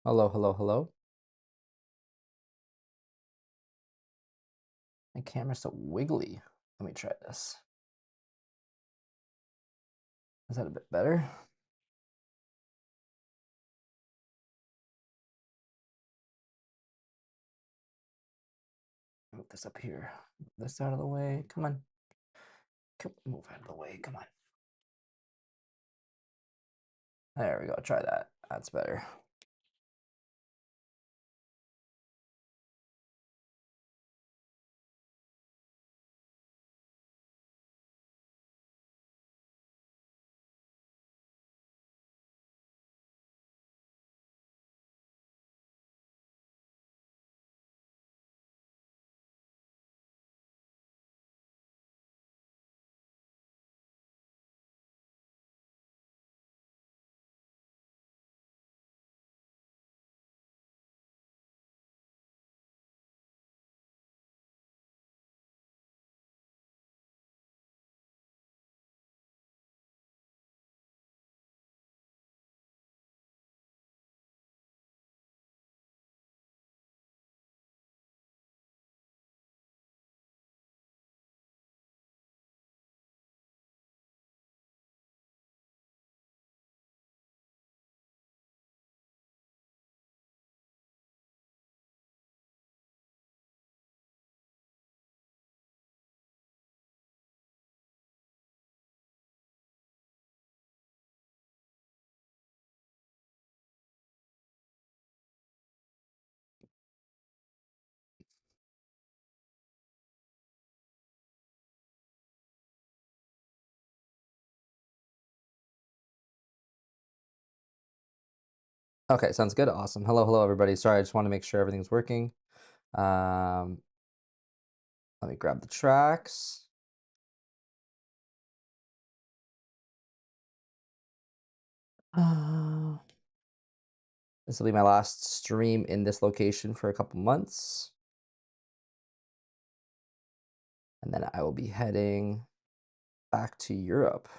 Hello, hello, hello. My camera's so wiggly. Let me try this. Is that a bit better? Move this up here. Move this out of the way. Come on. Move out of the way. Come on. There we go. Try that. That's better. Okay, sounds good. Awesome. Hello, hello, everybody. Sorry, I just want to make sure everything's working. Um, Let me grab the tracks. This will be my last stream in this location for a couple months. And then I will be heading back to Europe.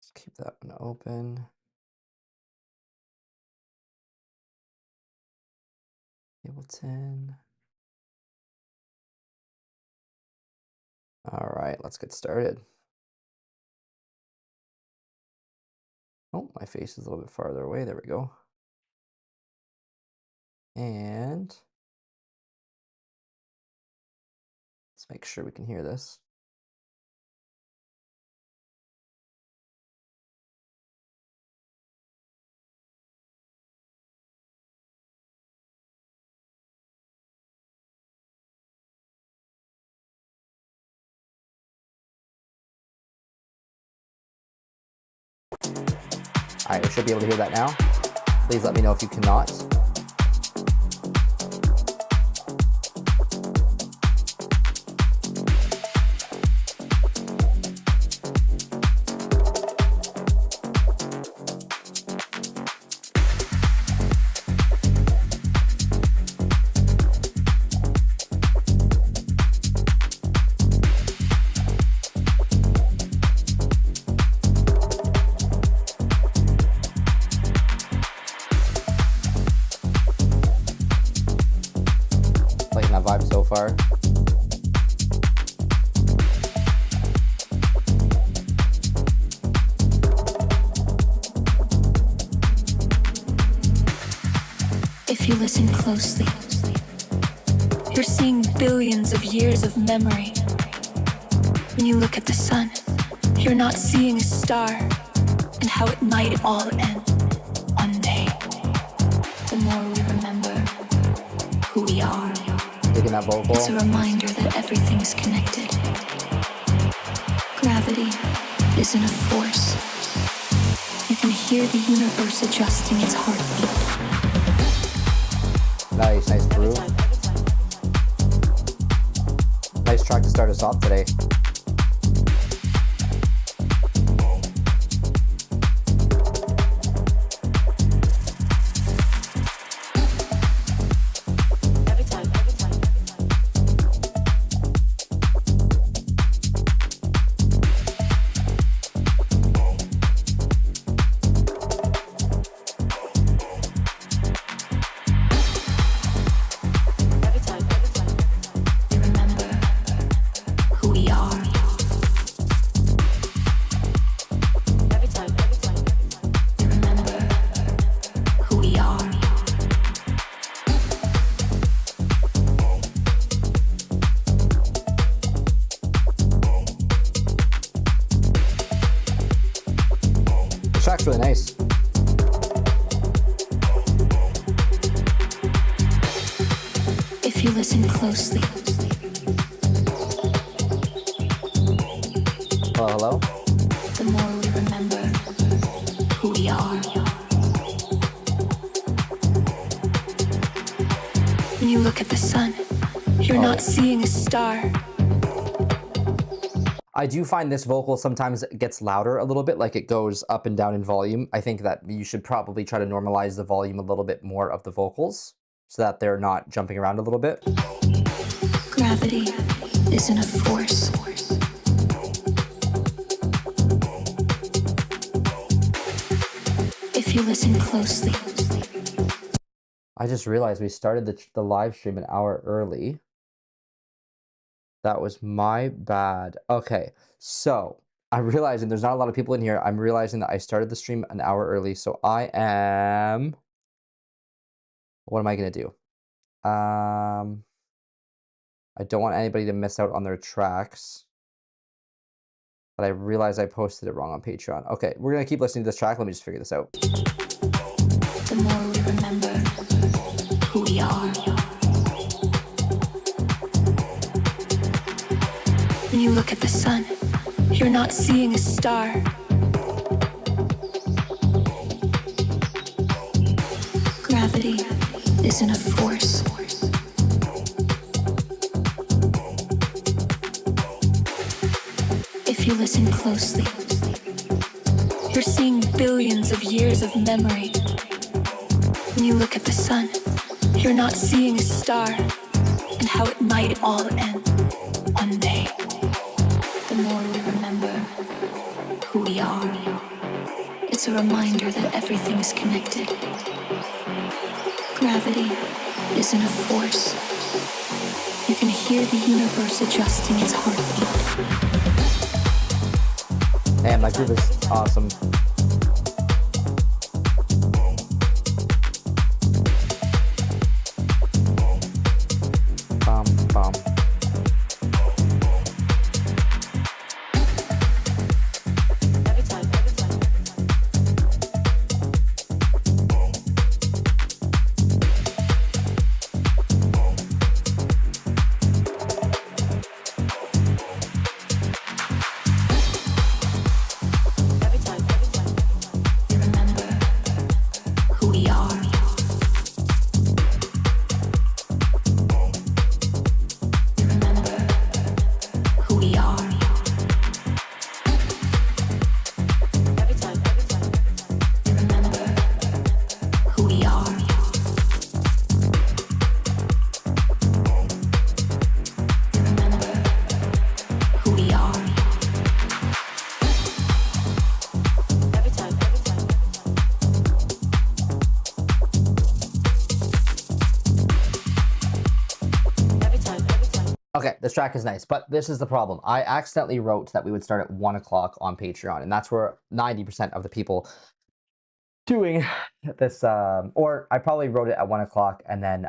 Let's keep that one open. Ableton. All right, let's get started. Oh, my face is a little bit farther away. There we go. And let's make sure we can hear this. All right, we should be able to hear that now. Please let me know if you cannot. Liking that vibe so far. If you listen closely, you're seeing billions of years of memory. When you look at the sun, you're not seeing a star and how it might all end one day. The more we remember who we are, Digging that vocal. it's a reminder that everything's connected. Gravity isn't a force. You can hear the universe adjusting its heartbeat. Nice, nice groove. Nice track to start us off today. Track's really nice. If you listen closely, Hello, hello. the more we remember who we are. When you look at the sun, you're not seeing a star. I do find this vocal sometimes gets louder a little bit, like it goes up and down in volume. I think that you should probably try to normalize the volume a little bit more of the vocals so that they're not jumping around a little bit. Gravity isn't a force. If you listen closely, I just realized we started the live stream an hour early. That was my bad. Okay, so I'm realizing there's not a lot of people in here. I'm realizing that I started the stream an hour early, so what am I gonna do? I don't want anybody to miss out on their tracks, but I realized I posted it wrong on Patreon. Okay, we're gonna keep listening to this track. Let me just figure this out. the more we remember who we are. When you look at the sun, you're not seeing a star. Gravity isn't a force. If you listen closely, you're seeing billions of years of memory. When you look at the sun, you're not seeing a star and how it might all end one day. The more we remember who we are, it's a reminder that everything is connected. Gravity isn't a force. You can hear the universe adjusting its heartbeat. Man, my groove is awesome. Bum, bum. Remember who we are. Remember who we are. Remember who we are. Remember who we are. Okay, this track is nice, but this is the problem. I accidentally wrote that we would start at 1 o'clock on Patreon, and that's where 90% of the people doing this, or I probably wrote it at 1 o'clock and then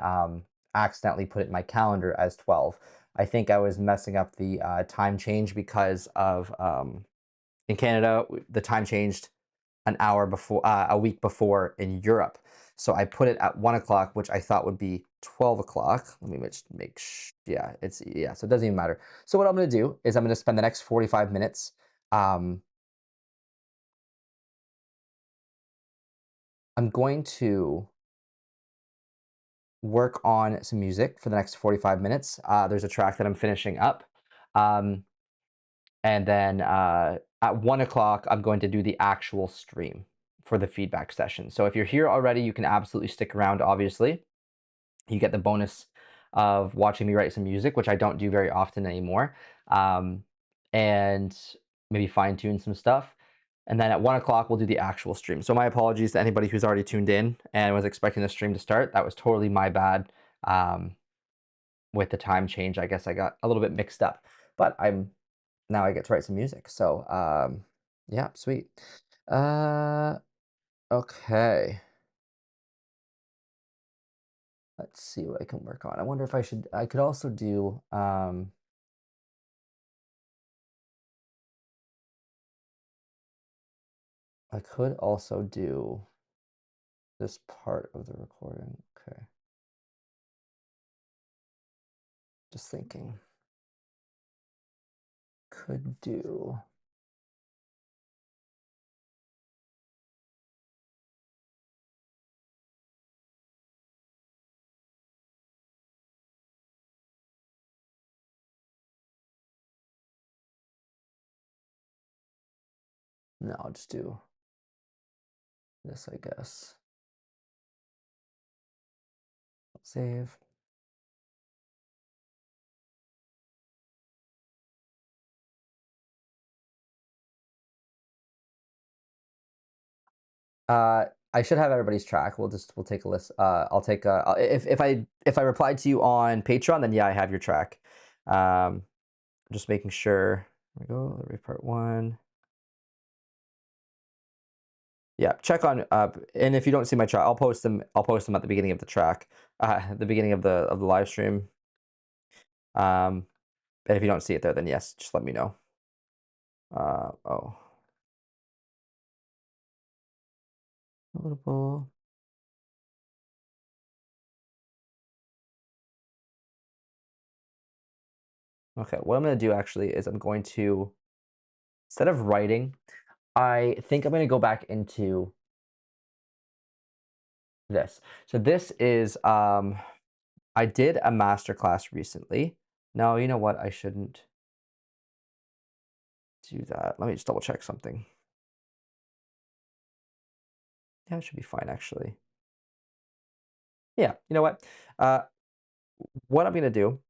accidentally put it in my calendar as 12. I think I was messing up the time change because of, in Canada, the time changed an hour before, a week before in Europe. So I put it at 1 o'clock, which I thought would be 12 o'clock. Let me just make sure. Yeah, so it doesn't even matter. So what I'm going to do is I'm going to spend the next 45 minutes. I'm going to work on some music for the next 45 minutes. There's a track that I'm finishing up. And then at 1 o'clock, I'm going to do the actual stream for the feedback session. So if you're here already, you can absolutely stick around, obviously. You get the bonus of watching me write some music, which I don't do very often anymore, and maybe fine tune some stuff. And then at 1 o'clock, we'll do the actual stream. So my apologies to anybody who's already tuned in and was expecting the stream to start. That was totally my bad. With the time change, I guess I got a little bit mixed up, but now I get to write some music. So yeah, sweet. Okay. Let's see what I can work on. I wonder if I could also do, I could also do this part of the recording. Okay. Just thinking. Could do. No, I'll just do this, I guess. Save. I should have everybody's track. We'll take a list. I'll take if I replied to you on Patreon, then yeah, I have your track. Just making sure. There we go. Read part 1. Yeah, check on and if you don't see my track, I'll post them at the beginning of the track, the beginning of the live stream. And if you don't see it there, then yes, just let me know. Oh. Notable. Okay, what I'm going to do actually is I'm going to, instead of writing, I think I'm going to go back into this. So this is, I did a masterclass recently. No, you know what? I shouldn't do that. Let me just double check something. Yeah, it should be fine, actually. Yeah, you know what? What I'm going to do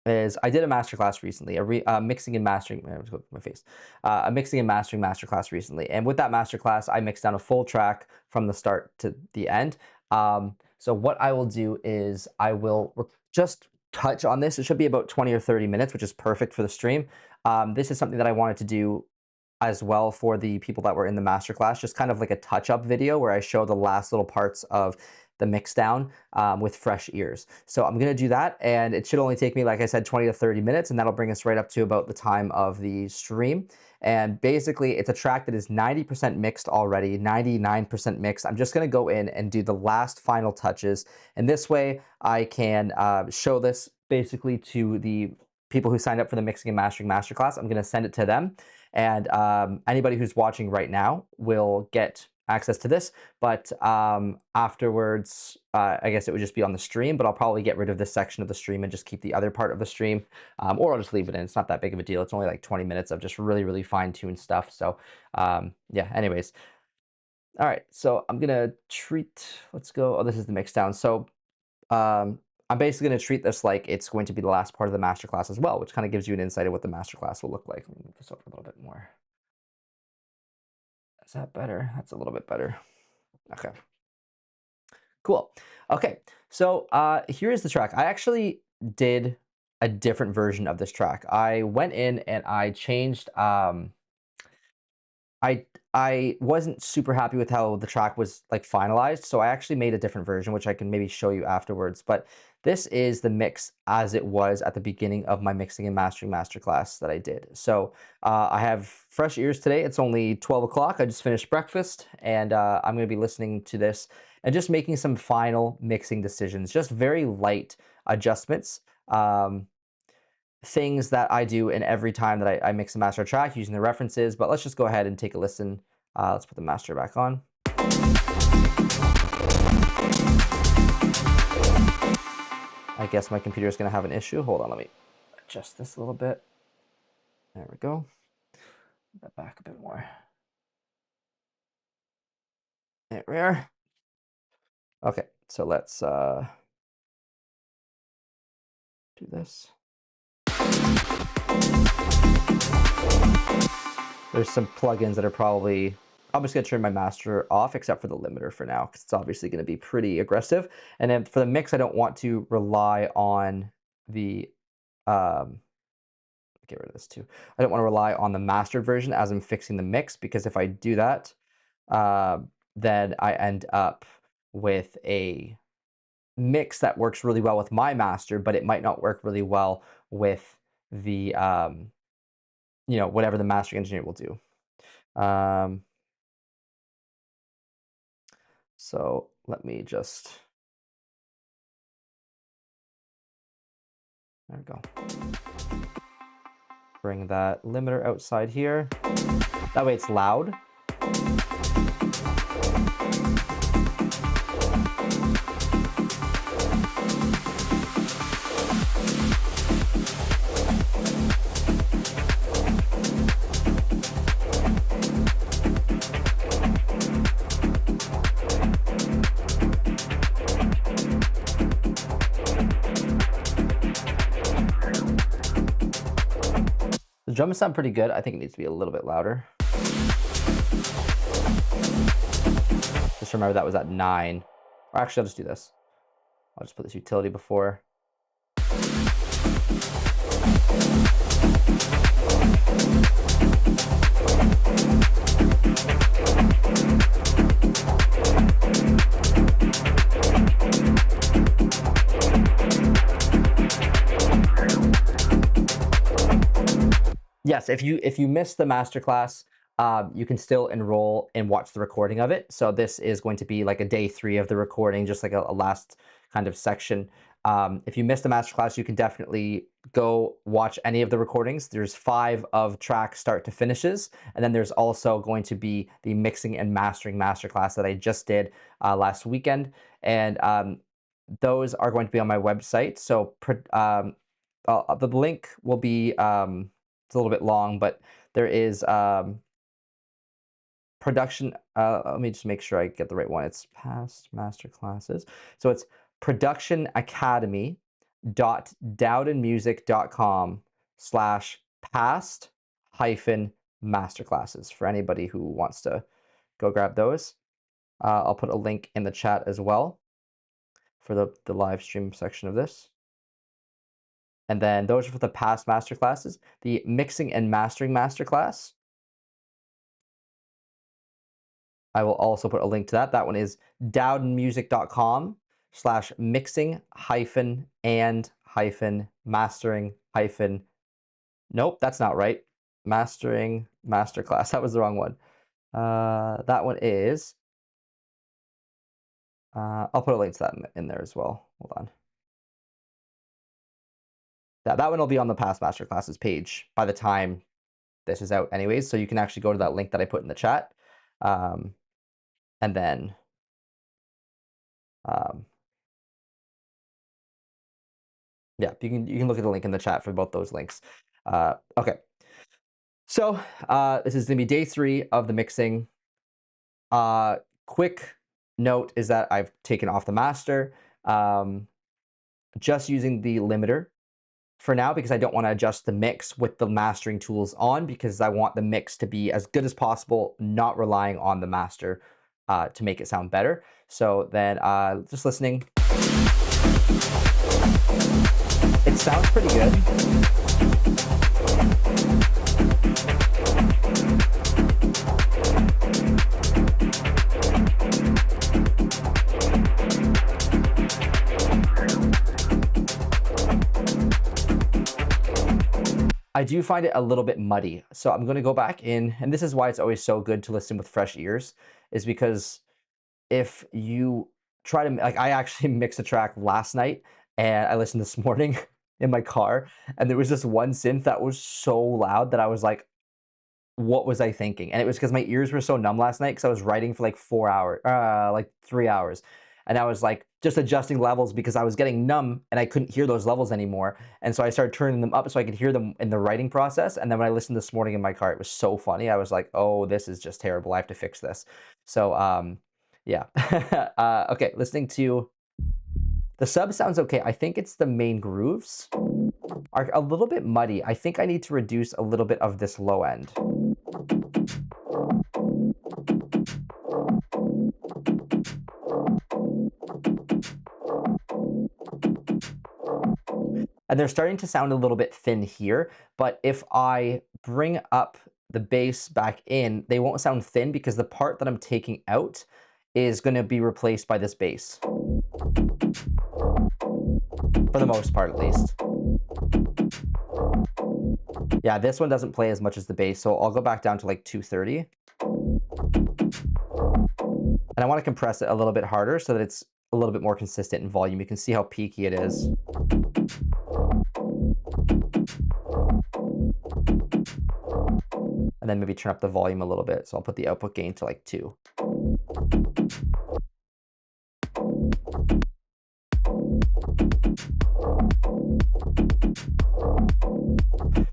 is I did a masterclass recently, a mixing and mastering. My face. A mixing and mastering masterclass recently, and with that masterclass, I mixed down a full track from the start to the end. So what I will do is I will just touch on this. It should be about 20 or 30 minutes, which is perfect for the stream. This is something that I wanted to do as well for the people that were in the masterclass, just kind of like a touch-up video where I show the last little parts of the mix down with fresh ears. So I'm gonna do that, and it should only take me, like I said, 20 to 30 minutes, and that'll bring us right up to about the time of the stream. And basically, it's a track that is 90% mixed already, 99% mixed. I'm just gonna go in and do the last final touches, and this way I can show this basically to the people who signed up for the Mixing and Mastering Masterclass. I'm gonna send it to them, and anybody who's watching right now will get access to this, but afterwards, I guess it would just be on the stream, but I'll probably get rid of this section of the stream and just keep the other part of the stream, or I'll just leave it in. It's not that big of a deal. It's only like 20 minutes of just really, really fine-tuned stuff. So yeah, anyways. All right, so I'm gonna let's go, oh, this is the mix down. So I'm basically gonna treat this like it's going to be the last part of the masterclass as well, which kind of gives you an insight of what the masterclass will look like. Let me move this over a little bit more. Is that better? That's a little bit better. Okay. Cool. Okay. So here is the track. I actually did a different version of this track. I went in and I changed. I wasn't super happy with how the track was like finalized, so I actually made a different version, which I can maybe show you afterwards. But this is the mix as it was at the beginning of my mixing and mastering masterclass that I did. So I have fresh ears today. It's only 12 o'clock. I just finished breakfast, and I'm going to be listening to this and just making some final mixing decisions, just very light adjustments. Things that I do in every time that I mix and master a track using the references, but let's just go ahead and take a listen. Let's put the master back on. I guess my computer is going to have an issue. Hold on, let me adjust this a little bit. There we go. Put that back a bit more. There we are. Okay, so let's do this. There's some plugins that are probably, I'm just going to turn my master off except for the limiter for now, because it's obviously going to be pretty aggressive. And then for the mix, I don't want to rely on the, get rid of this too. I don't want to rely on the mastered version as I'm fixing the mix, because if I do that, then I end up with a mix that works really well with my master, but it might not work really well with the, whatever the mastering engineer will do. So let me just, there we go. Bring that limiter outside here. That way it's loud. The drums sound pretty good. I think it needs to be a little bit louder. Just remember that was at 9. Or actually, I'll just do this. I'll just put this utility before. Yes, if you missed the masterclass, you can still enroll and watch the recording of it. So this is going to be like a day 3 of the recording, just like a last kind of section. If you missed the masterclass, you can definitely go watch any of the recordings. There's 5 of track start to finishes, and then there's also going to be the mixing and mastering masterclass that I just did last weekend, and those are going to be on my website. So the link will be it's a little bit long, but there is production. Let me just make sure I get the right one. It's past masterclasses. So it's productionacademy.dowdenmusic.com/past-masterclasses for anybody who wants to go grab those. I'll put a link in the chat as well for the live stream section of this. And then those are for the past masterclasses. The mixing and mastering masterclass, I will also put a link to that. That one is dowdenmusic.com/mixing-and-mastering- nope, that's not right. Mastering masterclass. That was the wrong one. That one is, I'll put a link to that in there as well. Hold on. That one will be on the past masterclasses page by the time this is out anyways, so you can actually go to that link that I put in the chat, and then yeah, you can look at the link in the chat for both those links. Okay, so this is gonna be day 3 of the mixing. Quick note is that I've taken off the master, just using the limiter for now, because I don't want to adjust the mix with the mastering tools on, because I want the mix to be as good as possible, not relying on the master to make it sound better. So then just listening, it sounds pretty good. I do find it a little bit muddy. So I'm going to go back in, and this is why it's always so good to listen with fresh ears, is because if you try to, like, I actually mixed a track last night and I listened this morning in my car, and there was this one synth that was so loud that I was like, what was I thinking? And it was because my ears were so numb last night because I was writing for like 4 hours, like 3 hours. And I was like, just adjusting levels because I was getting numb and I couldn't hear those levels anymore. And so I started turning them up so I could hear them in the writing process. And then when I listened this morning in my car, it was so funny. I was like, oh, this is just terrible. I have to fix this. So yeah. Okay, listening to the sub sounds okay. I think it's the main grooves are a little bit muddy. I think I need to reduce a little bit of this low end. And they're starting to sound a little bit thin here, but if I bring up the bass back in, they won't sound thin because the part that I'm taking out is going to be replaced by this bass. For the most part, at least. Yeah, this one doesn't play as much as the bass, so I'll go back down to like 230. And I want to compress it a little bit harder so that it's a little bit more consistent in volume. You can see how peaky it is. And then maybe turn up the volume a little bit. So I'll put the output gain to like 2.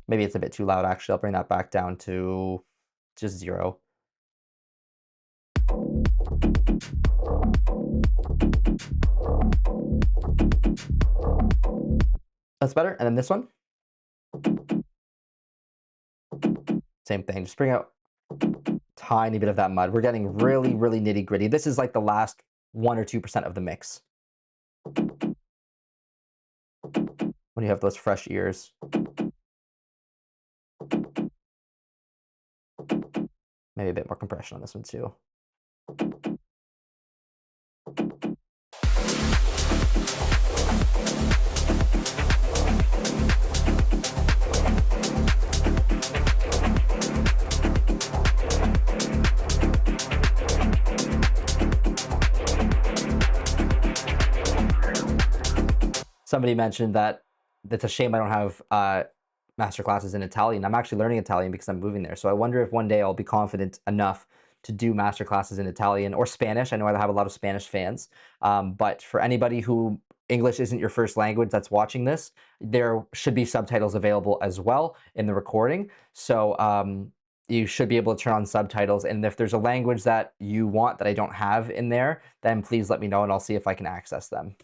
Maybe it's a bit too loud, actually. I'll bring that back down to just 0. That's better. And then this one. Same thing. Just bring out a tiny bit of that mud. We're getting really, really nitty gritty. This is like the last 1 or 2% of the mix. When you have those fresh ears. Maybe a bit more compression on this one too. Somebody mentioned that it's a shame I don't have masterclasses in Italian. I'm actually learning Italian because I'm moving there. So I wonder if one day I'll be confident enough to do masterclasses in Italian or Spanish. I know I have a lot of Spanish fans, but for anybody who English isn't your first language that's watching this, there should be subtitles available as well in the recording. So you should be able to turn on subtitles. And if there's a language that you want that I don't have in there, then please let me know and I'll see if I can access them.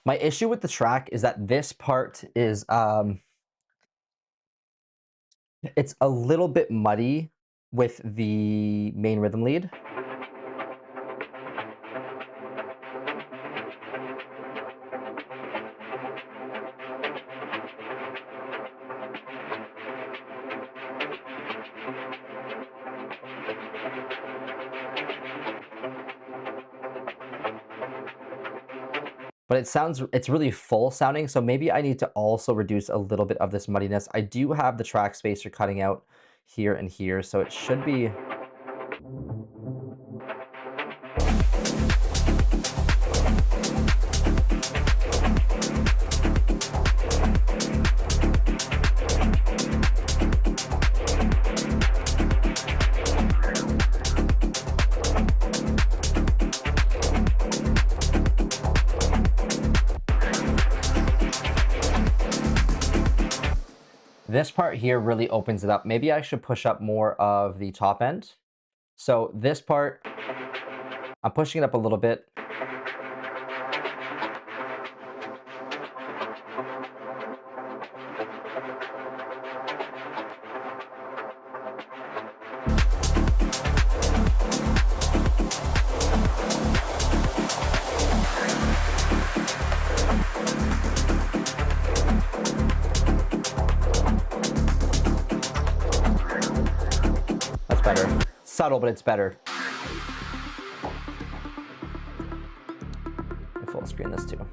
My issue with the track is that this part is, it's a little bit muddy with the main rhythm lead. But it's really full sounding, so maybe I need to also reduce a little bit of this muddiness. I do have the track spacer cutting out here and here, so it should be... This part here really opens it up. Maybe I should push up more of the top end. So this part, I'm pushing it up a little bit. Better. Subtle, but it's better. I'll full screen this too.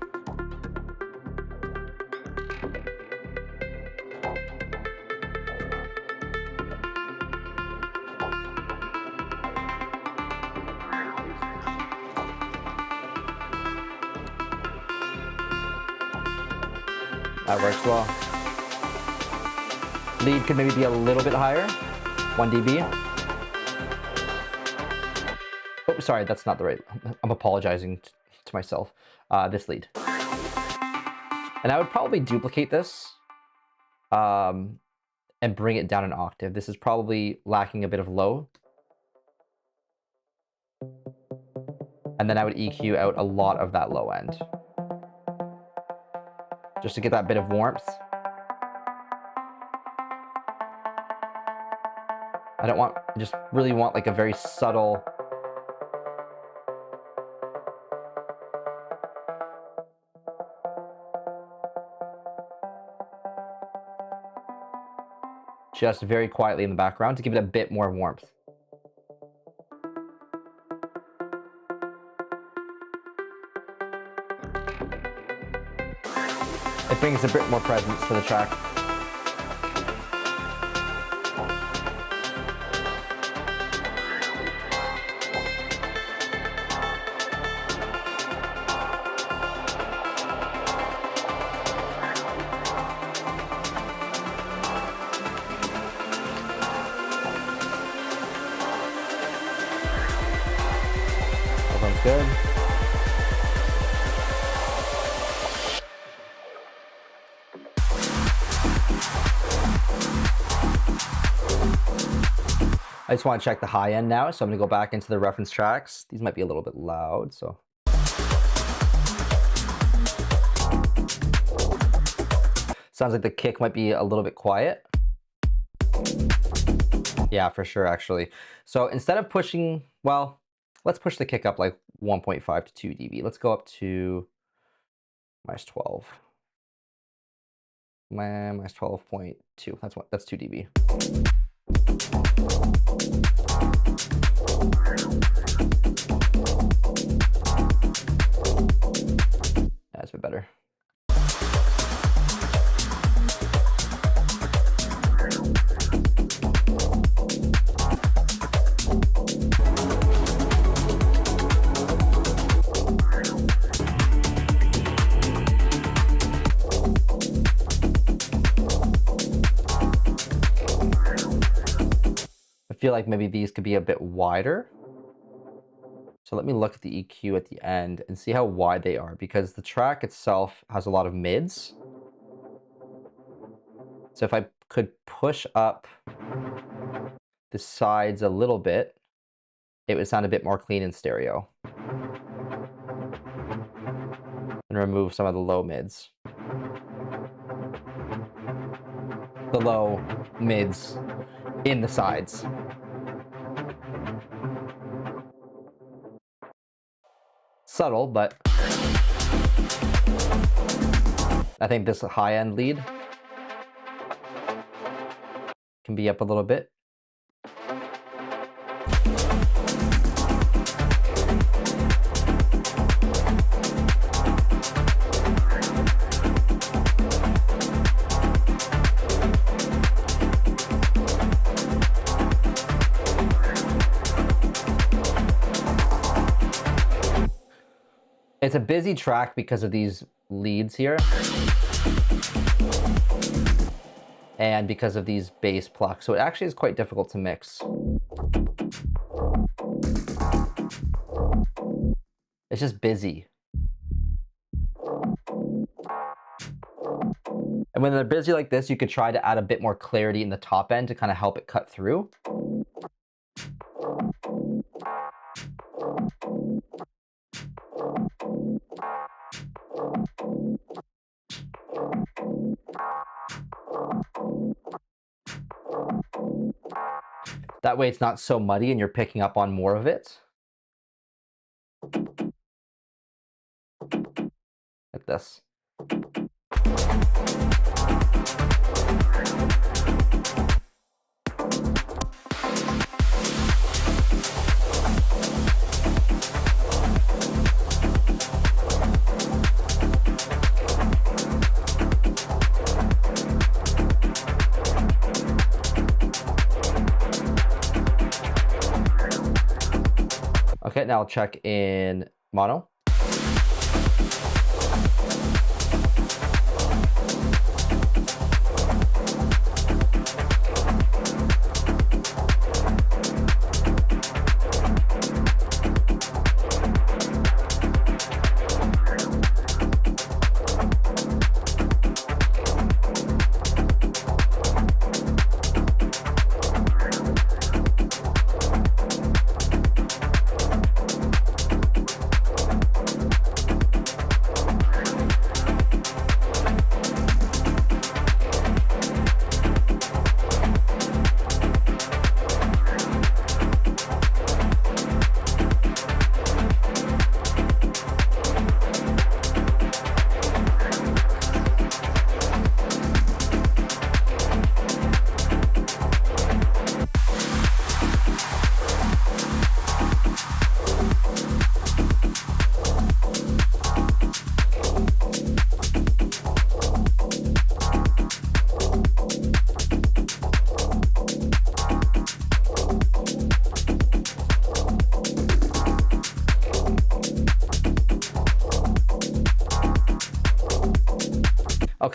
That works well. Lead could maybe be a little bit higher, 1 dB. Oh, sorry, that's not the right, I'm apologizing to myself. This lead. And I would probably duplicate this and bring it down an octave. This is probably lacking a bit of low. And then I would EQ out a lot of that low end, just to get that bit of warmth. I just really want like a very subtle just very quietly in the background to give it a bit more warmth. It brings a bit more presence to the track. That sounds good. I just want to check the high end now, so I'm going to go back into the reference tracks. These might be a little bit loud, so. Sounds like the kick might be a little bit quiet. Yeah, for sure, actually. So instead of pushing, well, let's push the kick up like 1.5 to 2 dB. Let's go up to minus 12. Minus 12.2. That's 2 dB. That's a bit better. I feel like maybe these could be a bit wider. So let me look at the EQ at the end and see how wide they are, because the track itself has a lot of mids. So if I could push up the sides a little bit, it would sound a bit more clean in stereo. And remove some of the low mids. The low mids in the sides. Subtle, but I think this high-end lead can be up a little bit. It's a busy track because of these leads here. And because of these bass plucks. So it actually is quite difficult to mix. It's just busy. And when they're busy like this, you could try to add a bit more clarity in the top end to kind of help it cut through. That way it's not so muddy and you're picking up on more of it. Like this. Okay, now I'll check in mono.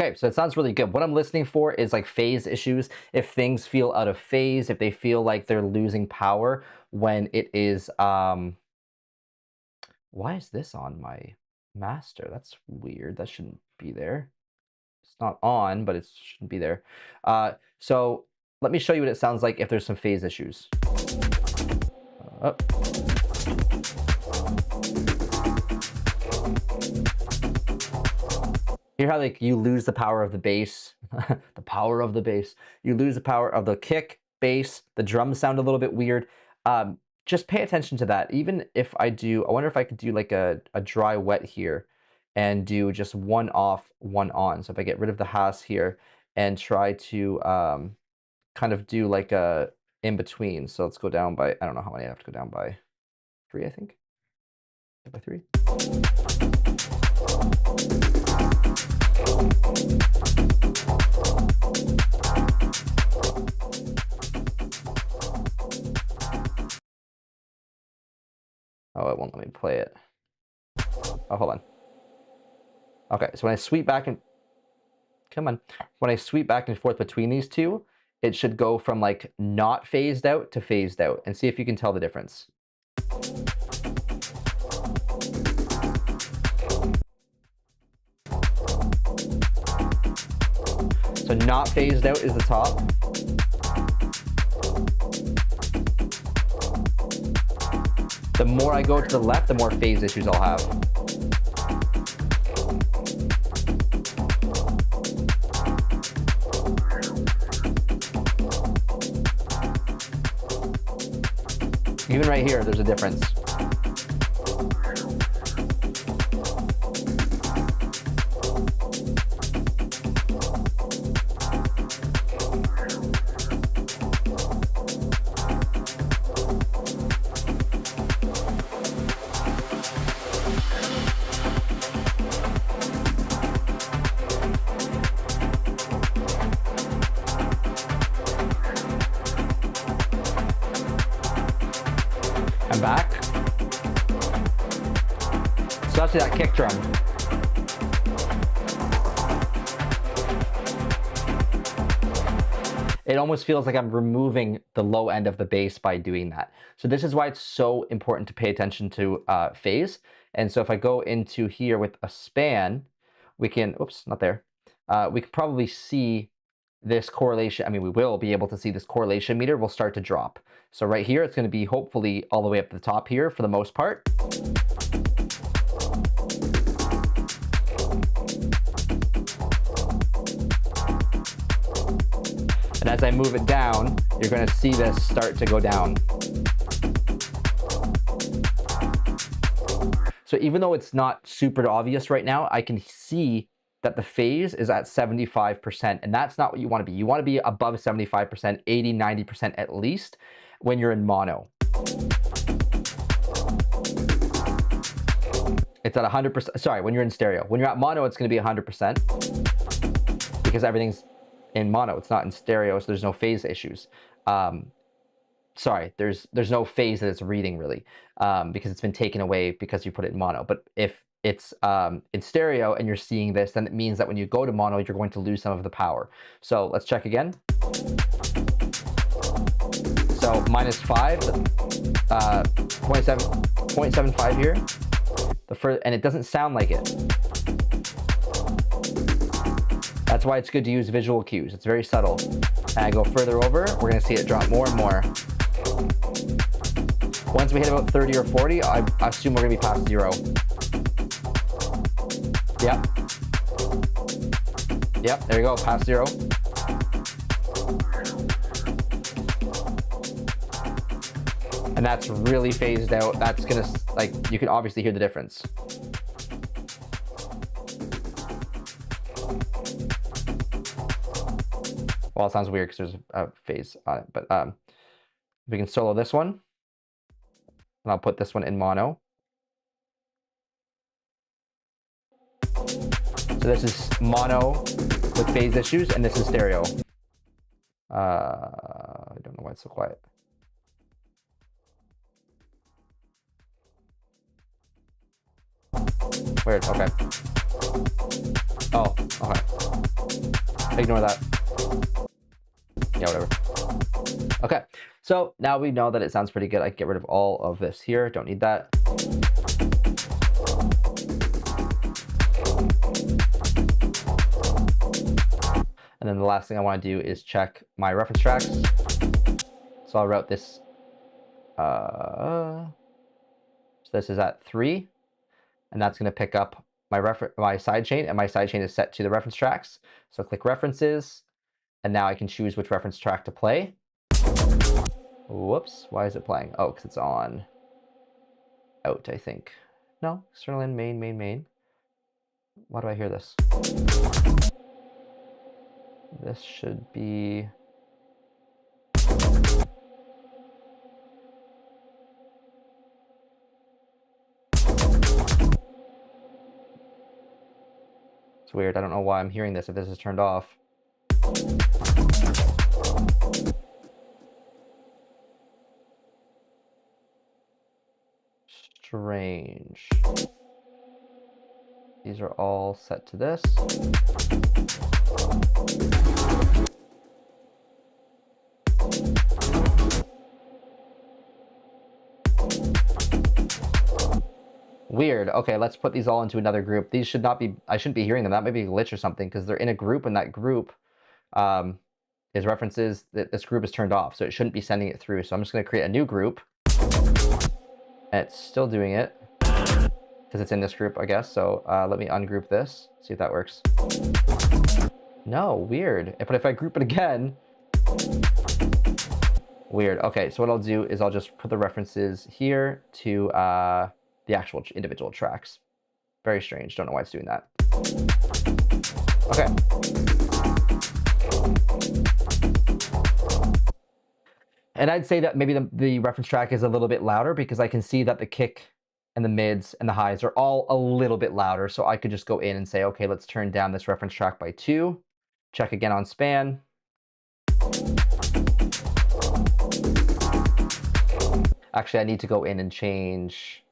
Okay, so it sounds really good. What I'm listening for is like phase issues. If things feel out of phase, if they feel like they're losing power when it is, why is this on my master? That's weird. That shouldn't be there. It's not on, but it shouldn't be there. So let me show you what it sounds like if there's some phase issues. Oh. Hear how like you lose the power of the bass, the power of the bass. You lose the power of the kick, bass, the drums sound a little bit weird. Just pay attention to that. Even if I wonder if I could do like a dry wet here and do just one off, one on. So if I get rid of the has here and try to kind of do like a in between. So let's go down by, I don't know how many I have to go down by, 3, I think. By 3. Oh, it won't let me play it. Oh, hold on. Okay, so when I sweep back and when I sweep back and forth between these two, it should go from like not phased out to phased out, and see if you can tell the difference. So not phased out is the top. The more I go to the left, the more phase issues I'll have. Even right here, there's a difference. I'm back. So that's that kick drum. It almost feels like I'm removing the low end of the bass by doing that. So this is why it's so important to pay attention to phase. And so if I go into here with a span, we can, oops, not there. We can probably see this correlation. I mean, we will be able to see this correlation meter will start to drop. So right here, it's going to be hopefully all the way up to the top here for the most part. And as I move it down, you're going to see this start to go down. So even though it's not super obvious right now, I can see that the phase is at 75%, and that's not what you want to be. You want to be above 75%, 80, 90% at least when you're in mono. It's at 100%, sorry, when you're in stereo. When you're at mono, it's going to be 100% because everything's in mono. It's not in stereo, so there's no phase issues. Sorry, there's no phase that it's reading really because it's been taken away because you put it in mono. But if it's in stereo and you're seeing this, then it means that when you go to mono, you're going to lose some of the power. So let's check again. So -5, 0.75 here. And it doesn't sound like it. That's why it's good to use visual cues. It's very subtle. And I go further over, we're gonna see it drop more and more. Once we hit about 30 or 40, I assume we're gonna be past 0. Yep. Yep, there you go, past 0. And that's really phased out. That's gonna, like, you can obviously hear the difference. Well, it sounds weird because there's a phase on it, but we can solo this one, and I'll put this one in mono. So this is mono with phase issues, and this is stereo. I don't know why it's so quiet. Weird, okay. Oh, okay. Ignore that. Yeah, whatever. Okay, so now we know that it sounds pretty good. I can get rid of all of this here. Don't need that. And then the last thing I want to do is check my reference tracks. So I'll route this. So this is at 3, and that's going to pick up my side chain, and my side chain is set to the reference tracks. So click references, and now I can choose which reference track to play. Whoops, why is it playing? Oh, because it's on out, I think. No, external in, main, main, main. Why do I hear this? This should be... It's weird. I don't know why I'm hearing this if this is turned off. Strange. These are all set to this. Weird. Okay, let's put these all into another group. These should not be, I shouldn't be hearing them. That may be a glitch or something because they're in a group, and that group is references that this group is turned off. So it shouldn't be sending it through. So I'm just going to create a new group. And it's still doing it because it's in this group, I guess. So let me ungroup this, see if that works. No, weird. But if I group it again, weird. Okay, so what I'll do is I'll just put the references here to the actual individual tracks. Very strange. Don't know why it's doing that. Okay. And I'd say that maybe the reference track is a little bit louder because I can see that the kick and the mids and the highs are all a little bit louder. So I could just go in and say, okay, let's turn down this reference track by 2. Check again on span. Actually, I need to go in and change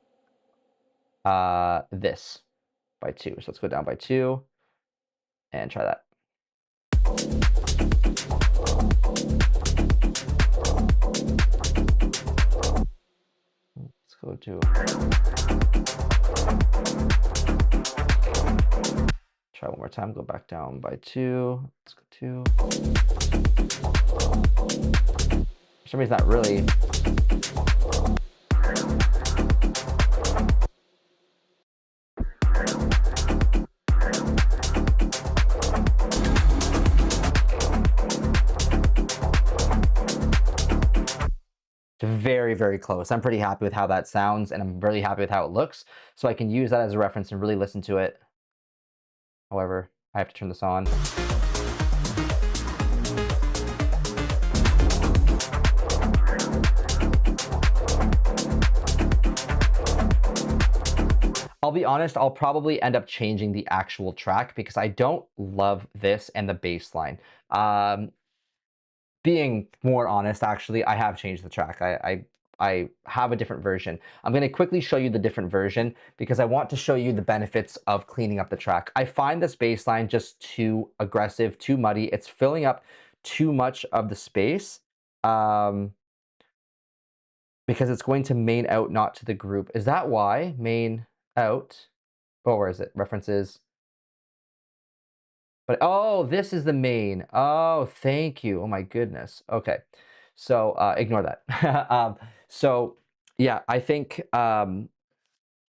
this by 2. So let's go down by 2 and try that. Let's go to... Try one more time, go back down by 2. Let's go 2. For some reason, not really. Very, very close. I'm pretty happy with how that sounds, and I'm really happy with how it looks. So I can use that as a reference and really listen to it. However, I have to turn this on. I'll be honest, I'll probably end up changing the actual track because I don't love this and the bass line. Being more honest, actually, I have changed the track. I have a different version. I'm going to quickly show you the different version because I want to show you the benefits of cleaning up the track. I find this bass line just too aggressive, too muddy. It's filling up too much of the space because it's going to main out, not to the group. Is that why? Main out. Oh, where is it? References. But, oh, this is the main. Oh, thank you. Oh, my goodness. Okay. So ignore that. So, yeah, I think that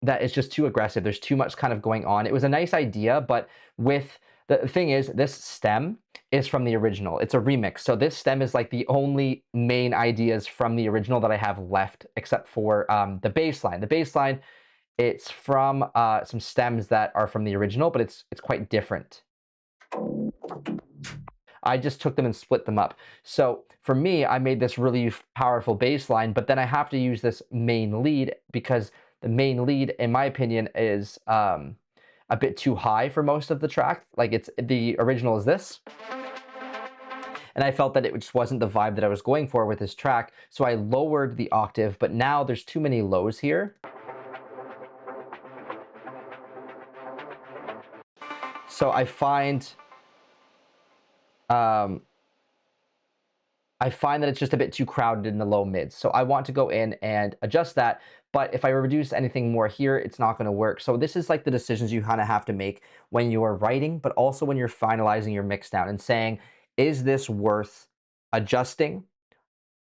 it's just too aggressive. There's too much kind of going on. It was a nice idea, but with the thing is, this stem is from the original. It's a remix. So this stem is like the only main ideas from the original that I have left, except for the bass line. The bass line, it's from some stems that are from the original, but it's quite different. I just took them and split them up. So for me, I made this really powerful bass line, but then I have to use this main lead because the main lead, in my opinion, is a bit too high for most of the track. Like the original is this. And I felt that it just wasn't the vibe that I was going for with this track. So I lowered the octave, but now there's too many lows here. So I find that it's just a bit too crowded in the low mids. So I want to go in and adjust that. But if I reduce anything more here, it's not going to work. So this is like the decisions you kind of have to make when you're writing, but also when you're finalizing your mix down and saying, is this worth adjusting,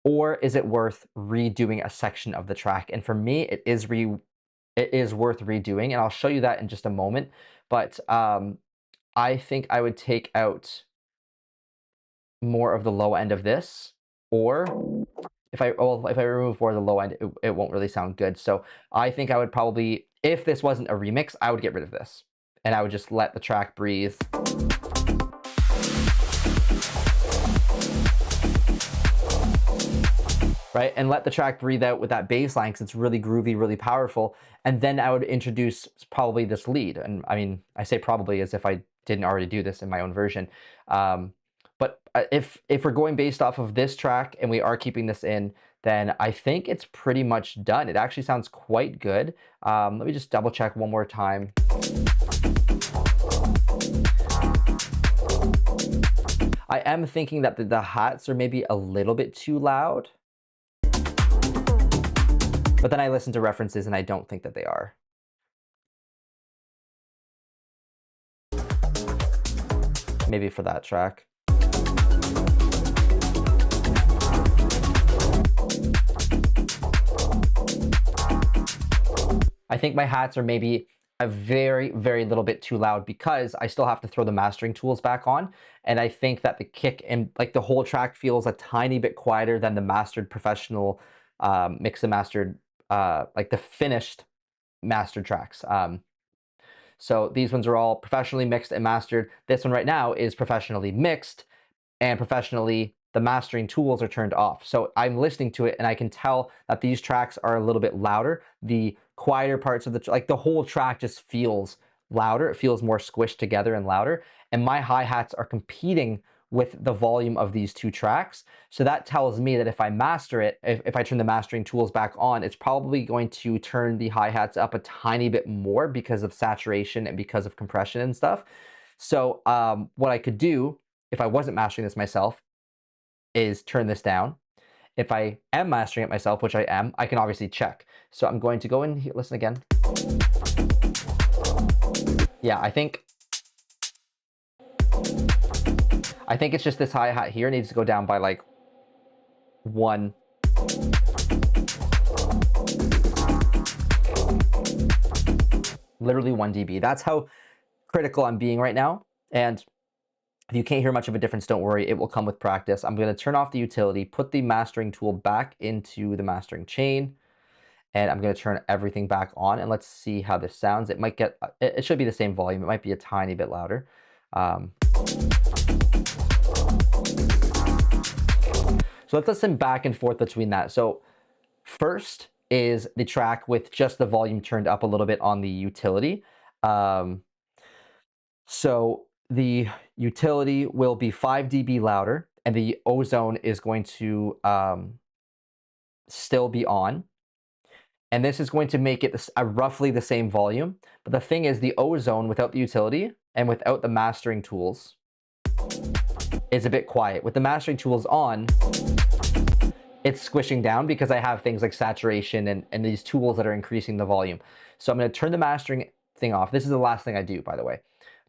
or is it worth redoing a section of the track? And for me, it is worth redoing, and I'll show you that in just a moment. But I think I would take out more of the low end of this, or if I remove more of the low end, it won't really sound good. So I think I would probably, if this wasn't a remix, I would get rid of this, and I would just let the track breathe. Right, and let the track breathe out with that bass line because it's really groovy, really powerful. And then I would introduce probably this lead. And I mean, I say probably as if I didn't already do this in my own version. But if we're going based off of this track and we are keeping this in, then I think it's pretty much done. It actually sounds quite good. Let me just double check one more time. I am thinking that the hats are maybe a little bit too loud. But then I listen to references and I don't think that they are. Maybe for that track. I think my hats are maybe a very, very little bit too loud because I still have to throw the mastering tools back on. And I think that the kick and like the whole track feels a tiny bit quieter than the mastered professional mix and mastered, like the finished mastered tracks. So these ones are all professionally mixed and mastered. This one right now is professionally mixed, and professionally the mastering tools are turned off. So I'm listening to it and I can tell that these tracks are a little bit louder. The quieter parts of the whole track just feels louder. It feels more squished together and louder. And my hi-hats are competing with the volume of these two tracks. So that tells me that if I master it, if I turn the mastering tools back on, it's probably going to turn the hi-hats up a tiny bit more because of saturation and because of compression and stuff. So what I could do if I wasn't mastering this myself is turn this down. If I am mastering it myself, which I am, I can obviously check. So I'm going to go in here, listen again. Yeah, I think it's just this hi-hat here needs to go down by like literally 1 dB. That's how critical I'm being right now. And if you can't hear much of a difference, don't worry, it will come with practice. I'm going to turn off the utility, put the mastering tool back into the mastering chain, and I'm going to turn everything back on, and let's see how this sounds. It might get, it should be the same volume. It might be a tiny bit louder. So let's listen back and forth between that. So first is the track with just the volume turned up a little bit on the utility. So the utility will be 5 dB louder, and the ozone is going to still be on. And this is going to make it roughly the same volume. But the thing is, the ozone without the utility and without the mastering tools is a bit quiet. With the mastering tools on, it's squishing down because I have things like saturation and these tools that are increasing the volume. So I'm going to turn the mastering thing off. This is the last thing I do, by the way.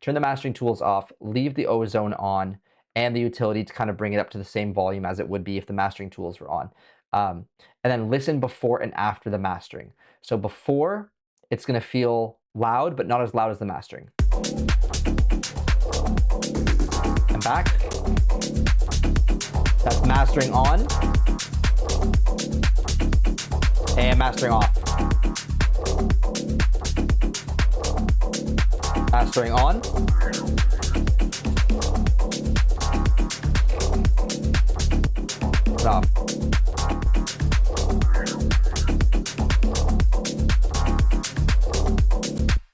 Turn the mastering tools off, leave the ozone on, and the utility to kind of bring it up to the same volume as it would be if the mastering tools were on. And then listen before and after the mastering. So before, it's going to feel loud, but not as loud as the mastering. And back. That's mastering on. And mastering off. Mastering on. And off.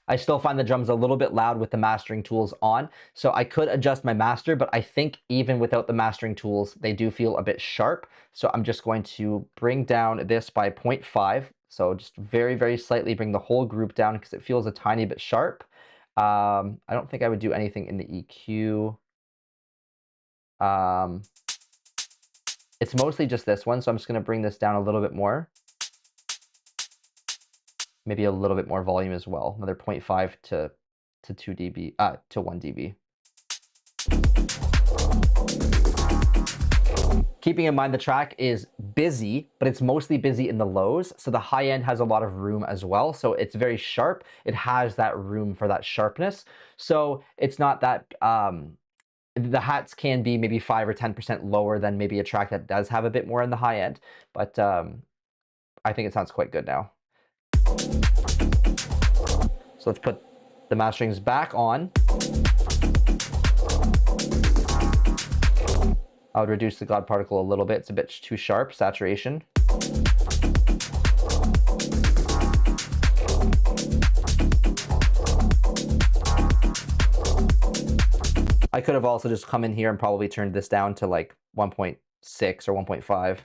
I still find the drums a little bit loud with the mastering tools on, so I could adjust my master, but I think even without the mastering tools, they do feel a bit sharp. So I'm just going to bring down this by 0.5. So just very, very slightly bring the whole group down because it feels a tiny bit sharp. I don't think I would do anything in the EQ. It's mostly just this one, so I'm just going to bring this down a little bit more. Maybe a little bit more volume as well. Another 0.5 to 2 dB, to 1 dB. Keeping in mind the track is busy, but it's mostly busy in the lows. So the high end has a lot of room as well. So it's very sharp. It has that room for that sharpness. So it's not that, the hats can be maybe 5 or 10% lower than maybe a track that does have a bit more in the high end. But I think it sounds quite good now. So let's put the masterings back on. I would reduce the God particle a little bit. It's a bit too sharp, saturation. I could have also just come in here and probably turned this down to like 1.6 or 1.5.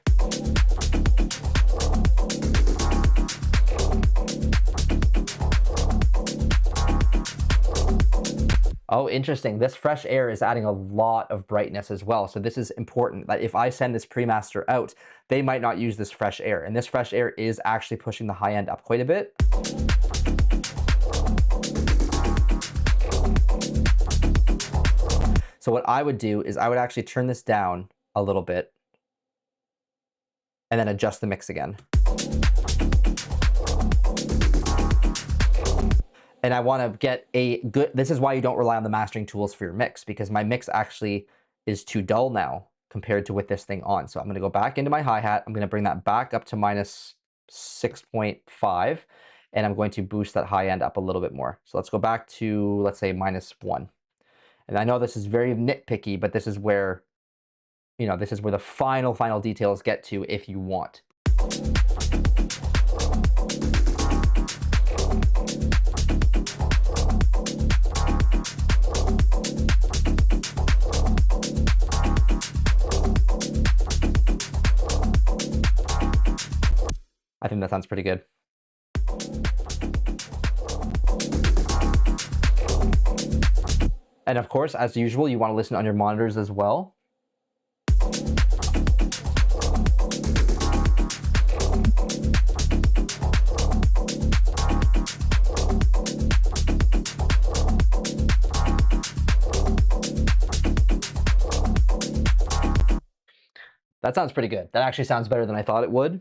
Oh, interesting. This fresh air is adding a lot of brightness as well. So this is important that if I send this pre-master out, they might not use this fresh air. And this fresh air is actually pushing the high end up quite a bit. So what I would do is I would actually turn this down a little bit and then adjust the mix again. And I want to get a good, this is why you don't rely on the mastering tools for your mix, because my mix actually is too dull now compared to with this thing on. So I'm going to go back into my hi-hat. I'm going to bring that back up to minus 6.5, and I'm going to boost that high end up a little bit more. So let's go back to, let's say, -1. And I know this is very nitpicky, but this is where, you know, this is where the final details get to if you want. I think that sounds pretty good. And of course, as usual, you want to listen on your monitors as well. That sounds pretty good. That actually sounds better than I thought it would.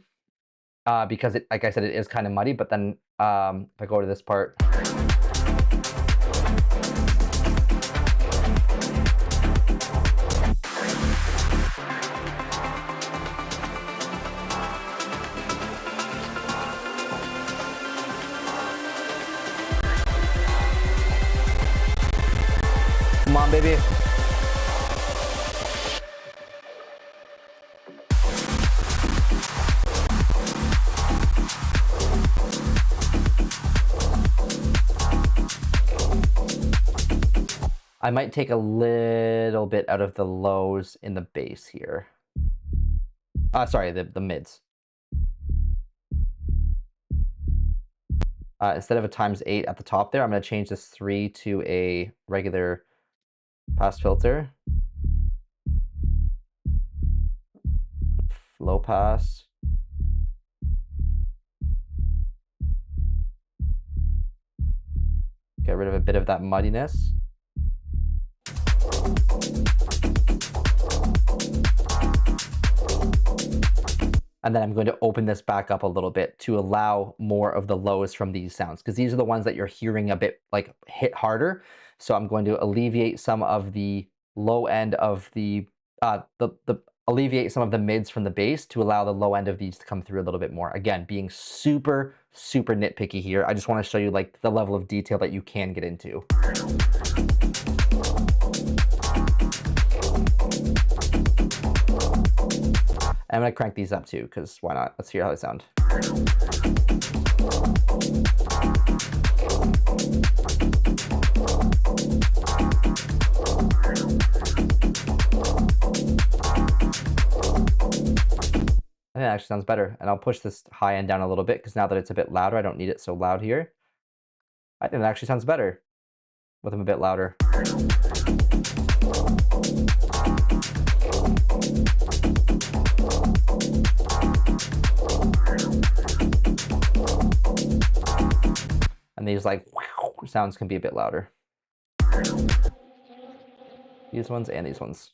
Because it, like I said, it is kind of muddy, but then if I go to this part. Come on, baby. I might take a little bit out of the lows in the bass here. Sorry, the mids. Instead of a ×8 at the top there, I'm going to change this 3 to a regular pass filter. Low pass. Get rid of a bit of that muddiness. And then I'm going to open this back up a little bit to allow more of the lows from these sounds, because these are the ones that you're hearing a bit like hit harder. So I'm going to alleviate some of the low end of the alleviate some of the mids from the bass to allow the low end of these to come through a little bit more. Again, being super nitpicky here. I just want to show you like the level of detail that you can get into. I'm going to crank these up too, because why not? Let's hear how they sound. I think that actually sounds better. And I'll push this high end down a little bit, because now that it's a bit louder, I don't need it so loud here. I think that actually sounds better. with them a bit louder. And these like sounds can be a bit louder. These ones and these ones.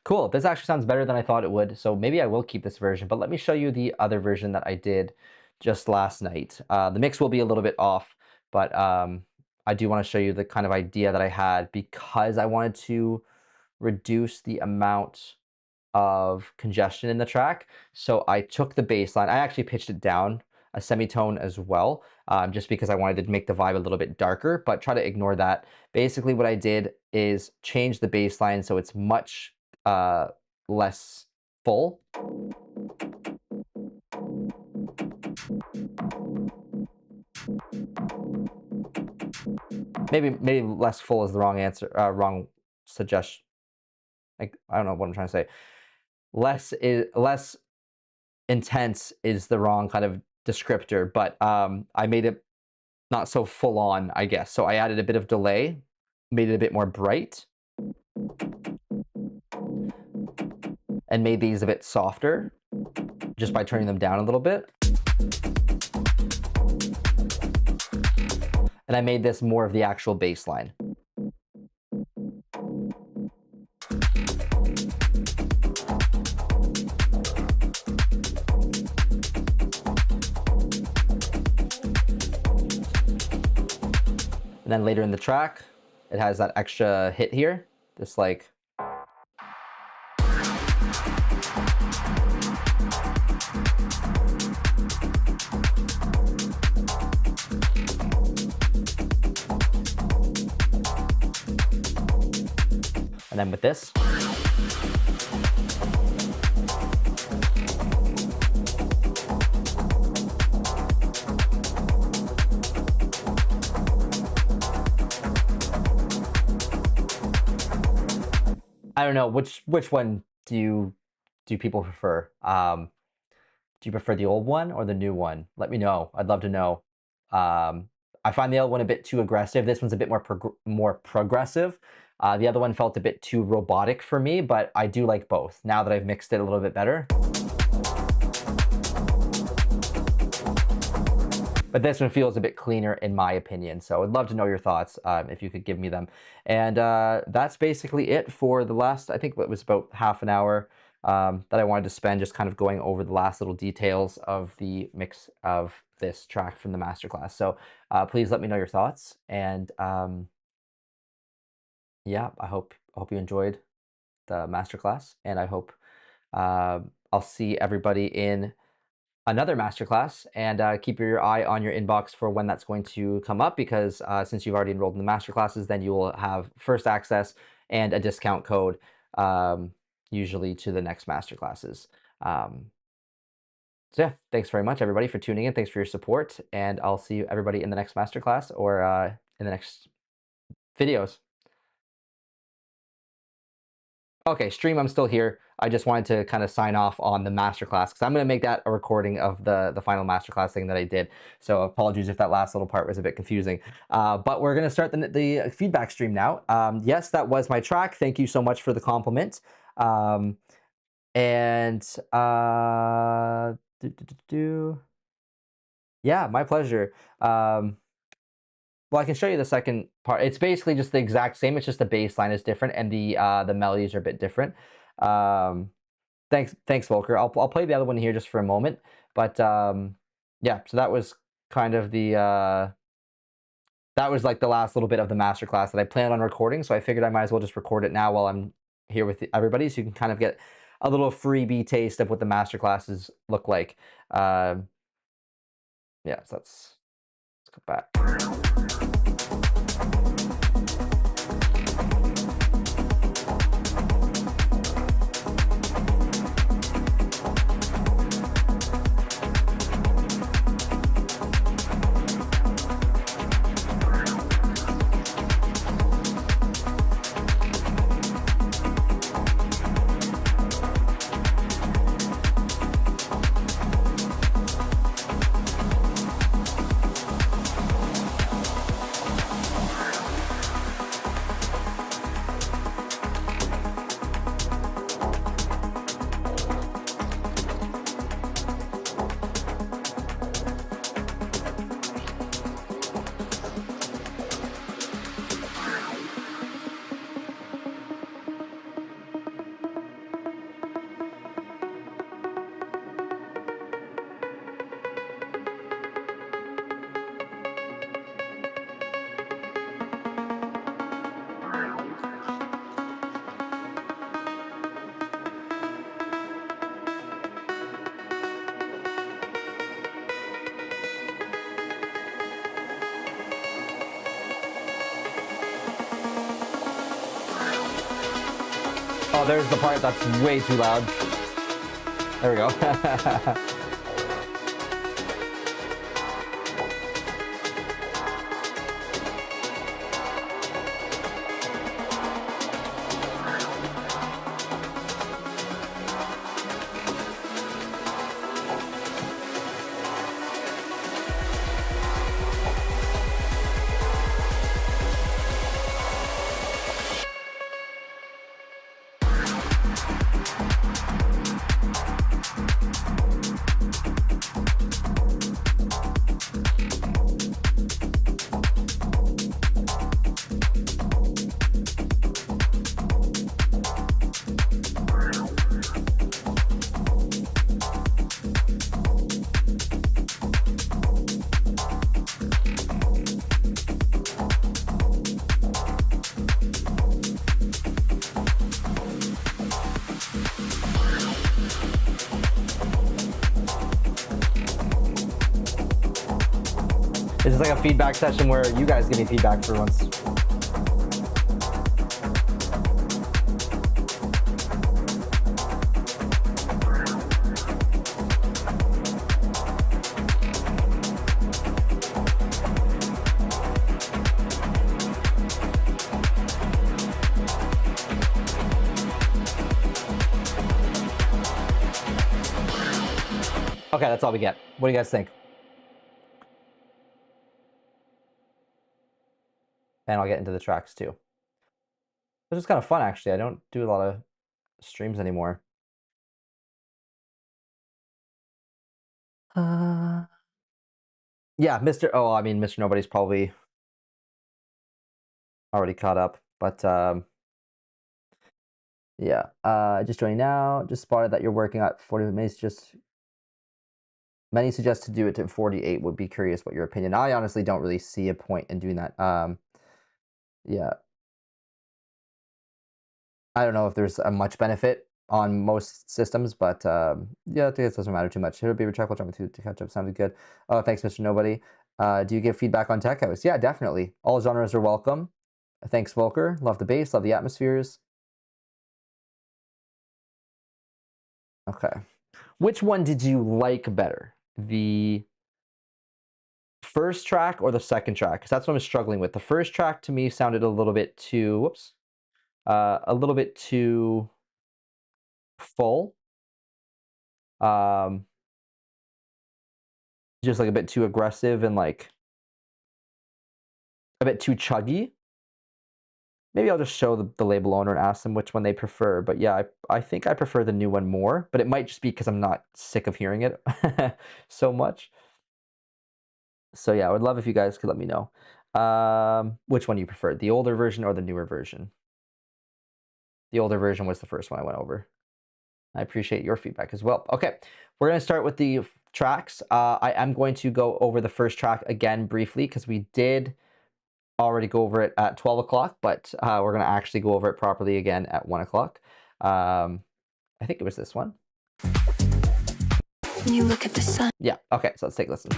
Cool, this actually sounds better than I thought it would, so maybe I will keep this version, but let me show you the other version that I did just last night. The mix will be a little bit off, but I do want to show you the kind of idea that I had because I wanted to reduce the amount of congestion in the track. So I took the bass line, I actually pitched it down a semitone as well, just because I wanted to make the vibe a little bit darker, but try to ignore that. Basically what I did is change the bass line so it's much less full. Maybe less full is the wrong answer, wrong suggestion. Like, I don't know what I'm trying to say. Less intense is the wrong kind of descriptor, but I made it not so full on, I guess. So I added a bit of delay, made it a bit more bright, and made these a bit softer just by turning them down a little bit. And I made this more of the actual bass line. And then later in the track, it has that extra hit here, this like. And then with this. I don't know, which one do people prefer? Do you prefer the old one or the new one? Let me know. I'd love to know. I find the old one a bit too aggressive. This one's a bit more progressive. The other one felt a bit too robotic for me, but I do like both now that I've mixed it a little bit better. But this one feels a bit cleaner in my opinion. So I'd love to know your thoughts if you could give me them. And that's basically it for the last, I think it was about half an hour that I wanted to spend just kind of going over the last little details of the mix of this track from the masterclass. So please let me know your thoughts. And yeah, I hope you enjoyed the masterclass, and I hope I'll see everybody in another masterclass, and keep your eye on your inbox for when that's going to come up, because since you've already enrolled in the masterclasses, then you will have first access and a discount code usually to the next masterclasses. So yeah, thanks very much everybody for tuning in. Thanks for your support, and I'll see you everybody in the next masterclass or in the next videos. Okay, stream, I'm still here. I just wanted to kind of sign off on the masterclass because I'm going to make that a recording of the final masterclass thing that I did. So apologies if that last little part was a bit confusing. But we're going to start the feedback stream now. Yes, that was my track. Thank you so much for the compliment. Yeah, my pleasure. Well, I can show you the second part. It's basically just the exact same. It's just the bass line is different and the melodies are a bit different. Thanks, Volker. I'll play the other one here just for a moment. But yeah, so that was kind of the that was like the last little bit of the masterclass that I planned on recording. So I figured I might as well just record it now while I'm here with everybody, so you can kind of get a little freebie taste of what the masterclasses look like. Yeah, so let's go back. Oh, there's the part that's way too loud. There we go. This is like a feedback session where you guys give me feedback for once. Okay, that's all we get. What do you guys think? And I'll get into the tracks too. This is kind of fun, actually. I don't do a lot of streams anymore. Yeah, Mr. Oh, I mean, Mr. Nobody's probably already caught up, but yeah. Just joining now. Just spotted that you're working at 40 minutes. Many suggest to do it to 48. Would be curious what your opinion. I honestly don't really see a point in doing that. Yeah. I don't know if there's a much benefit on most systems, but yeah, I think it doesn't matter too much. Here will be a check. We'll jump to catch up. Sounded good. Oh, thanks, Mr. Nobody. Do you give feedback on Tech House? Yeah, definitely. All genres are welcome. Thanks, Volker. Love the bass. Love the atmospheres. Okay. Which one did you like better? The first track or the second track? Because that's what I'm struggling with. The first track to me sounded a little bit too, whoops, a little bit too full. Just like a bit too aggressive and like a bit too chuggy. Maybe I'll just show the label owner and ask them which one they prefer. But yeah, I think I prefer the new one more, but it might just be because I'm not sick of hearing it so much. So yeah, I would love if you guys could let me know which one you prefer, the older version or the newer version. The older version was the first one I went over. I appreciate your feedback as well. Okay, we're going to start with the tracks. I am going to go over the first track again briefly because we did already go over it at 12 o'clock, but we're going to actually go over it properly again at 1 o'clock. I think it was this one. When you look at the sun. Yeah, okay, so let's take a listen.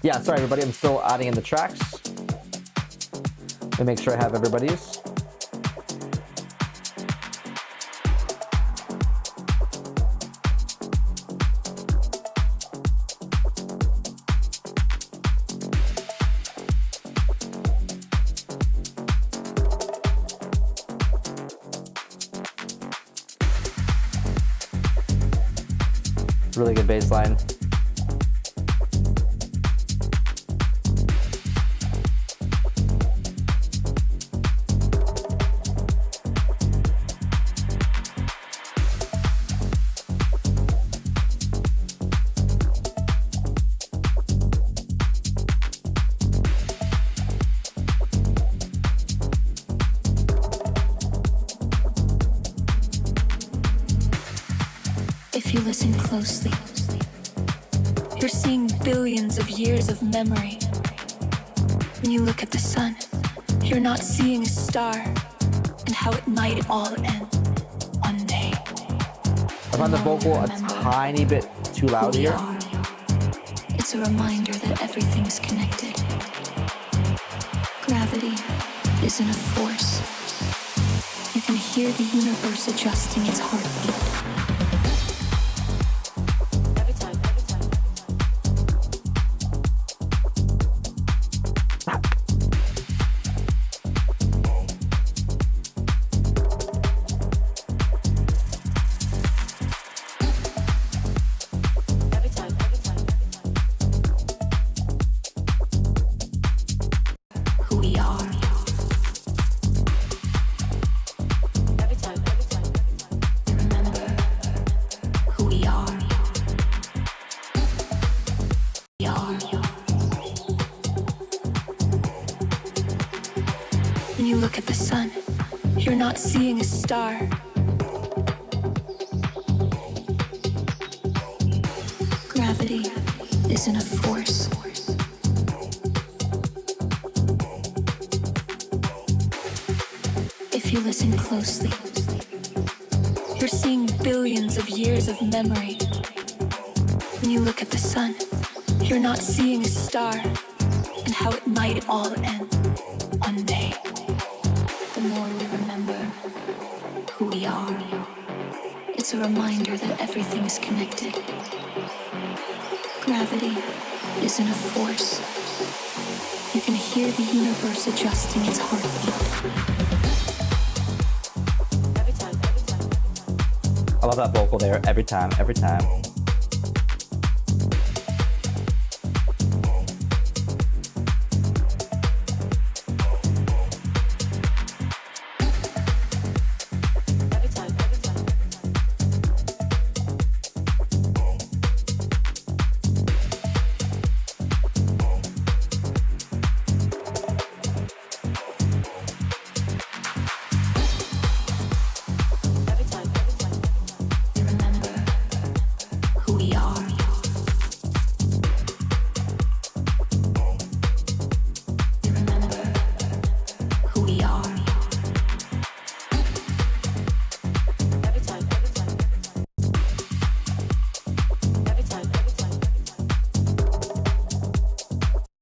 Yeah, sorry everybody, I'm still adding in the tracks. Let me make sure I have everybody's. Really good bass line. If you listen closely, you're seeing billions of years of memory. When you look at the sun, you're not seeing a star, and how it might all end one day. I found the vocal a tiny bit too loud here. It's It's a reminder that everything is connected. Gravity isn't a force. You can hear the universe adjusting its heartbeat. When you look at the sun, you're not seeing a star. Gravity isn't a force. If you listen closely, you're seeing billions of years of memory. When you look at the sun, you're not seeing a star and how it might all end one day. The more we remember who we are, it's a reminder that everything is connected. Gravity isn't a force. You can hear the universe adjusting its heartbeat. I love that vocal there. Every time, every time.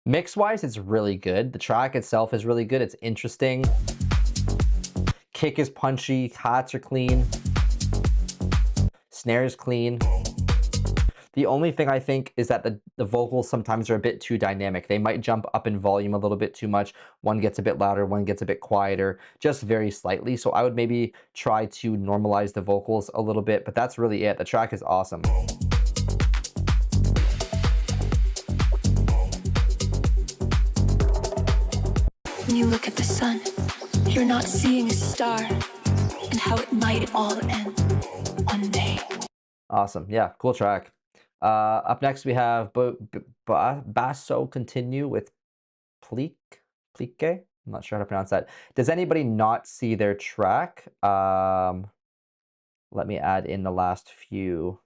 Mix-wise, it's really good. The track itself is really good. It's interesting. Kick is punchy. Hats are clean. Snare is clean. The only thing I think is that the vocals sometimes are a bit too dynamic. They might jump up in volume a little bit too much. One gets a bit louder, one gets a bit quieter, just very slightly. So I would maybe try to normalize the vocals a little bit, but that's really it. The track is awesome. When you look at the sun, you're not seeing a star and how it might all end one day. Awesome. Yeah, cool track. Up next, we have Basso Continue with Plique. I'm not sure how to pronounce that. Does anybody not see their track? Let me add in the last few.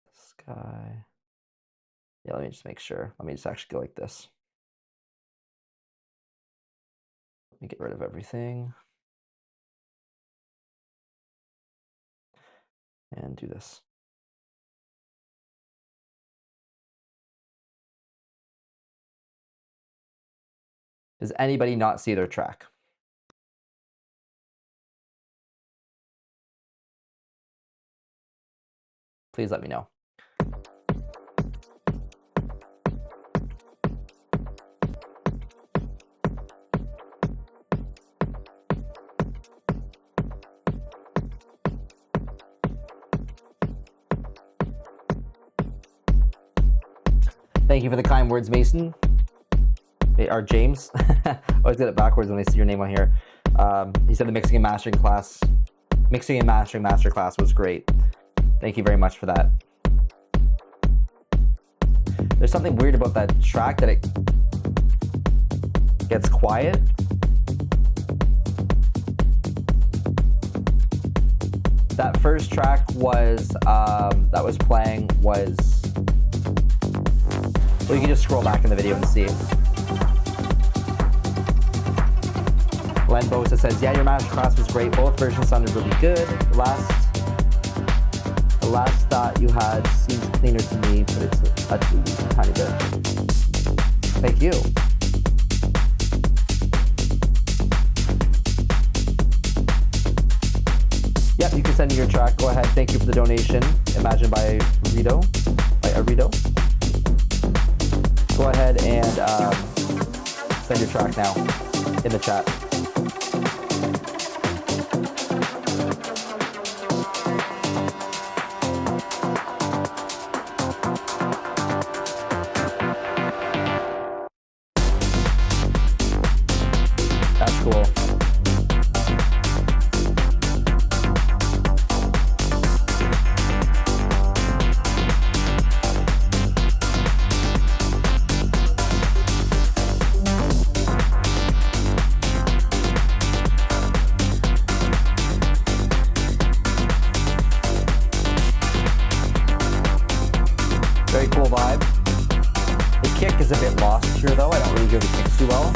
This guy. Yeah, let me just make sure. Let me just actually go like this. Let me get rid of everything. And do this. Does anybody not see their track? Please let me know. Thank you for the kind words, Mason. Or James. I always get it backwards when I see your name on here. He said the mixing and mastering masterclass was great. Thank you very much for that. There's something weird about that track that it gets quiet. That first track was that was playing was. Well, you can just scroll back in the video and see. Len Bosa says, yeah, your masterclass was great. Both versions sounded really good. The last thought you had seems cleaner to me, but it's a tiny bit. Thank you. Yep, you can send me your track. Go ahead. Thank you for the donation. Imagine by Arito. Go ahead and send your track now in the chat. That's cool. Very cool vibe. The kick is a bit lost here though. I don't really hear the kick too well.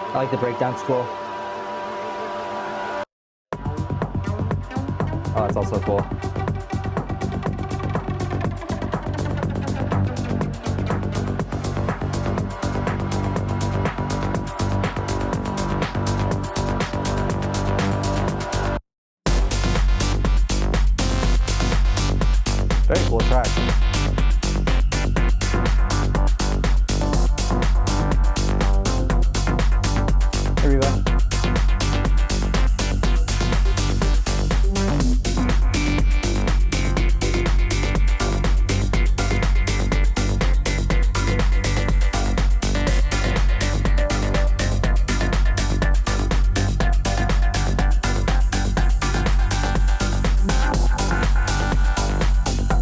I like the breakdown school. Oh, that's also cool. Very cool track.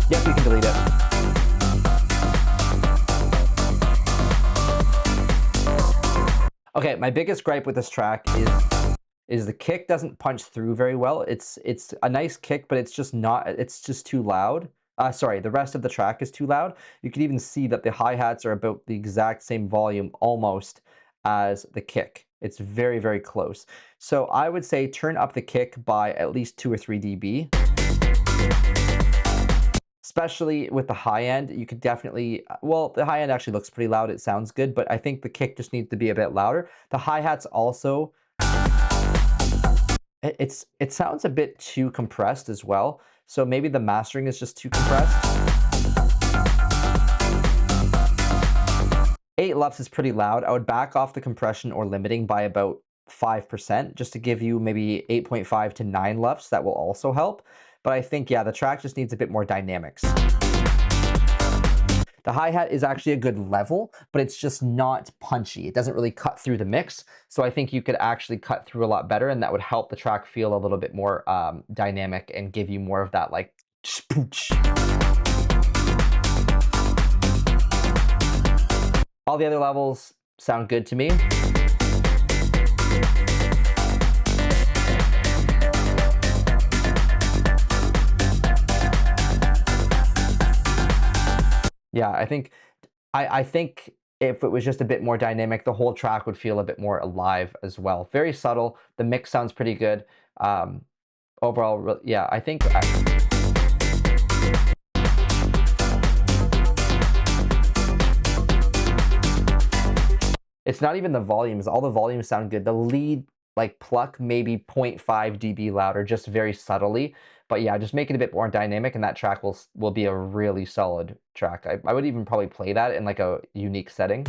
Yep, you can delete it. Okay, my biggest gripe with this track is the kick doesn't punch through very well. It's a nice kick, but it's just too loud. Sorry, the rest of the track is too loud. You can even see that the hi-hats are about the exact same volume almost as the kick. It's very, very close. So I would say turn up the kick by at least 2 or 3 dB. Especially with the high end, you could definitely, well, the high end actually looks pretty loud. It sounds good, but I think the kick just needs to be a bit louder. The hi-hats also, it sounds a bit too compressed as well. So maybe the mastering is just too compressed. 8 LUFS is pretty loud. I would back off the compression or limiting by about 5% just to give you maybe 8.5 to 9 LUFS. That will also help. But I think, yeah, the track just needs a bit more dynamics. The hi-hat is actually a good level, but it's just not punchy. It doesn't really cut through the mix. So I think you could actually cut through a lot better, and that would help the track feel a little bit more dynamic and give you more of that like spooch. All the other levels sound good to me. Yeah, I think if it was just a bit more dynamic, the whole track would feel a bit more alive as well. Very subtle. The mix sounds pretty good. Overall, yeah, I think. It's not even the volumes. All the volumes sound good. The lead, like pluck, maybe 0.5 dB louder, just very subtly. But yeah, just make it a bit more dynamic, and that track will be a really solid track. I would even probably play that in like a unique setting.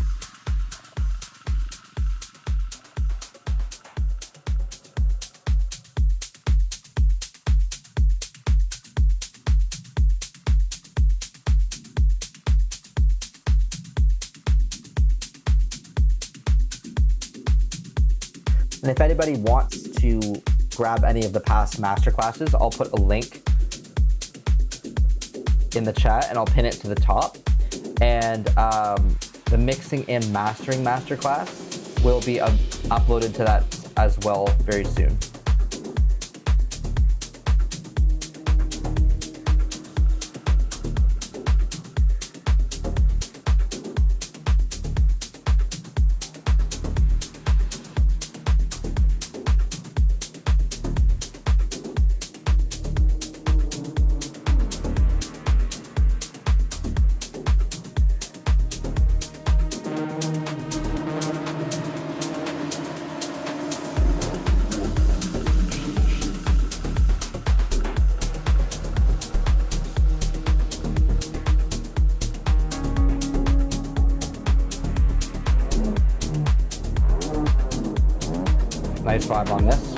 And if anybody wants to grab any of the past masterclasses, I'll put a link in the chat and I'll pin it to the top. And the mixing and mastering masterclass will be uploaded to that as well very soon. Nice vibe on this.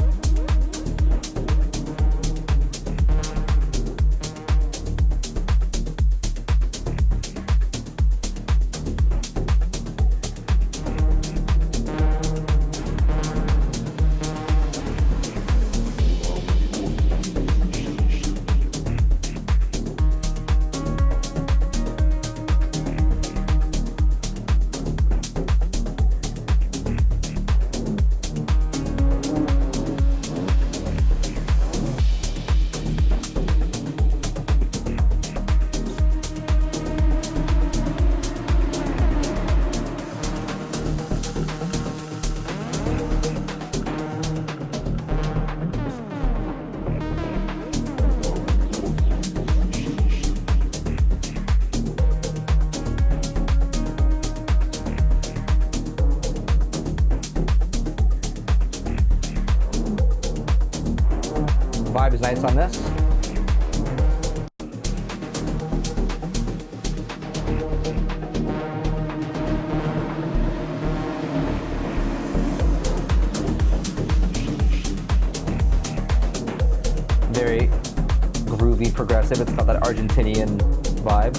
Vibe is nice on this. Very groovy, progressive. It's got that Argentinian vibe.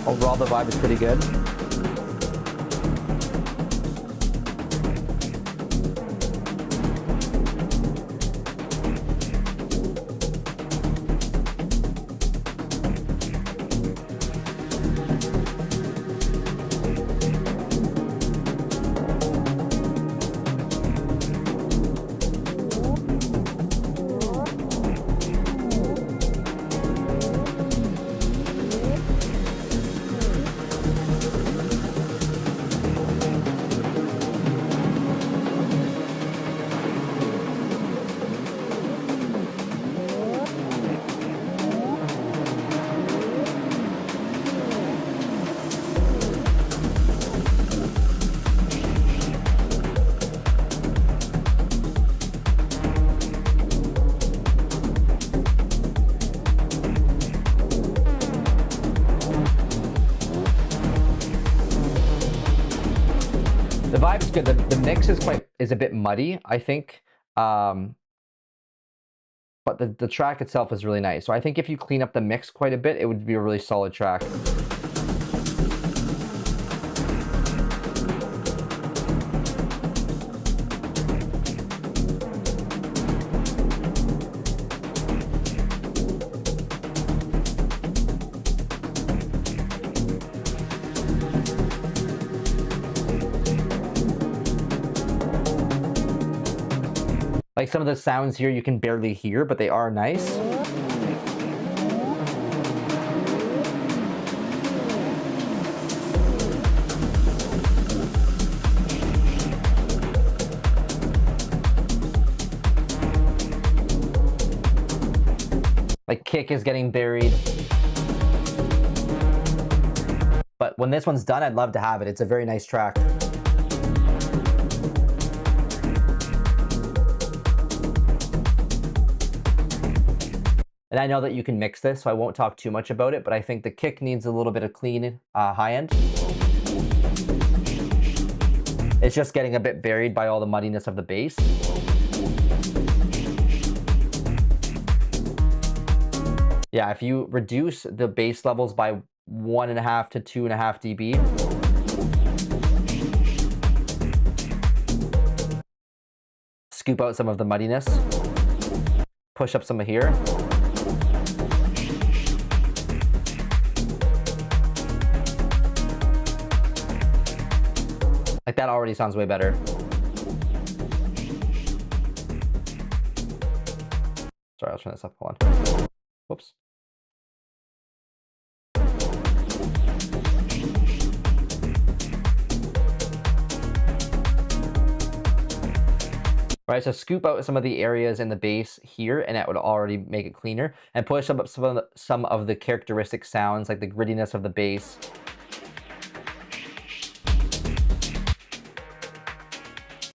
Overall, the vibe is pretty good. The vibe's good. The mix is a bit muddy, I think. But the track itself is really nice. So I think if you clean up the mix quite a bit, it would be a really solid track. Like some of the sounds here you can barely hear, but they are nice. Like kick is getting buried. But when this one's done, I'd love to have it. It's a very nice track. And I know that you can mix this, so I won't talk too much about it, but I think the kick needs a little bit of clean high end. It's just getting a bit buried by all the muddiness of the bass. Yeah, if you reduce the bass levels by 1.5 to 2.5 dB, scoop out some of the muddiness, push up some of here. Like that already sounds way better. Sorry, I'll turn this up. Hold on. Whoops. All right, so scoop out some of the areas in the bass here, and that would already make it cleaner. And push up some of the characteristic sounds, like the grittiness of the bass.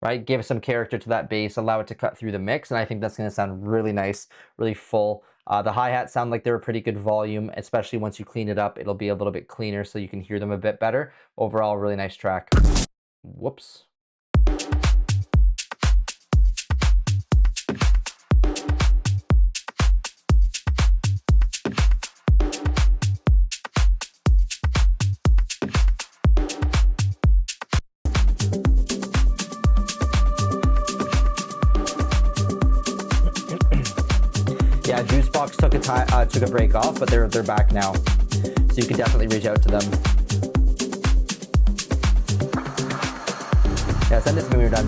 Right, give some character to that bass, allow it to cut through the mix, and I think that's going to sound really nice, really full. The hi-hats sound like they're a pretty good volume, especially once you clean it up. It'll be a little bit cleaner so you can hear them a bit better. Overall, really nice track. Whoops. Yeah, Juicebox took a break off, but they're back now, so you can definitely reach out to them. Yeah, send this to me when you're done.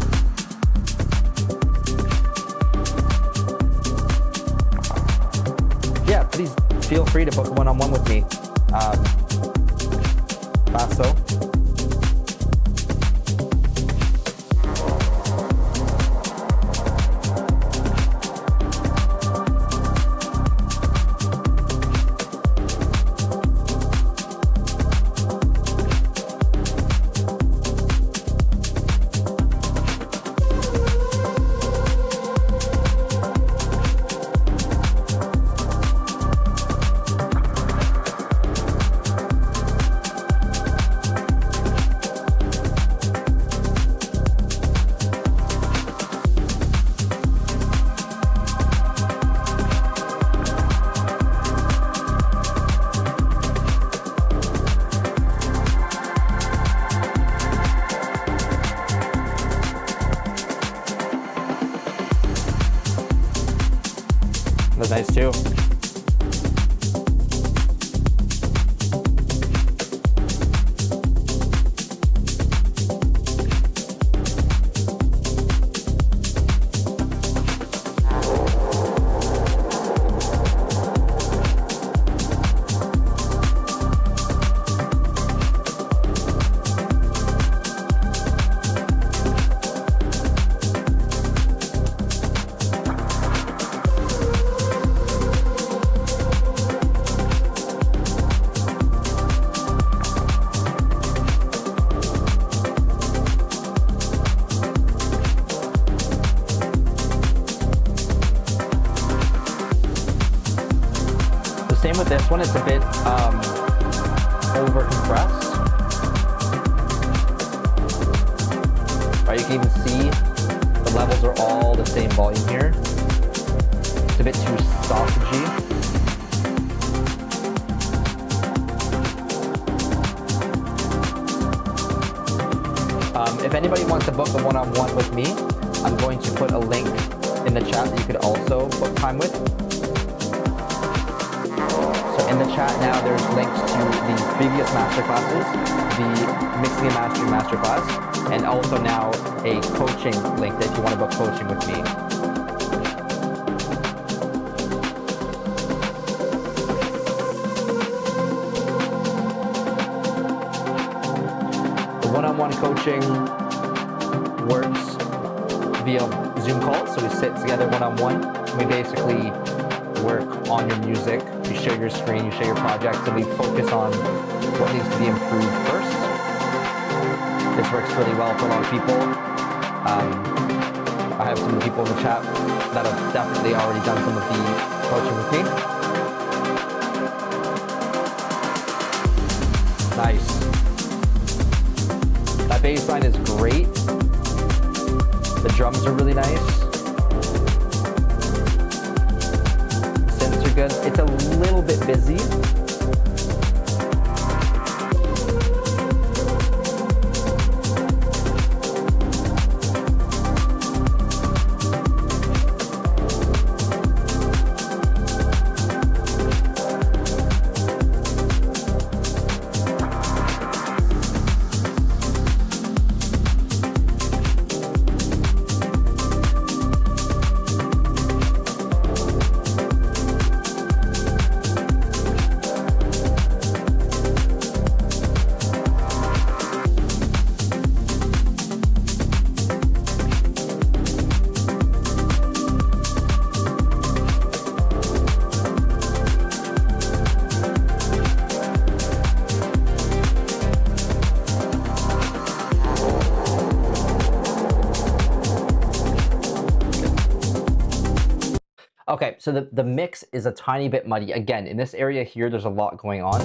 Yeah, please feel free to book a one-on-one with me. Paso. That's nice too. Same with this one, it's a bit over compressed. Right, you can even see the levels are all the same volume here. It's a bit too sausagey. If anybody wants to book a one-on-one with me, I'm going to put a link in the chat that you could also book time with. So in the chat now, there's links to the previous masterclasses, the mixing and mastering masterclass, and also now a coaching link if you want to book coaching with me. The one-on-one coaching works via Zoom calls. So we sit together one-on-one. We basically work on your music. You share your screen, you share your projects, and we focus on what needs to be improved first. This works really well for a lot of people. I have some people in the chat that have definitely already done some of the coaching with me. Nice. That bass line is great. The drums are really nice. Synths are good. It's a little bit busy. Okay, so the mix is a tiny bit muddy. Again, in this area here, there's a lot going on.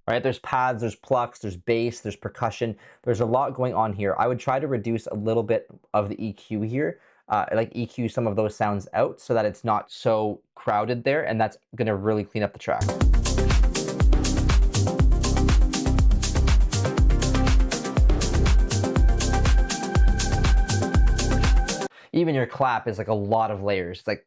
Right, there's pads, there's plucks, there's bass, there's percussion. There's a lot going on here. I would try to reduce a little bit of the EQ here, like EQ some of those sounds out so that it's not so crowded there, and that's gonna really clean up the track. Even your clap is like a lot of layers. It's like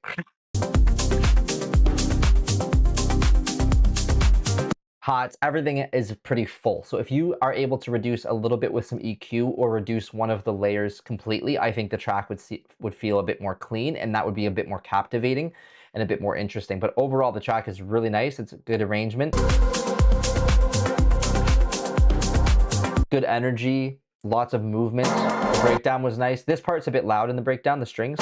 hot, everything is pretty full. So if you are able to reduce a little bit with some EQ or reduce one of the layers completely, I think the track would feel a bit more clean, and that would be a bit more captivating and a bit more interesting. But overall, the track is really nice. It's a good arrangement. Good energy, lots of movement. The breakdown was nice. This part's a bit loud in the breakdown, the strings.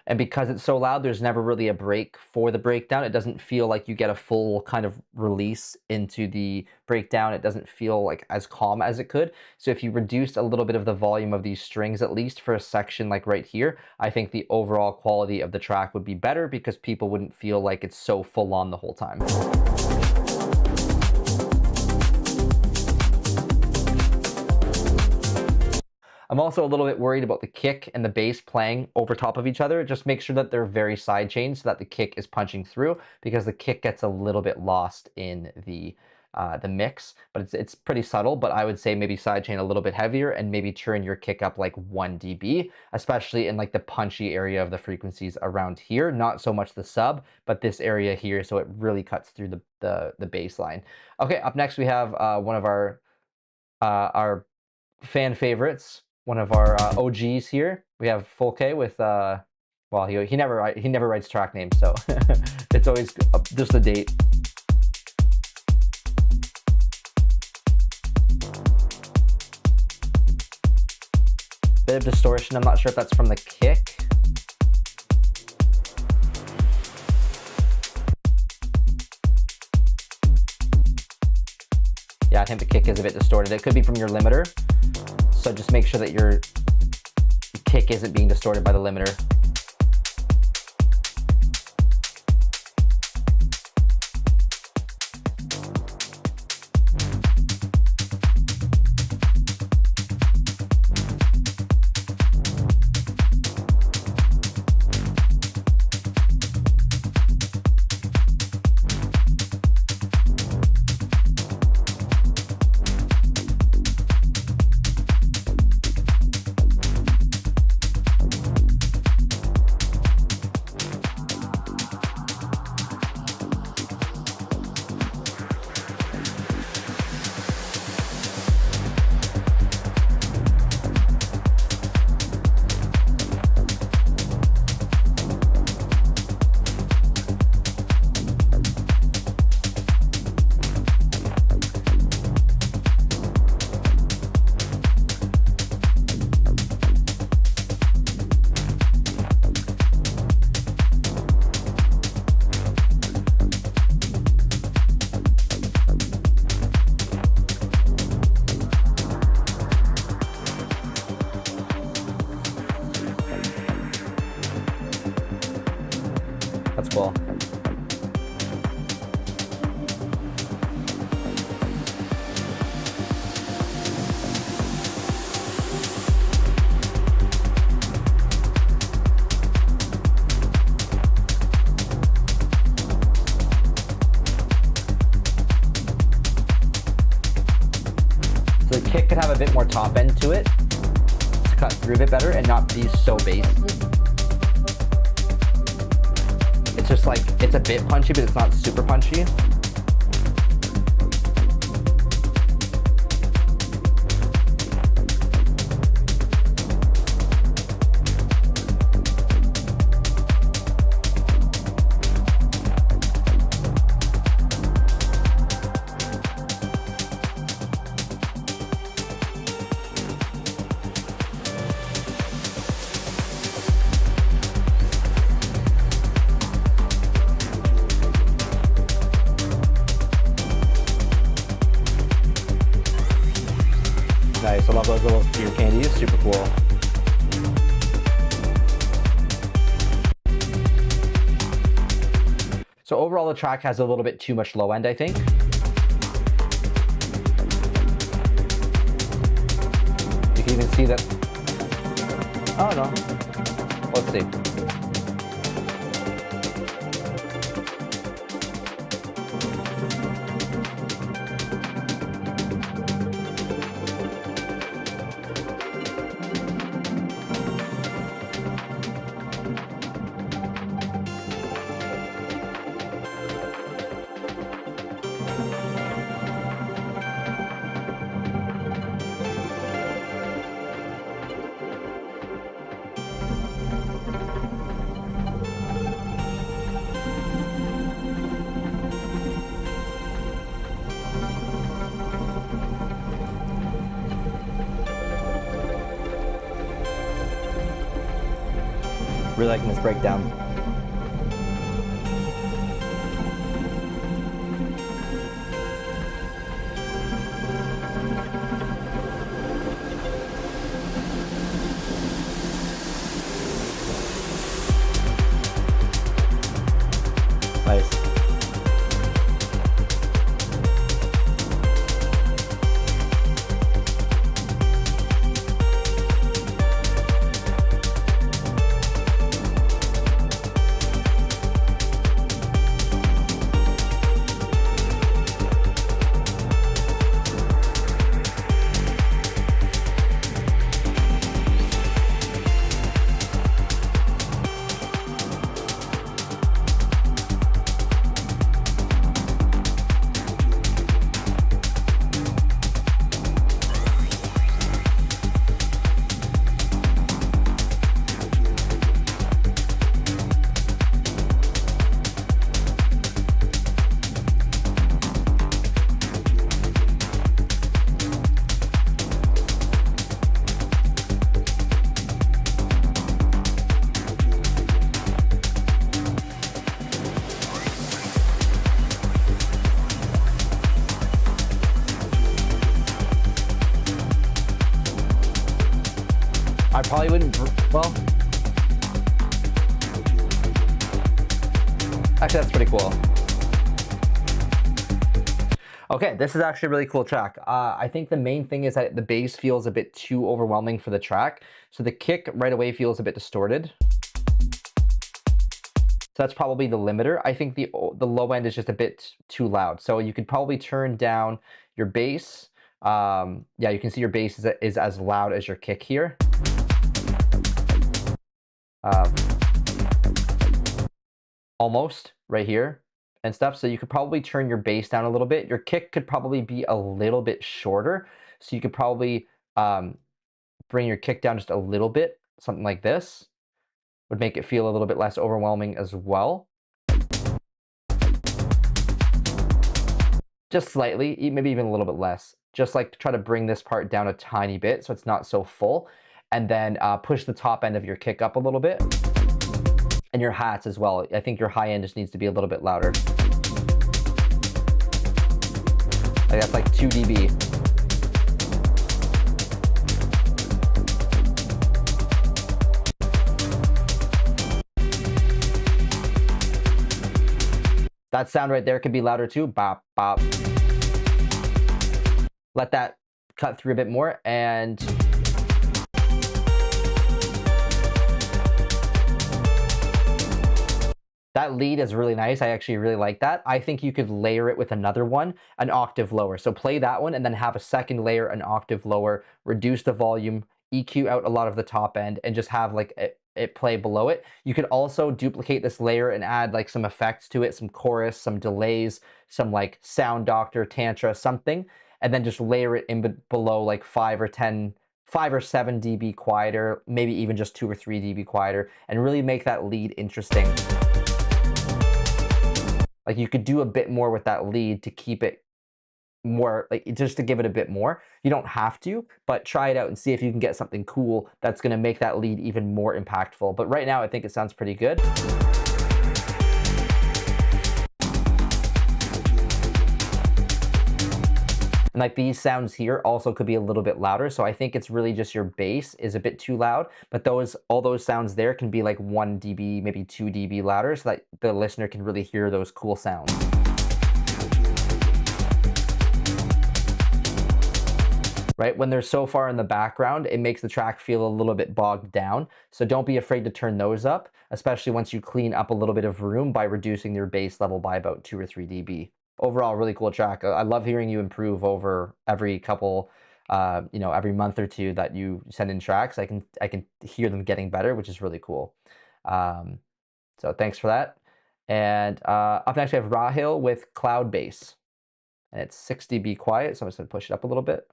And because it's so loud, there's never really a break for the breakdown. It doesn't feel like you get a full kind of release into the breakdown. It doesn't feel like as calm as it could. So if you reduced a little bit of the volume of these strings, at least for a section like right here, I think the overall quality of the track would be better because people wouldn't feel like it's so full on the whole time. I'm also a little bit worried about the kick and the bass playing over top of each other. Just make sure that they're very side chained so that the kick is punching through, because the kick gets a little bit lost in the mix, but it's pretty subtle. But I would say maybe sidechain a little bit heavier and maybe turn your kick up like 1 dB, especially in like the punchy area of the frequencies around here. Not so much the sub, but this area here, so it really cuts through the bass line. Okay, up next we have one of our fan favorites, one of our OGs here. We have Full K with well, he never writes track names, so it's always just the date. Bit of distortion. I'm not sure if that's from the kick. Yeah, I think the kick is a bit distorted. It could be from your limiter. So just make sure that your kick isn't being distorted by the limiter. That's cool. So the kick could have a bit more top end to it to cut through a bit better and not be so bass. It's just like, it's a bit punchy, but it's not super punchy. Nice, I love those little ear candies, super cool. So overall the track has a little bit too much low end, I think. You can even see that, I don't know, let's see. Really liking this breakdown. Nice. I probably wouldn't, well, actually that's pretty cool. Okay, this is actually a really cool track. I think the main thing is that the bass feels a bit too overwhelming for the track. So the kick right away feels a bit distorted. So that's probably the limiter. I think the low end is just a bit too loud. So you could probably turn down your bass. Yeah, you can see your bass is as loud as your kick here. Almost right here and stuff. So you could probably turn your bass down a little bit. Your kick could probably be a little bit shorter. So you could probably bring your kick down just a little bit. Something like this would make it feel a little bit less overwhelming as well. Just slightly, maybe even a little bit less. Just like try to bring this part down a tiny bit so it's not so full. And then push the top end of your kick up a little bit. And your hats as well. I think your high end just needs to be a little bit louder. Like that's like 2 dB. That sound right there could be louder too. Bop, bop. Let that cut through a bit more, and that lead is really nice. I actually really like that. I think you could layer it with another one, an octave lower. So play that one and then have a second layer, an octave lower, reduce the volume, EQ out a lot of the top end, and just have like it play below it. You could also duplicate this layer and add like some effects to it, some chorus, some delays, some like sound doctor, tantra, something, and then just layer it in below like 5 or 7 dB quieter, maybe even just 2 or 3 dB quieter, and really make that lead interesting. Like you could do a bit more with that lead to keep it more, like just to give it a bit more. You don't have to, but try it out and see if you can get something cool that's going to make that lead even more impactful. But right now I think it sounds pretty good. And like these sounds here also could be a little bit louder. So I think it's really just your bass is a bit too loud, but all those sounds there can be like 1 dB, maybe 2 dB louder so that the listener can really hear those cool sounds. Right? When they're so far in the background, it makes the track feel a little bit bogged down. So don't be afraid to turn those up, especially once you clean up a little bit of room by reducing your bass level by about 2 or 3 dB. Overall, really cool track. I love hearing you improve over every couple, every month or two that you send in tracks. I can hear them getting better, which is really cool. So thanks for that. And up next we have Rahil with Cloud Bass, and it's 6 dB quiet. So I'm just gonna push it up a little bit.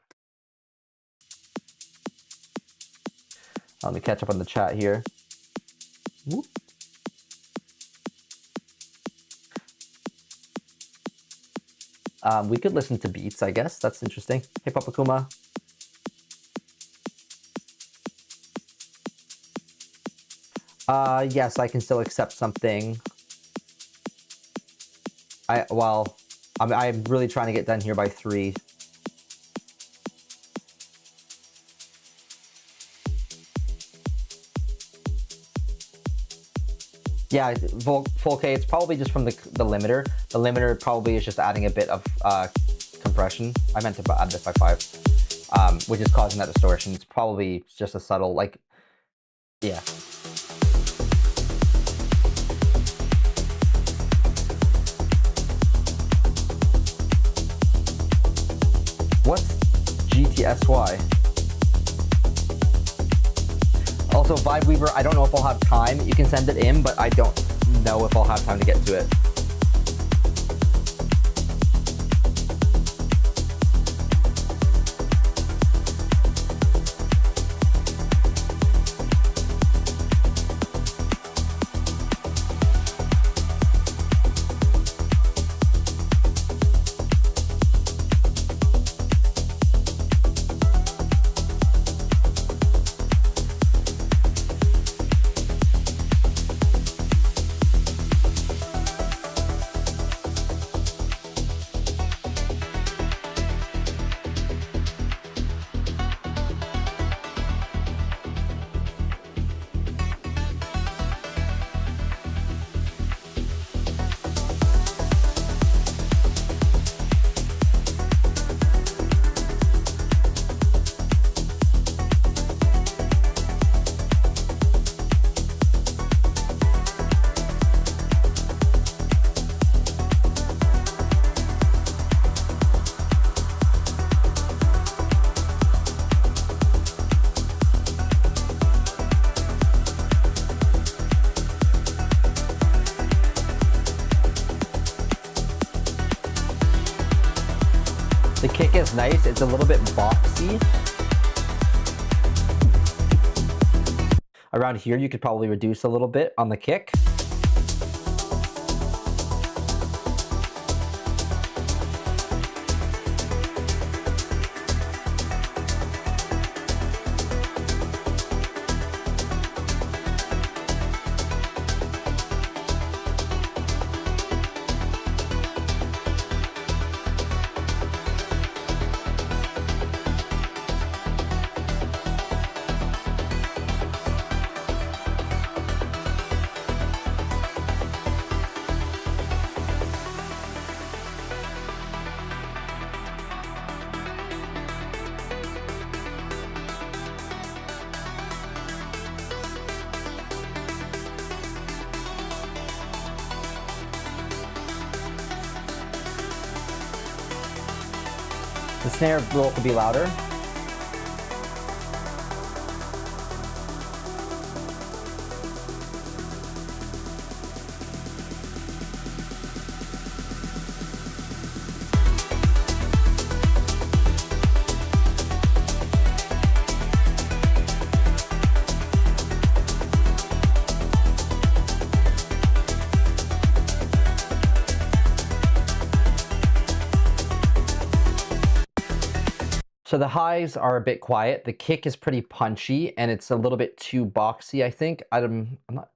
Let me catch up on the chat here. Whoop. We could listen to beats, I guess. That's interesting. Hey, Papa Kuma. Yes, I can still accept something. I'm really trying to get done here by 3. Yeah, full K, it's probably just from the limiter. The limiter probably is just adding a bit of compression. I meant to add this by 5, which is causing that distortion. It's probably just a subtle, like, yeah. What's GTSY? Also, Vibe Weaver, I don't know if I'll have time. You can send it in, but I don't know if I'll have time to get to it. kick is nice. It's a little bit boxy. Around here, you could probably reduce a little bit on the kick. The snare roll could be louder. So the highs are a bit quiet. The kick is pretty punchy, and it's a little bit too boxy, I think. I'm not...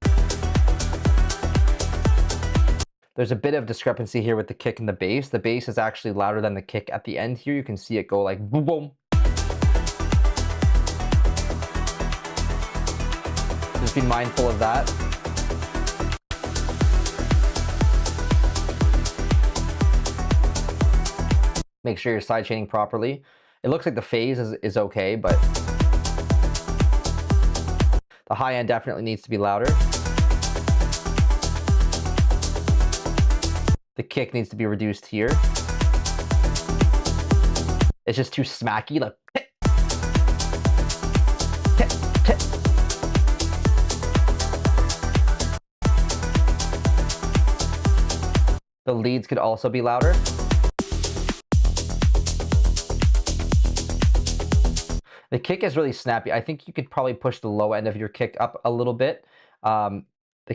There's a bit of discrepancy here with the kick and the bass. The bass is actually louder than the kick at the end here. You can see it go like boom, boom. Just be mindful of that. Make sure you're side chaining properly. It looks like the phase is okay, but the high end definitely needs to be louder. The kick needs to be reduced here. It's just too smacky, like the leads could also be louder. The kick is really snappy. I think you could probably push the low end of your kick up a little bit. The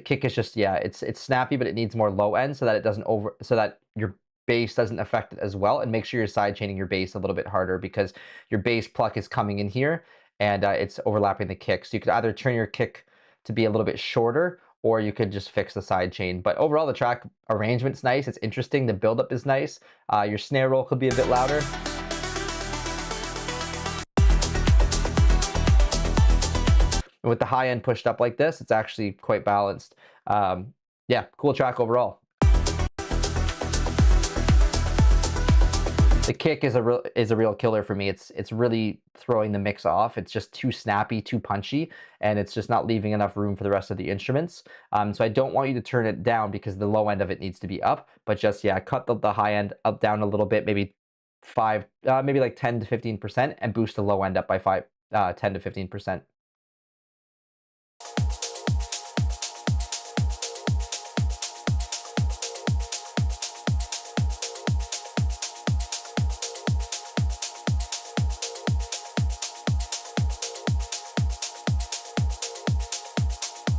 kick is just, yeah, it's snappy, but it needs more low end so that it doesn't so that your bass doesn't affect it as well. And make sure you're side chaining your bass a little bit harder because your bass pluck is coming in here and it's overlapping the kick. So you could either turn your kick to be a little bit shorter or you could just fix the side chain. But overall, the track arrangement's nice. It's interesting. The buildup is nice. Your snare roll could be a bit louder. With the high end pushed up like this, it's actually quite balanced. Yeah, cool track overall. The kick is a real killer for me. It's really throwing the mix off. It's just too snappy, too punchy, and it's just not leaving enough room for the rest of the instruments. So I don't want you to turn it down because the low end of it needs to be up, but just, yeah, cut the high end up down a little bit, maybe maybe like 10 to 15%, and boost the low end up by 10 to 15%.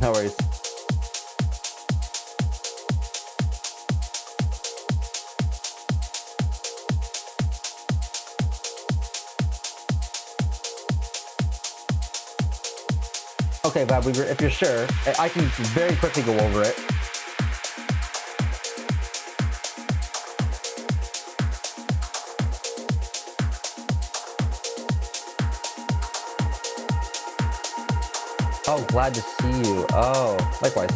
No worries. Okay, Bob, if you're sure, I can very quickly go over it. Oh, glad to see you. Oh, likewise.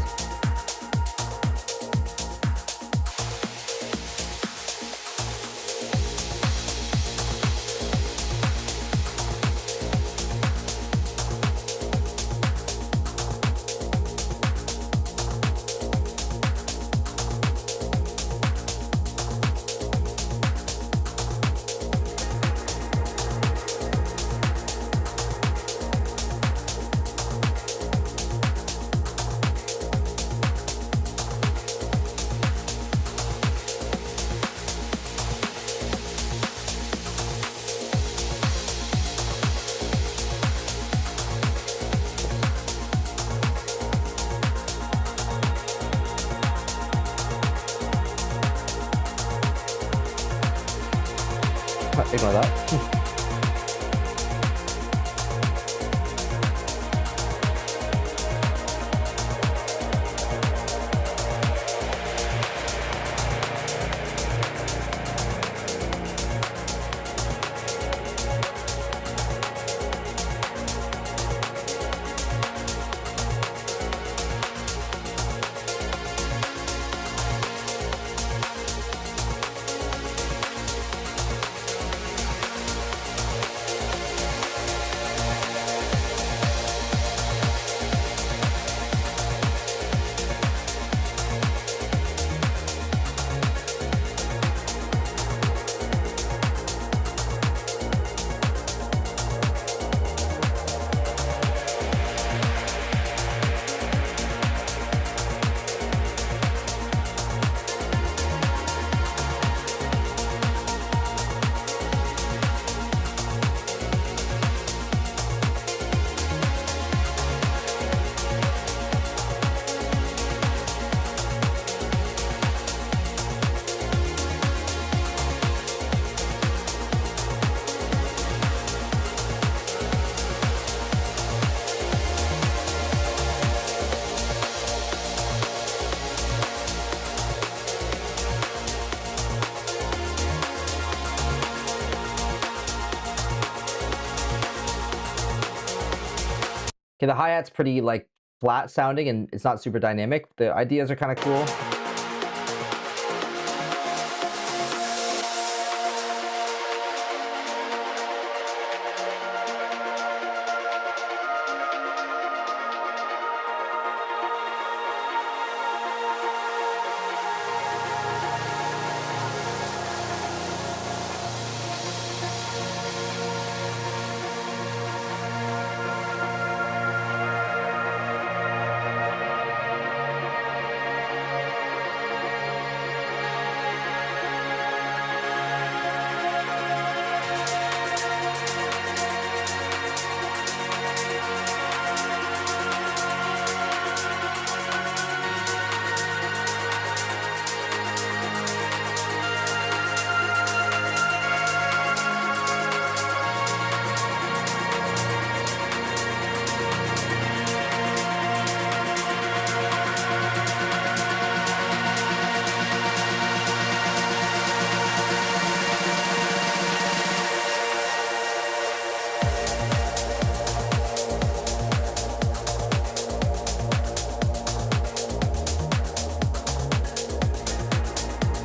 Ignore that. Okay, the hi-hat's pretty like flat sounding and it's not super dynamic. The ideas are kind of cool.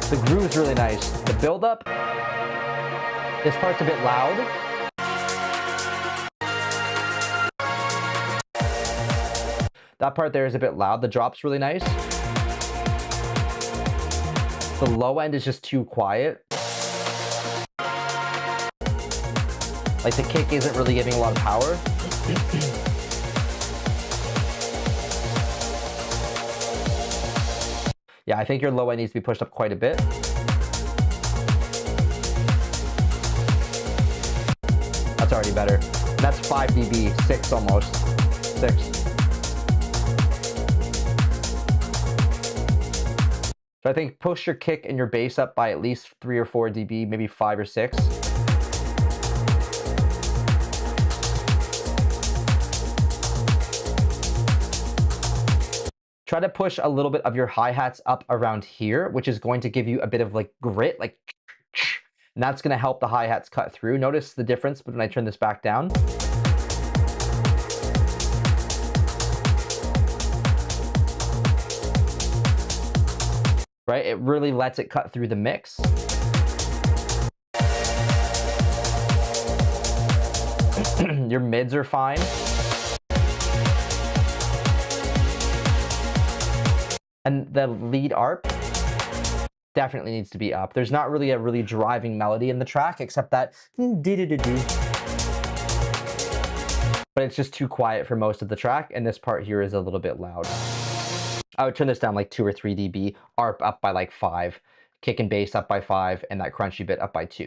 The groove's really nice. The build-up, this part's a bit loud. That part there is a bit loud. The drop's really nice. The low end is just too quiet. Like the kick isn't really giving a lot of power. Yeah, I think your low end needs to be pushed up quite a bit. That's already better. That's 5 dB, 6 almost. 6. So I think push your kick and your bass up by at least 3 or 4 dB, maybe 5 or 6. Try to push a little bit of your hi-hats up around here, which is going to give you a bit of like grit, like, and that's going to help the hi-hats cut through. Notice the difference when I turn this back down. Right? It really lets it cut through the mix. Your mids are fine. And the lead arp definitely needs to be up. There's not really a really driving melody in the track, except that do-do-do-do. But it's just too quiet for most of the track, and this part here is a little bit loud. I would turn this down like 2 or 3 dB, arp up by like 5, kick and bass up by 5, and that crunchy bit up by 2.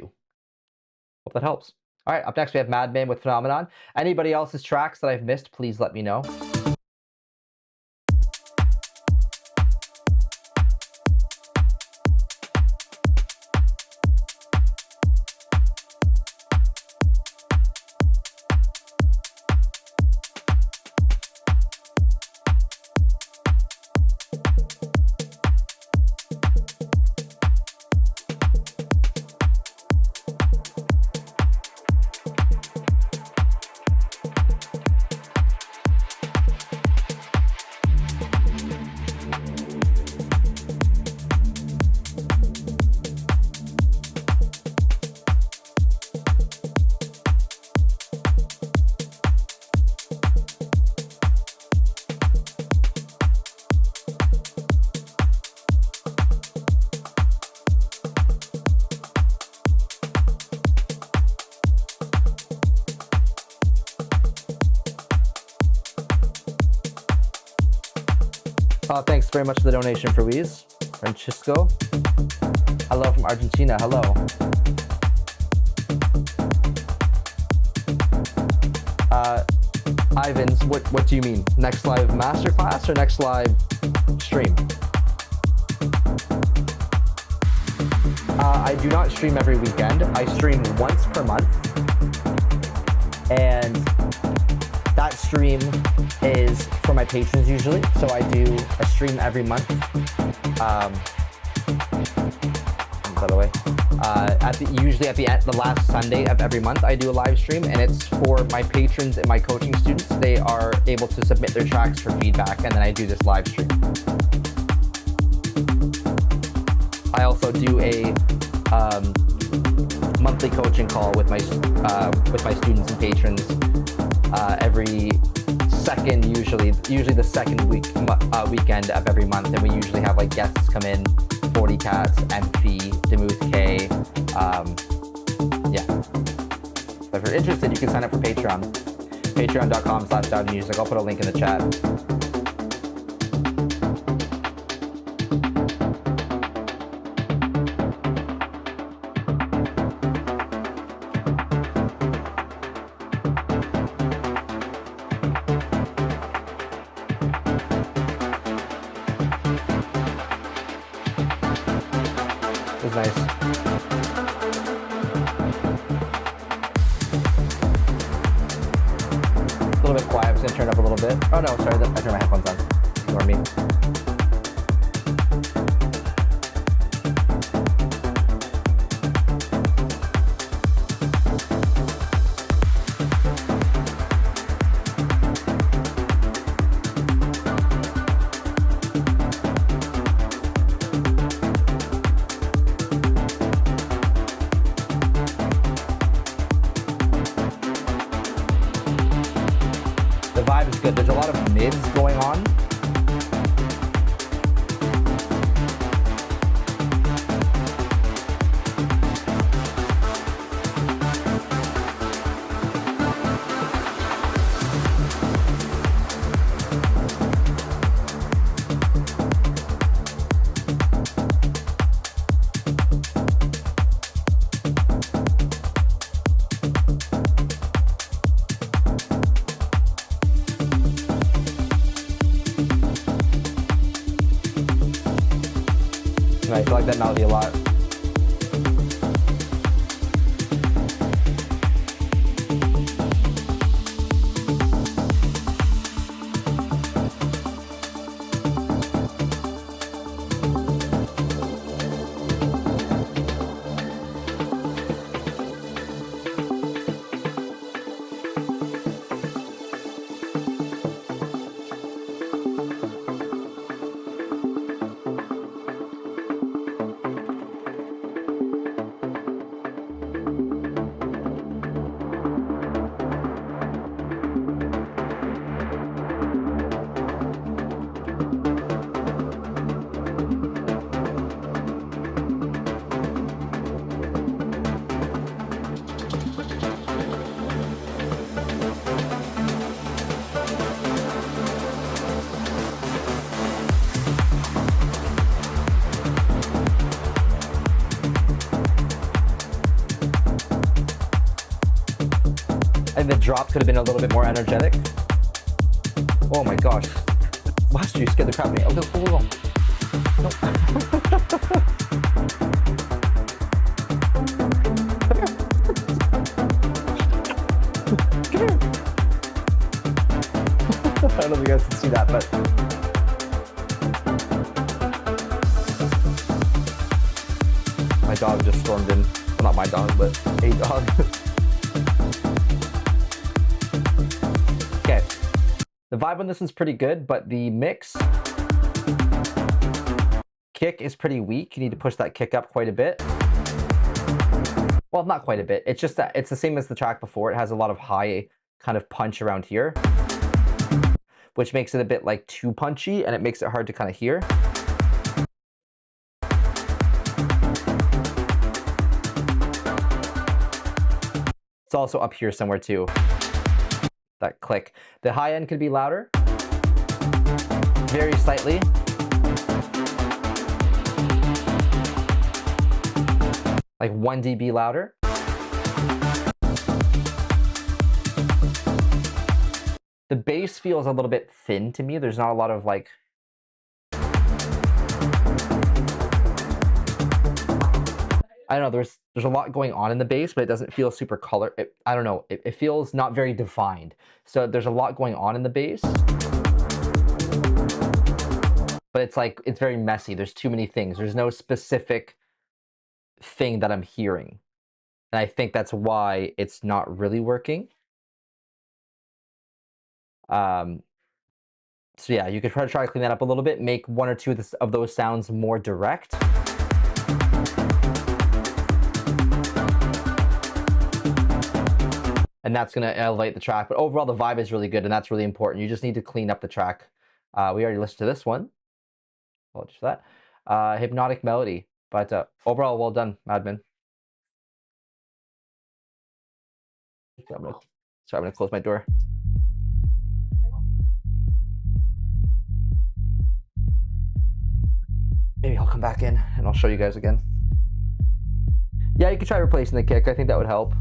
Hope that helps. All right, up next we have Madman with Phenomenon. Anybody else's tracks that I've missed, please let me know. Oh, thanks very much for the donation, Ruiz. Francisco. Hello from Argentina. Hello. Ivans, what do you mean? Next live masterclass or next live stream? I do not stream every weekend. I stream once per month. And that stream is for my patrons usually. So I do a stream every month. By the way, usually at the last Sunday of every month, I do a live stream, and it's for my patrons and my coaching students. They are able to submit their tracks for feedback, and then I do this live stream. I also do a monthly coaching call with my students and patrons every second, usually the second weekend of every month, and we usually have like guests come in. 40 Cats, MP, Demuth K. Yeah. So if you're interested, you can sign up for Patreon. Patreon.com/Dowden Music. I'll put a link in the chat. Nice. A little bit quiet. I'm just gonna turn it up a little bit. Oh no, sorry, I turned my headphones on. Ignore me. Good. There's a lot of mids going on. I like that melody a lot. And the drop could have been a little bit more energetic. Oh my gosh. Last you scared the crap out of me. Okay, hold on. No. Come here. I don't know if you guys can see that, but my dog just stormed in. Well, not my dog, but a dog. Okay, the vibe on this one's pretty good, but the mix kick is pretty weak. You need to push that kick up quite a bit. Well, not quite a bit. It's just that it's the same as the track before. It has a lot of high kind of punch around here, which makes it a bit like too punchy, and it makes it hard to kind of hear. It's also up here somewhere too. That click. The high end could be louder. very slightly. Like 1 dB louder. The bass feels a little bit thin to me. There's not a lot of like... I don't know, there's a lot going on in the bass, but it doesn't feel super I don't know, it feels not very defined. So there's a lot going on in the bass. But it's like, it's very messy. There's too many things. There's no specific thing that I'm hearing. And I think that's why it's not really working. So yeah, you could try to clean that up a little bit, make 1 or 2 of those sounds more direct. And that's going to elevate the track. But overall, the vibe is really good, and that's really important. You just need to clean up the track. We already listened to this one. Apologies for that. Hypnotic Melody. But overall, well done, Madman. Sorry, I'm going to close my door. Maybe I'll come back in and I'll show you guys again. Yeah, you could try replacing the kick. I think that would help.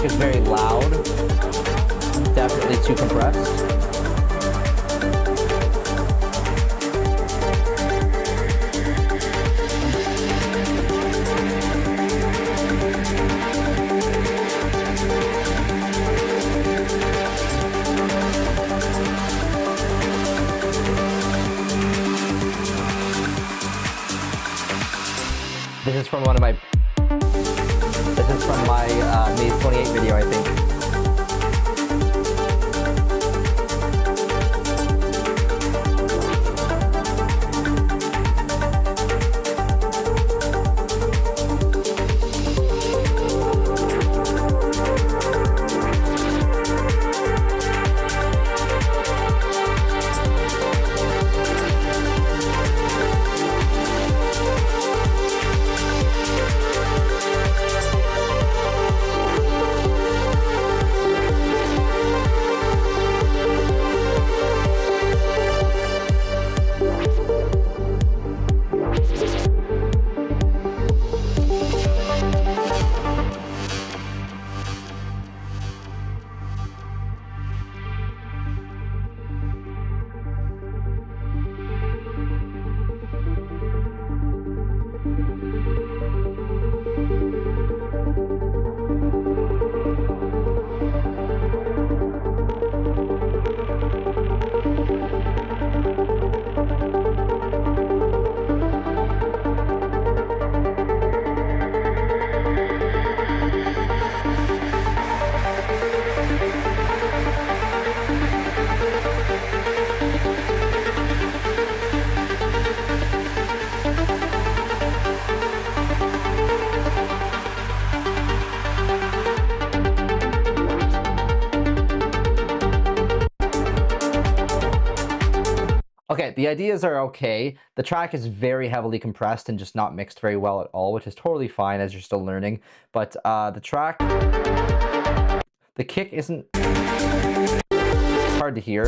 Is very loud, definitely too compressed. This is from my May 28 video, I think. Okay, the ideas are okay. The track is very heavily compressed and just not mixed very well at all, which is totally fine as you're still learning. But the kick isn't... It's hard to hear.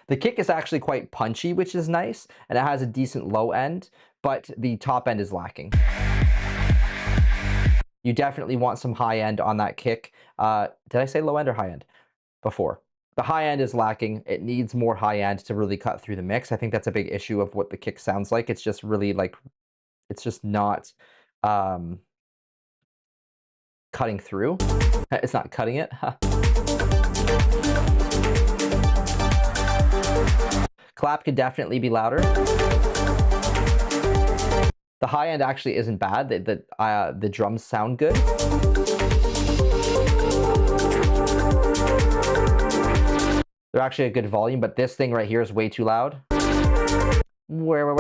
The kick is actually quite punchy, which is nice, and it has a decent low end, but the top end is lacking. You definitely want some high end on that kick. Did I say low end or high end before? The high end is lacking. It needs more high end to really cut through the mix. I think that's a big issue of what the kick sounds like. It's just really like it's just not cutting through. It's not cutting it. Clap could definitely be louder. The high end actually isn't bad. The drums sound good. They're actually a good volume, but this thing right here is way too loud. Where?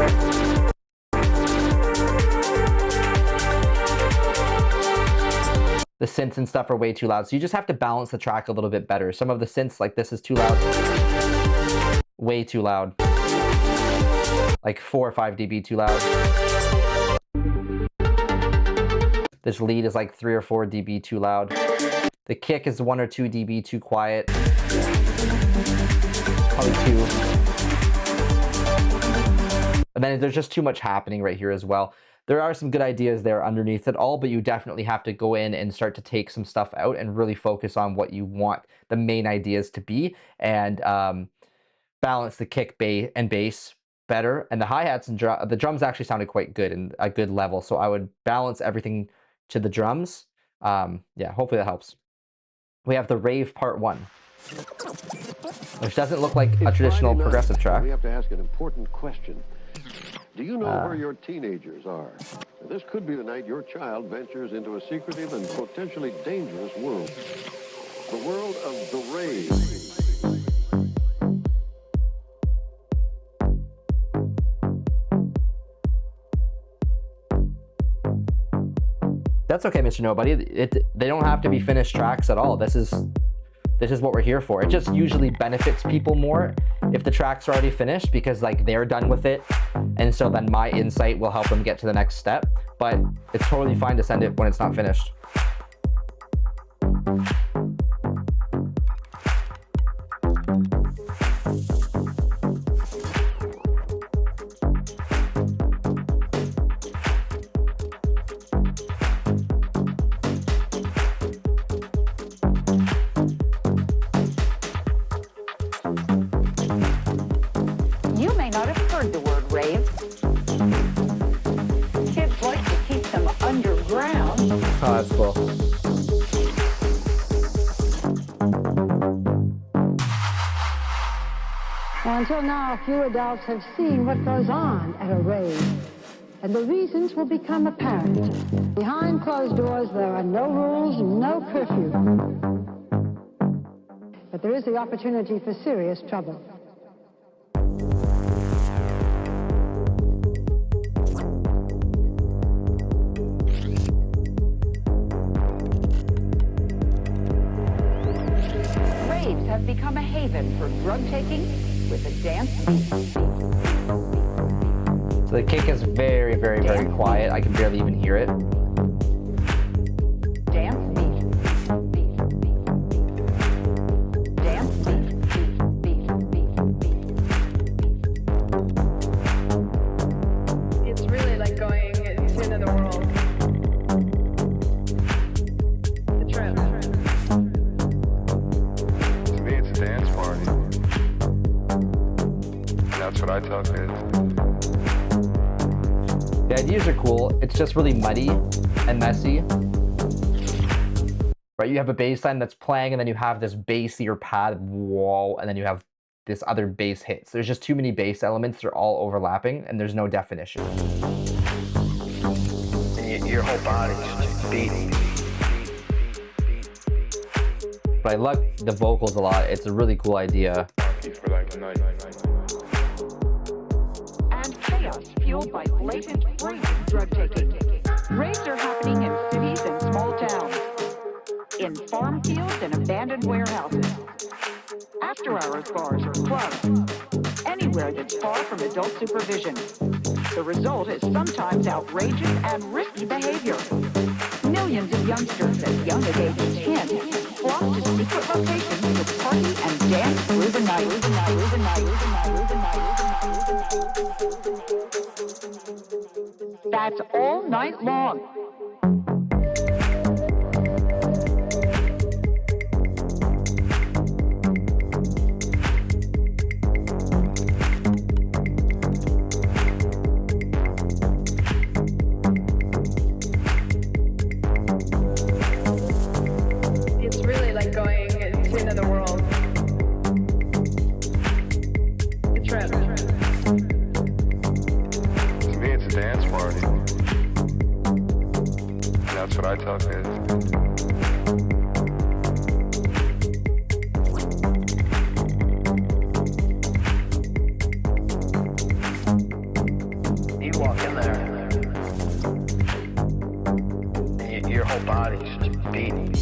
The synths and stuff are way too loud. So you just have to balance the track a little bit better. Some of the synths, like this is too loud. Way too loud. Like 4 or 5 dB too loud. This lead is like 3 or 4 dB too loud. The kick is 1 or 2 dB too quiet. Probably 2. And then there's just too much happening right here as well. There are some good ideas there underneath it all, but you definitely have to go in and start to take some stuff out and really focus on what you want the main ideas to be, and balance the kick and bass better. And the hi-hats and the drums actually sounded quite good and a good level. So I would balance everything to the drums. Yeah, hopefully that helps. We have the rave part 1, which doesn't look like a traditional progressive track. We have to ask an important question. Do you know where your teenagers are? This could be the night your child ventures into a secretive and potentially dangerous world. The world of the rave. That's okay, Mr. Nobody. They don't have to be finished tracks at all. This is what we're here for. It just usually benefits people more if the track's already finished, because like they're done with it, and so then my insight will help them get to the next step. But it's totally fine to send it when it's not finished. Oh, that's cool. Well, until now, few adults have seen what goes on at a rave, and the reasons will become apparent. Behind closed doors, there are no rules, no curfew. But there is the opportunity for serious trouble. Have become a haven for drug taking with a dance beat. So the kick is very, very, very quiet. I can barely even hear it. Dance beat. Dance beat. It's really like going to the end of the world. The trip. Dance party. That's what I tell kids. The ideas are cool. It's just really muddy and messy. Right? You have a bass line that's playing, and then you have this bassier pad, whoa, and then you have this other bass hits. There's just too many bass elements. They're all overlapping, and there's no definition. And your whole body's just beating. But I like the vocals a lot. It's a really cool idea. For like a night. And chaos fueled by blatant drug taking. Raves are happening in cities and small towns, in farm fields and abandoned warehouses, after-hours bars or clubs, anywhere that's far from adult supervision. The result is sometimes outrageous and risky behavior. Millions of youngsters as young as age 10 flock to secret locations to party and dance through the night. That's all night long. that's what I tell kids. You walk in there, and your whole body's just beating.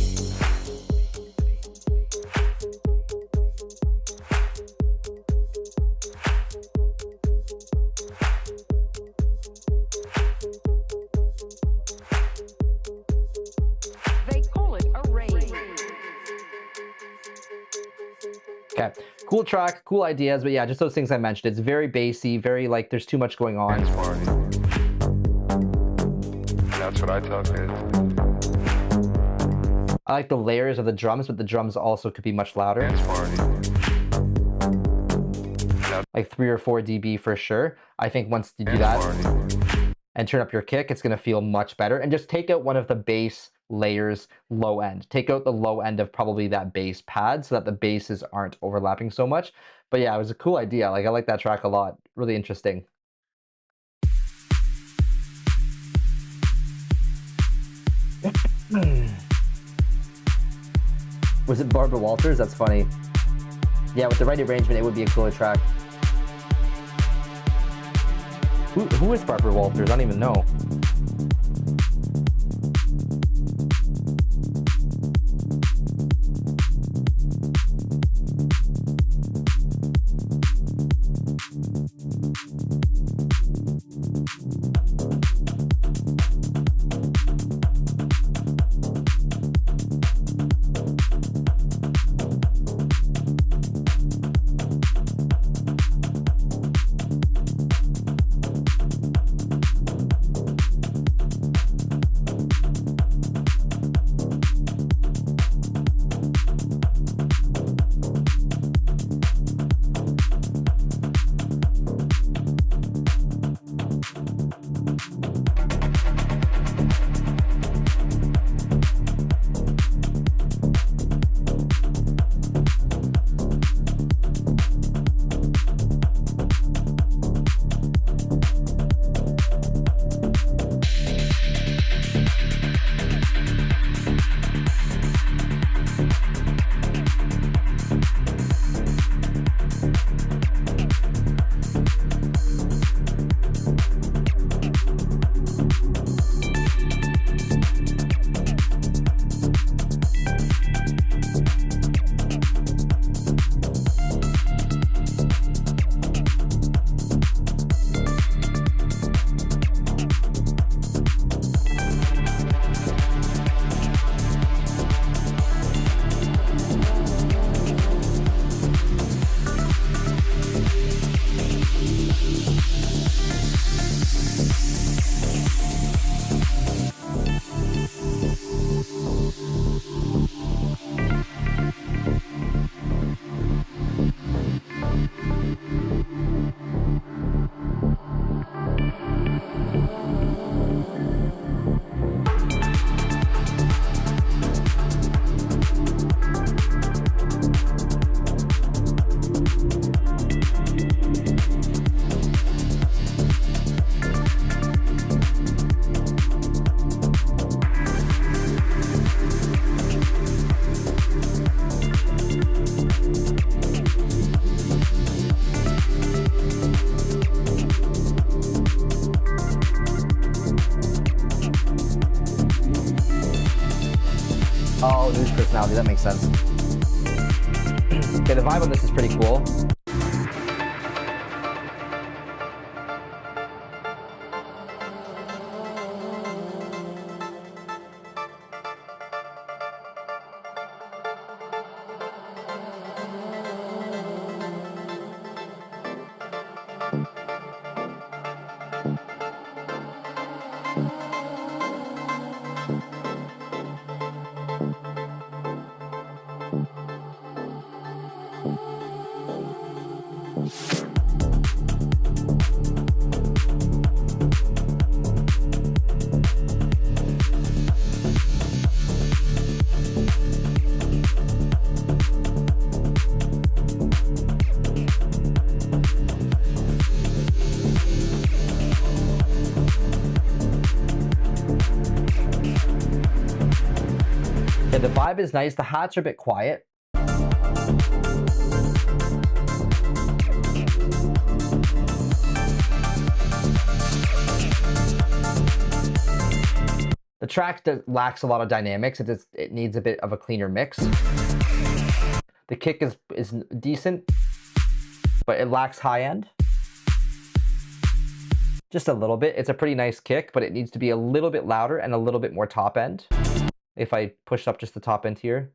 They call it a rave. Okay, cool track, cool ideas, but yeah, just those things I mentioned. It's very bassy, very like there's too much going on. Dance party. And that's what I tell kids. I like the layers of the drums, but the drums also could be much louder. Dance party. Like 3 or 4 dB for sure. I think once you do that and turn up your kick, it's gonna feel much better. And just take out one of the bass layers low end. Take out the low end of probably that bass pad so that the basses aren't overlapping so much. But yeah, it was a cool idea. Like I like that track a lot. Really interesting. Was it Barbara Walters? That's funny. Yeah, with the right arrangement, it would be a cooler track. Who is Barbara Walters? I don't even know. Oh, news personality, that makes sense. Okay, the vibe on this is pretty cool. vibe is nice. The hats are a bit quiet. The track lacks a lot of dynamics. It needs a bit of a cleaner mix. The kick is decent, but it lacks high end. Just a little bit. It's a pretty nice kick, but it needs to be a little bit louder and a little bit more top end. If I push up just the top end here.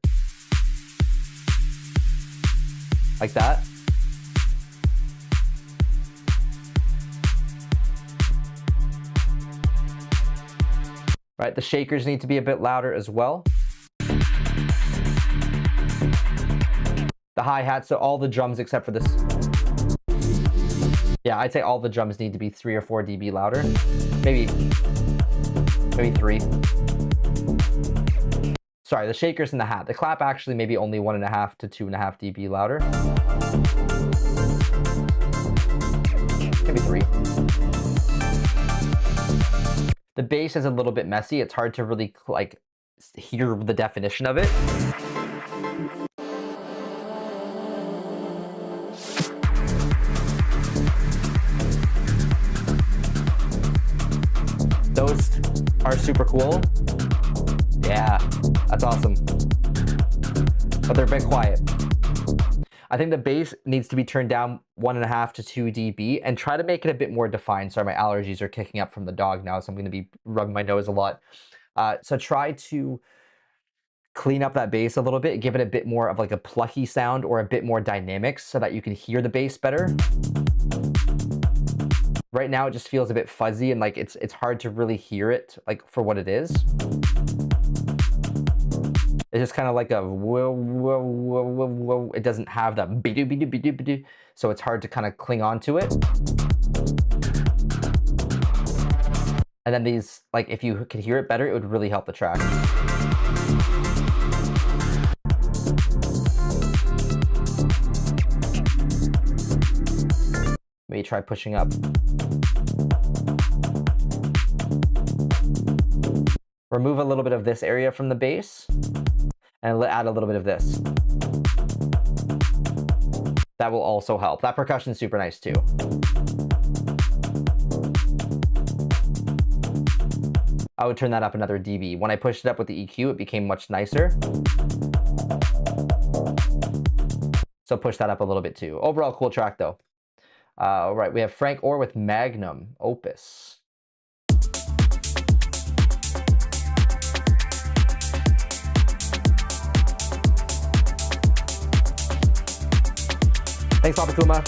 Like that. Right, the shakers need to be a bit louder as well. The hi-hat, so all the drums except for this. Yeah, I'd say all the drums need to be 3 or 4 dB louder. Maybe 3. Sorry, the shakers and the hat. The clap actually maybe only 1.5 to 2.5 dB louder. Maybe 3. The bass is a little bit messy. It's hard to really like hear the definition of it. Those are super cool. Yeah, that's awesome. But they're a bit quiet. I think the bass needs to be turned down 1.5 to 2 dB and try to make it a bit more defined. Sorry, my allergies are kicking up from the dog now, so I'm going to be rubbing my nose a lot. So try to clean up that bass a little bit, give it a bit more of like a plucky sound or a bit more dynamics so that you can hear the bass better. Right now it just feels a bit fuzzy and like it's hard to really hear it like for what it is. It's just kind of like a whoa, whoa, whoa, whoa, whoa. It doesn't have that be-do, be-do, be-do, be-do, so it's hard to kind of cling on to it. And then these, like if you could hear it better, it would really help the track. Maybe try pushing up. Remove a little bit of this area from the bass and add a little bit of this. That will also help. That percussion's super nice too. I would turn that up another dB. When I pushed it up with the EQ, it became much nicer. So push that up a little bit too. Overall, cool track though. All right, we have Frank Orr with Magnum Opus. Thanks, Papa Kuma.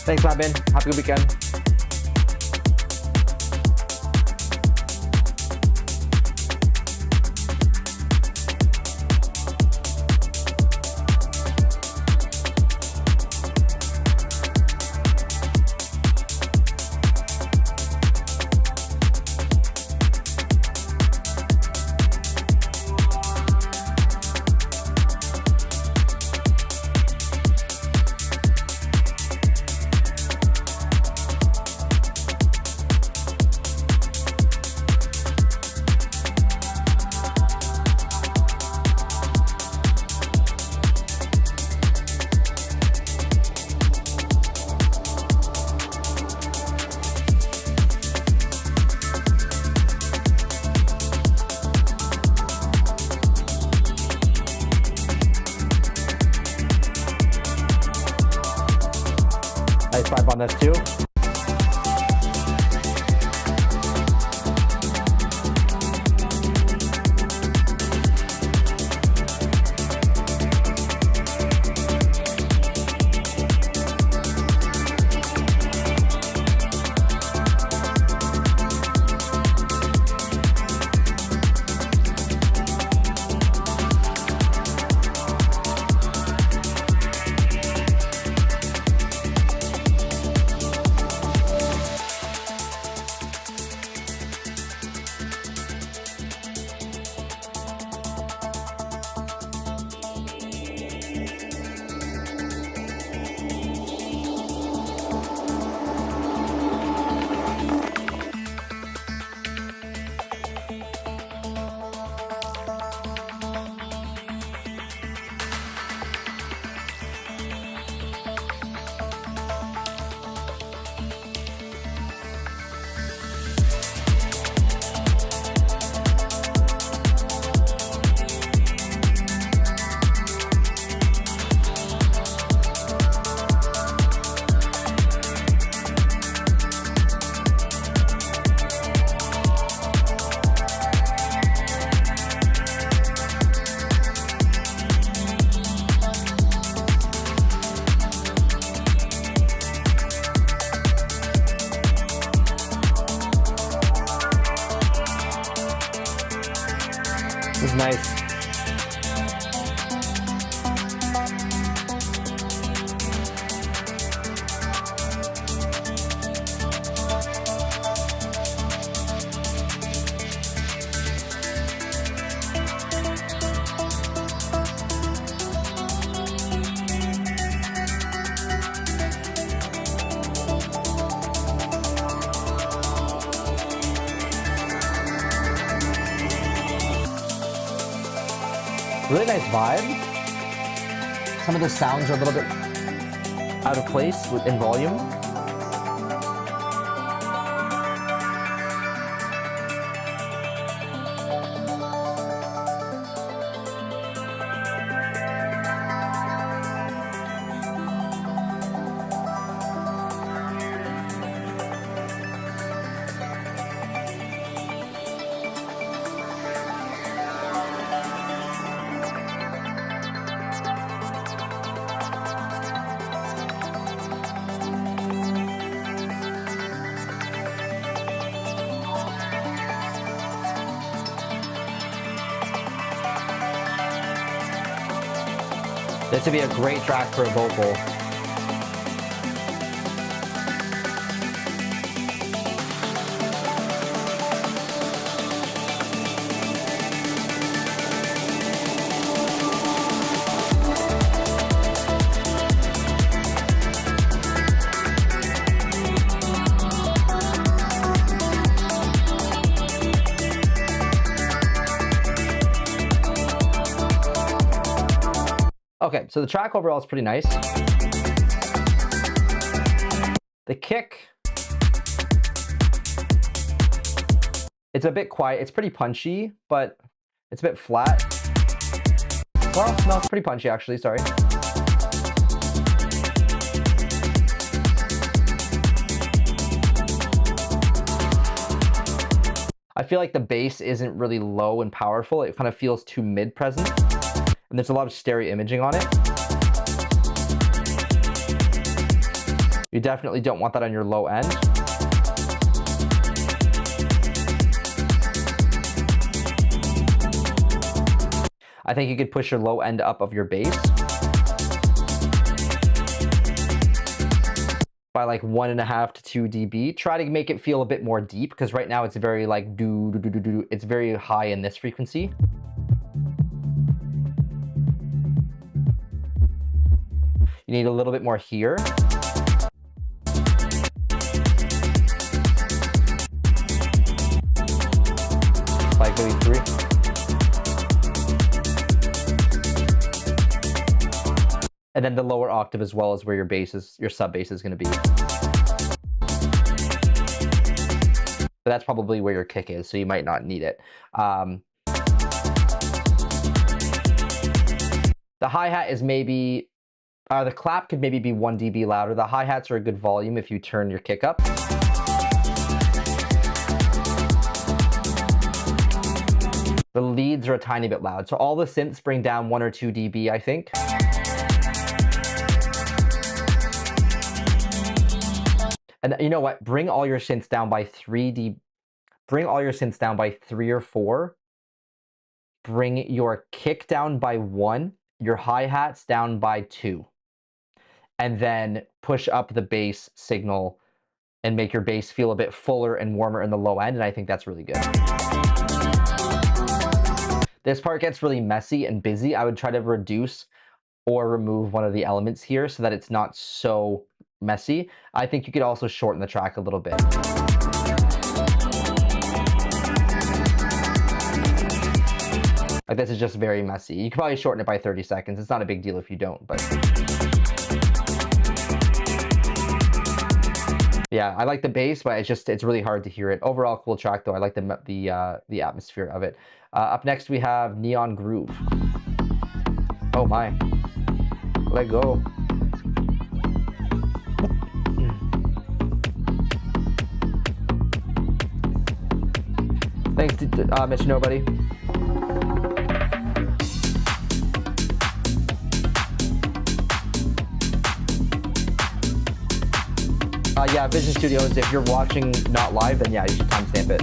Thanks, Labin. Have a good weekend. Nice vibe on this too. nice. Really nice vibe. Some of the sounds are a little bit out of place in volume. This would be a great track for a vocal. Okay, so the track overall is pretty nice. The kick, it's a bit quiet. It's pretty punchy, but it's a bit flat. Well, no, it's pretty punchy actually, sorry. I feel like the bass isn't really low and powerful. It kind of feels too mid-present. And there's a lot of stereo imaging on it. You definitely don't want that on your low end. I think you could push your low end up of your bass by like 1.5 to 2 dB. Try to make it feel a bit more deep, because right now it's very like do do do do do. It's very high in this frequency. You need a little bit more here. Like maybe 3. And then the lower octave as well is where your bass is, your sub bass is going to be. So that's probably where your kick is, so you might not need it. The hi-hat is maybe, the clap could maybe be 1 dB louder. The hi-hats are a good volume if you turn your kick up. The leads are a tiny bit loud. So all the synths bring down 1 or 2 dB, I think. And you know what? Bring all your synths down by 3 dB. Bring all your synths down by 3 or 4. Bring your kick down by 1, your hi-hats down by 2. And then push up the bass signal and make your bass feel a bit fuller and warmer in the low end, and I think that's really good. This part gets really messy and busy. I would try to reduce or remove one of the elements here so that it's not so messy. I think you could also shorten the track a little bit. Like, this is just very messy. You could probably shorten it by 30 seconds. It's not a big deal if you don't, but... Yeah, I like the bass, but it's really hard to hear it. Overall, cool track though. I like the atmosphere of it. Up next, we have Neon Groove. Oh my. Let go. Thanks to Mr. Nobody. Yeah, Vision Studios, if you're watching not live, then yeah, you should timestamp it.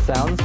sounds.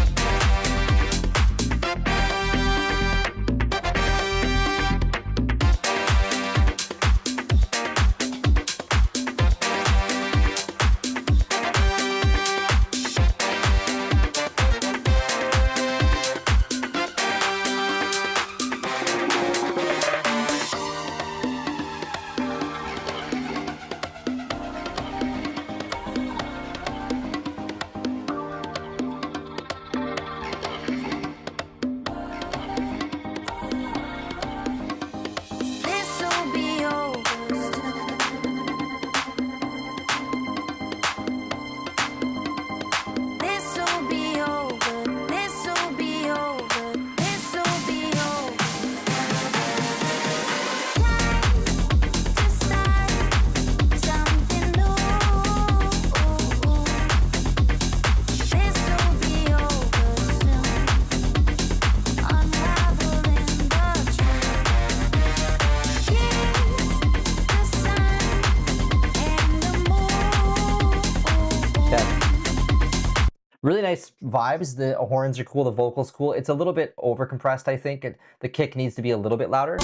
Really nice vibes. The horns are cool. The vocals cool. It's a little bit over compressed, I think. The kick needs to be a little bit louder.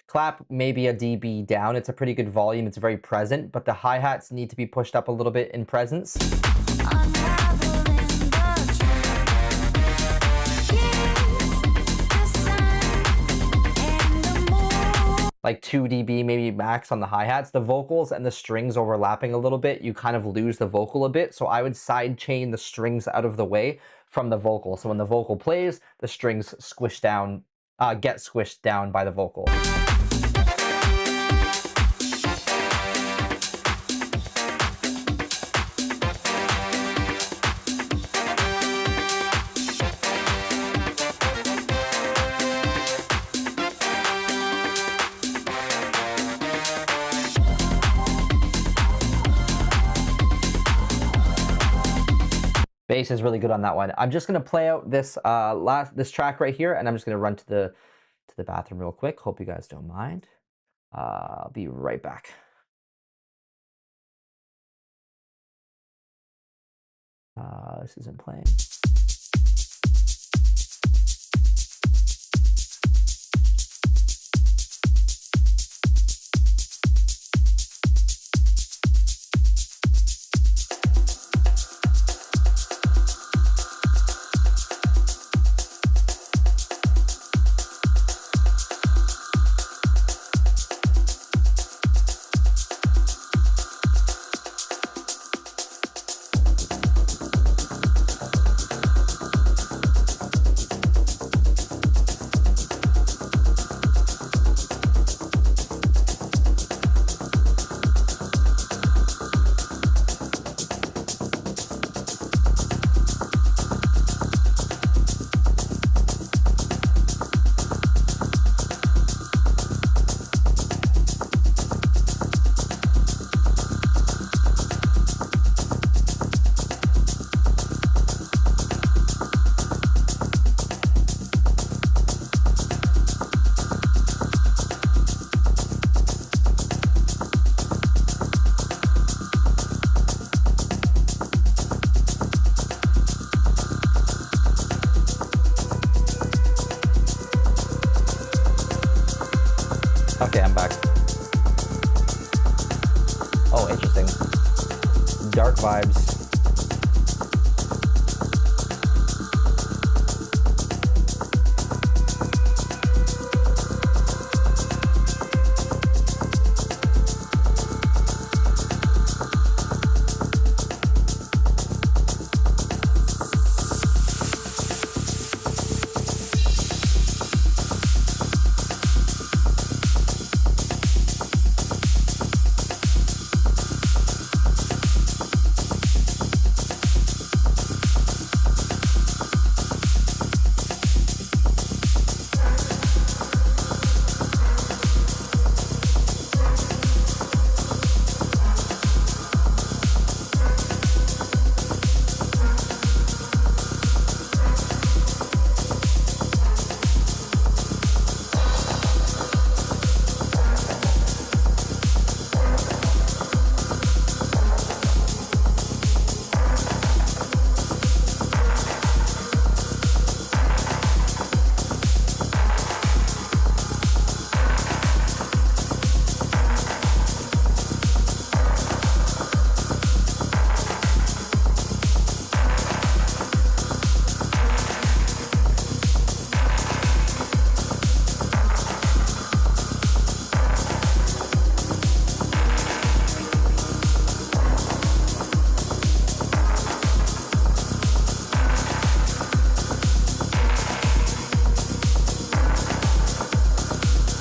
Clap maybe a dB down. It's a pretty good volume. It's very present, but the hi-hats need to be pushed up a little bit in presence. Like 2 dB maybe max on the hi-hats. The vocals and the strings overlapping a little bit, you kind of lose the vocal a bit. So I would side chain the strings out of the way from the vocal. So when the vocal plays, the strings squish down, get squished down by the vocal. Bass is really good on that one. I'm just gonna play out this this track right here, and I'm just gonna run to the bathroom real quick. Hope you guys don't mind. I'll be right back. This isn't playing. Okay, I'm back. Oh, interesting. Dark vibes.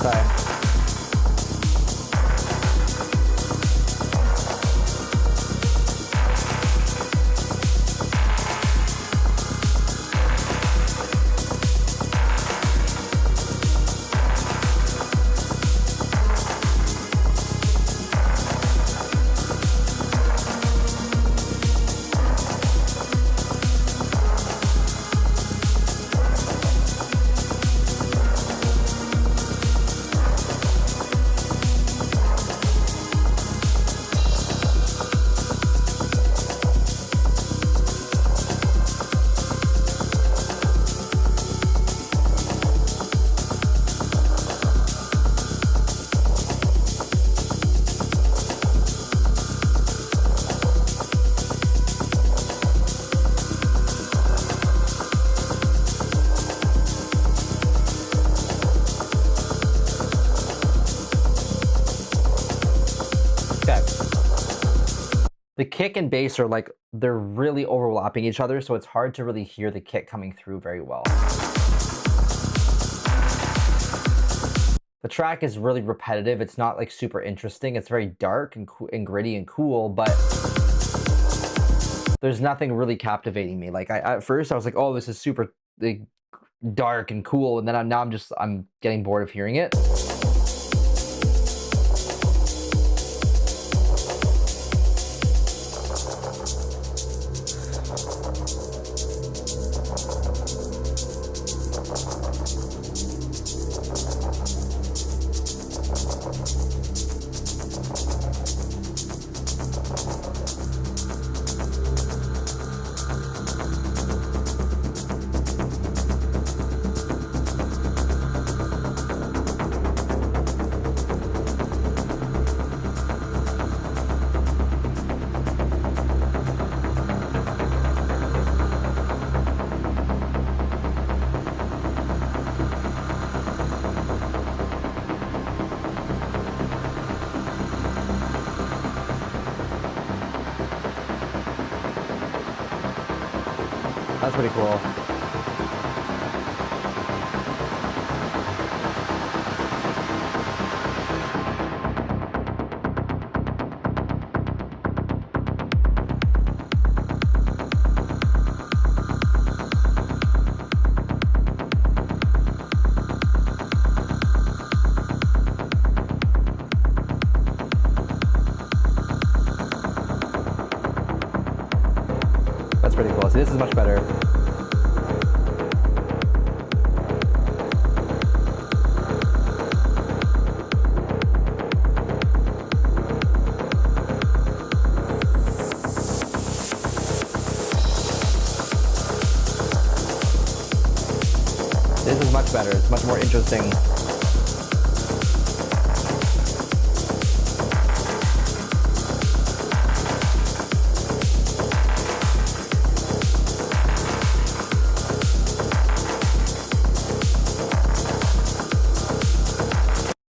Okay. The kick and bass are like, they're really overlapping each other, so it's hard to really hear the kick coming through very well. The track is really repetitive. It's not like super interesting. It's very dark and gritty and cool, but there's nothing really captivating me. Like at first I was like, oh, this is super like, dark and cool, and then I'm getting bored of hearing it. That's pretty cool. That's pretty cool. See, this is much better. This is much better. It's much more interesting.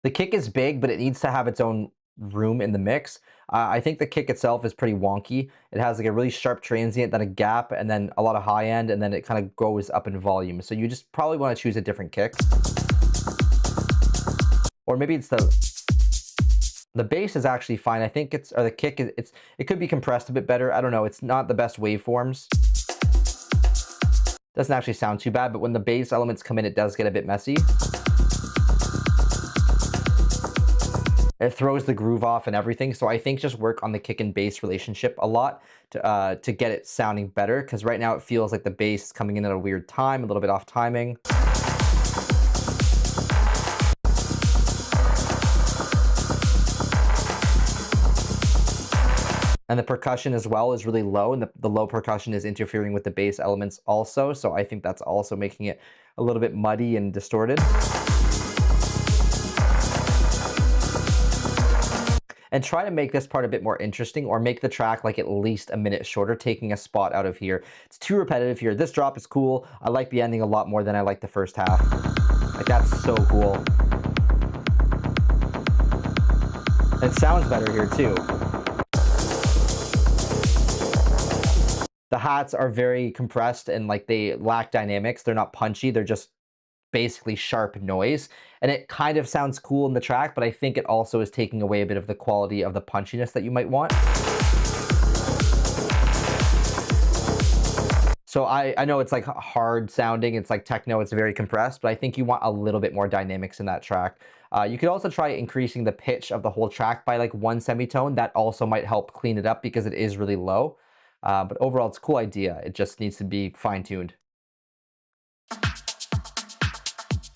The kick is big, but it needs to have its own room in the mix. I think the kick itself is pretty wonky. It has like a really sharp transient, then a gap, and then a lot of high end, and then it kind of goes up in volume. So you just probably want to choose a different kick. Or maybe it's the bass is actually fine. I think or the kick, it could be compressed a bit better. I don't know. It's not the best waveforms. Doesn't actually sound too bad, but when the bass elements come in, it does get a bit messy. It throws the groove off and everything. So I think just work on the kick and bass relationship a lot to get it sounding better. Because right now it feels like the bass is coming in at a weird time, a little bit off timing. And the percussion as well is really low, and the low percussion is interfering with the bass elements also. So I think that's also making it a little bit muddy and distorted. And try to make this part a bit more interesting, or make the track like at least a minute shorter, taking a spot out of here. It's too repetitive here. This drop is cool. I like the ending a lot more than I like the first half. Like, that's so cool. It sounds better here too. The hats are very compressed and like they lack dynamics. They're not punchy. They're just basically sharp noise. And it kind of sounds cool in the track, but I think it also is taking away a bit of the quality of the punchiness that you might want. So I know it's like hard sounding, it's like techno, it's very compressed, but I think you want a little bit more dynamics in that track. You could also try increasing the pitch of the whole track by like 1 semitone. That also might help clean it up because it is really low. But overall, it's a cool idea. It just needs to be fine-tuned.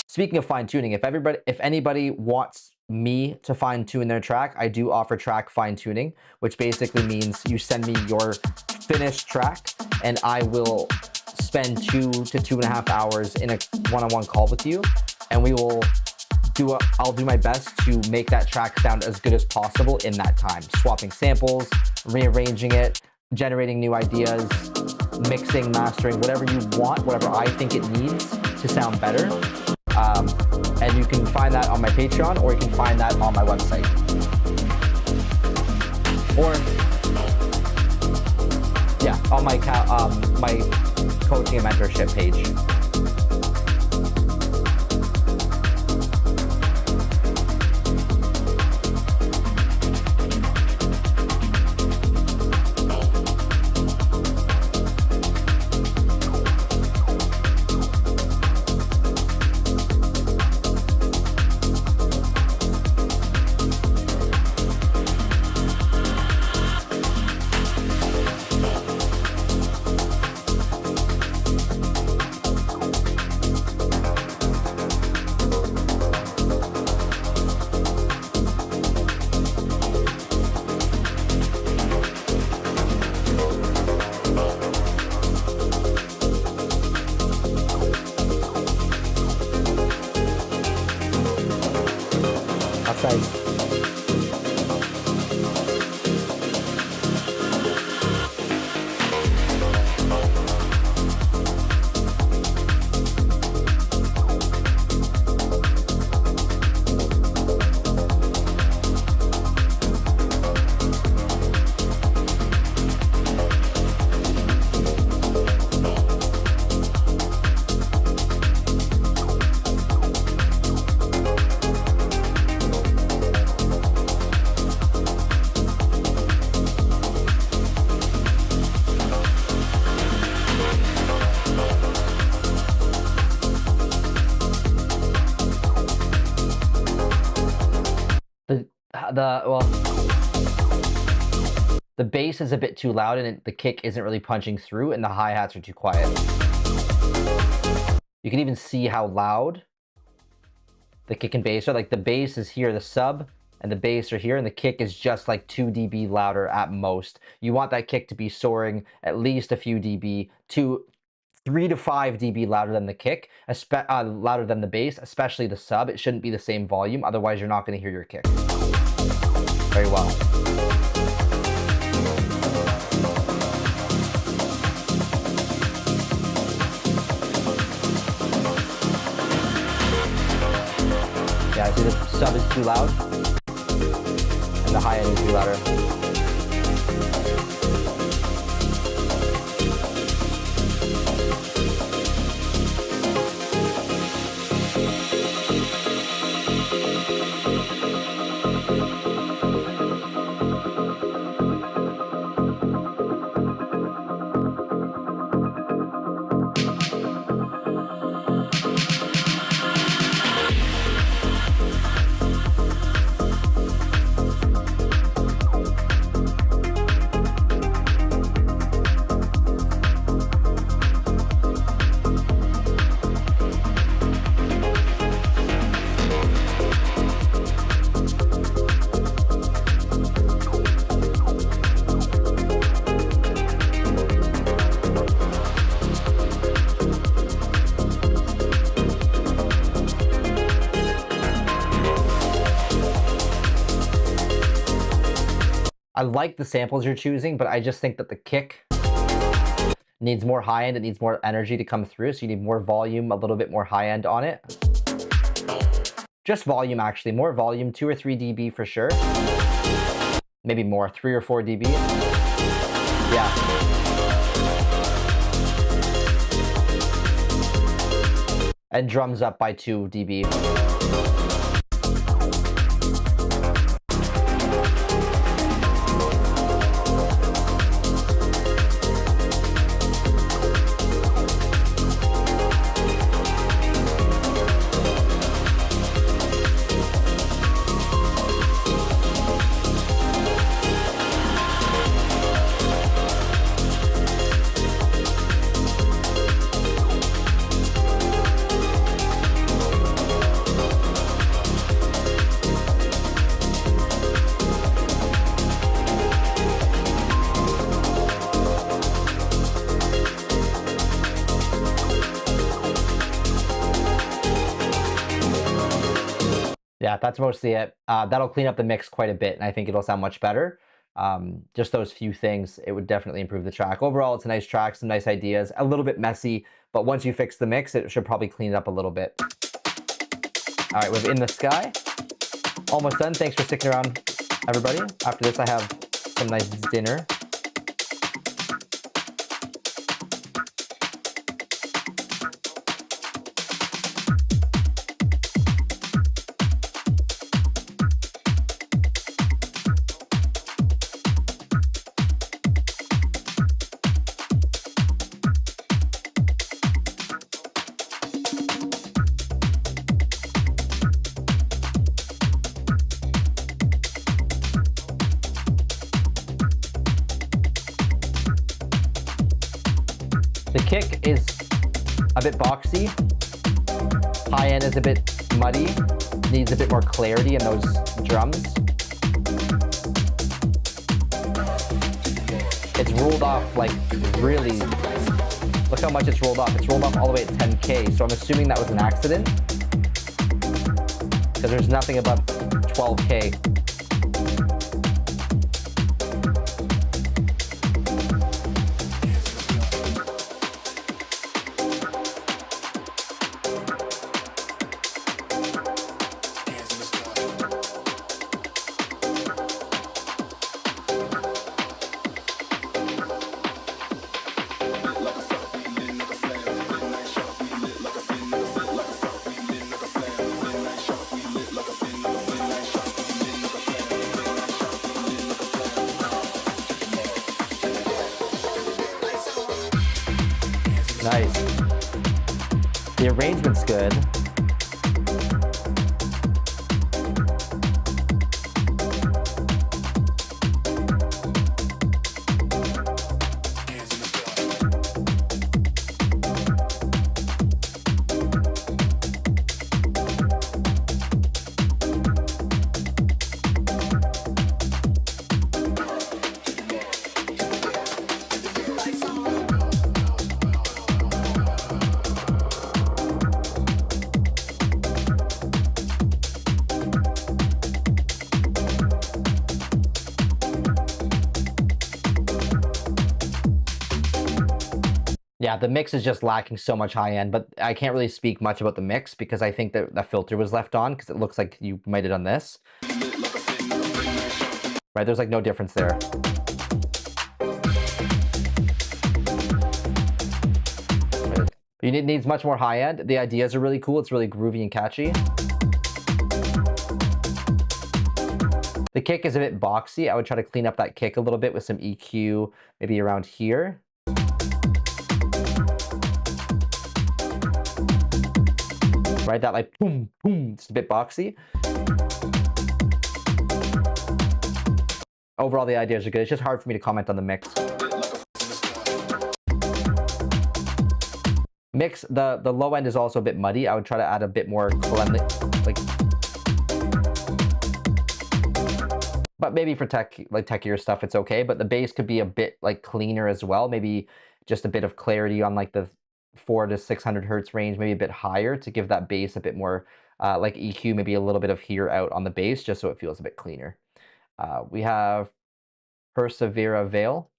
Speaking of fine-tuning, if anybody wants me to fine-tune their track, I do offer track fine-tuning, which basically means you send me your finished track and I will spend 2 to 2.5 hours in a one-on-one call with you, and I'll do my best to make that track sound as good as possible in that time, swapping samples, rearranging it, generating new ideas, mixing, mastering, whatever you want, whatever I think it needs to sound better. And you can find that on my Patreon, or you can find that on my website. Or, yeah, on my Coaching and Mentorship page. The bass is a bit too loud and the kick isn't really punching through, and the hi-hats are too quiet. You can even see how loud the kick and bass are. Like the bass is here, the sub and the bass are here, and the kick is just like 2 dB louder at most. You want that kick to be soaring at least a few dB, 3 to 5 dB louder than the kick, louder than the bass, especially the sub. It shouldn't be the same volume, otherwise you're not going to hear your kick very well. Yeah, see the sub is too loud, and the high end is too louder. I like the samples you're choosing, but I just think that the kick needs more high end. It needs more energy to come through. So you need more volume, a little bit more high end on it. Just volume, actually. More volume, 2 or 3 dB for sure. Maybe more, 3 or 4 dB. Yeah. And drums up by 2 dB. Yeah, that's mostly it. That'll clean up the mix quite a bit, and I think it'll sound much better. Just those few things, it would definitely improve the track. Overall, it's a nice track, some nice ideas, a little bit messy, but once you fix the mix, it should probably clean it up a little bit. All right, with In the Sky, almost done. Thanks for sticking around, everybody. After this, I have some nice dinner. The kick is a bit boxy. High end is a bit muddy. Needs a bit more clarity in those drums. It's rolled off like really, look how much it's rolled off. It's rolled off all the way at 10K. So I'm assuming that was an accident because there's nothing above 12K. Nice. The arrangement's good. Yeah, the mix is just lacking so much high end, but I can't really speak much about the mix because I think that the filter was left on because it looks like you might have done this. Right, there's like no difference there. It needs much more high end. The ideas are really cool. It's really groovy and catchy. The kick is a bit boxy. I would try to clean up that kick a little bit with some EQ, maybe around here. Right, that like boom, boom, it's a bit boxy. Overall, the ideas are good. It's just hard for me to comment on the mix. Mix, the low end is also a bit muddy. I would try to add a bit more cleanly, like, but maybe for techier stuff, it's okay. But the bass could be a bit like cleaner as well. Maybe just a bit of clarity on like the 400 to 600 hertz range, maybe a bit higher to give that bass a bit more like EQ, maybe a little bit of here out on the bass, just so it feels a bit cleaner. We have Persevera Veil.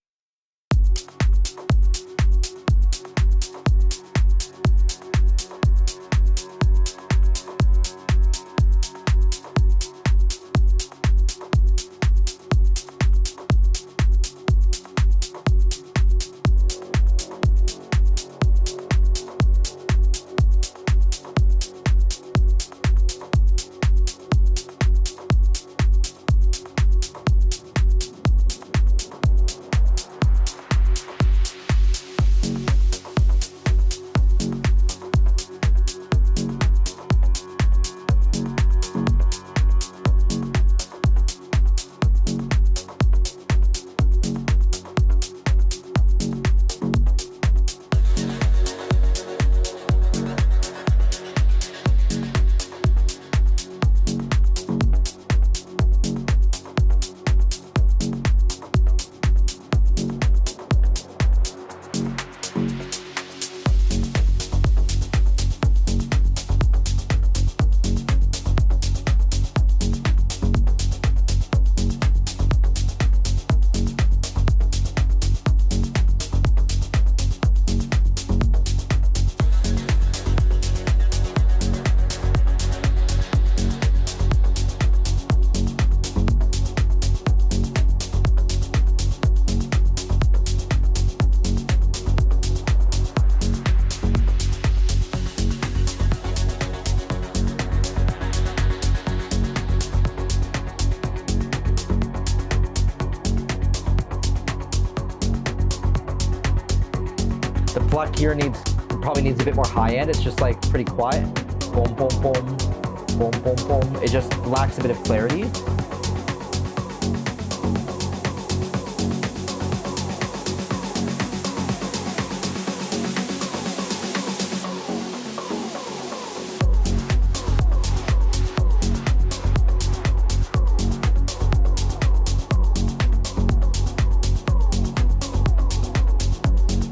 pluck here probably needs a bit more high end. It's just like pretty quiet. Boom, boom, boom, boom, boom, boom. It just lacks a bit of clarity.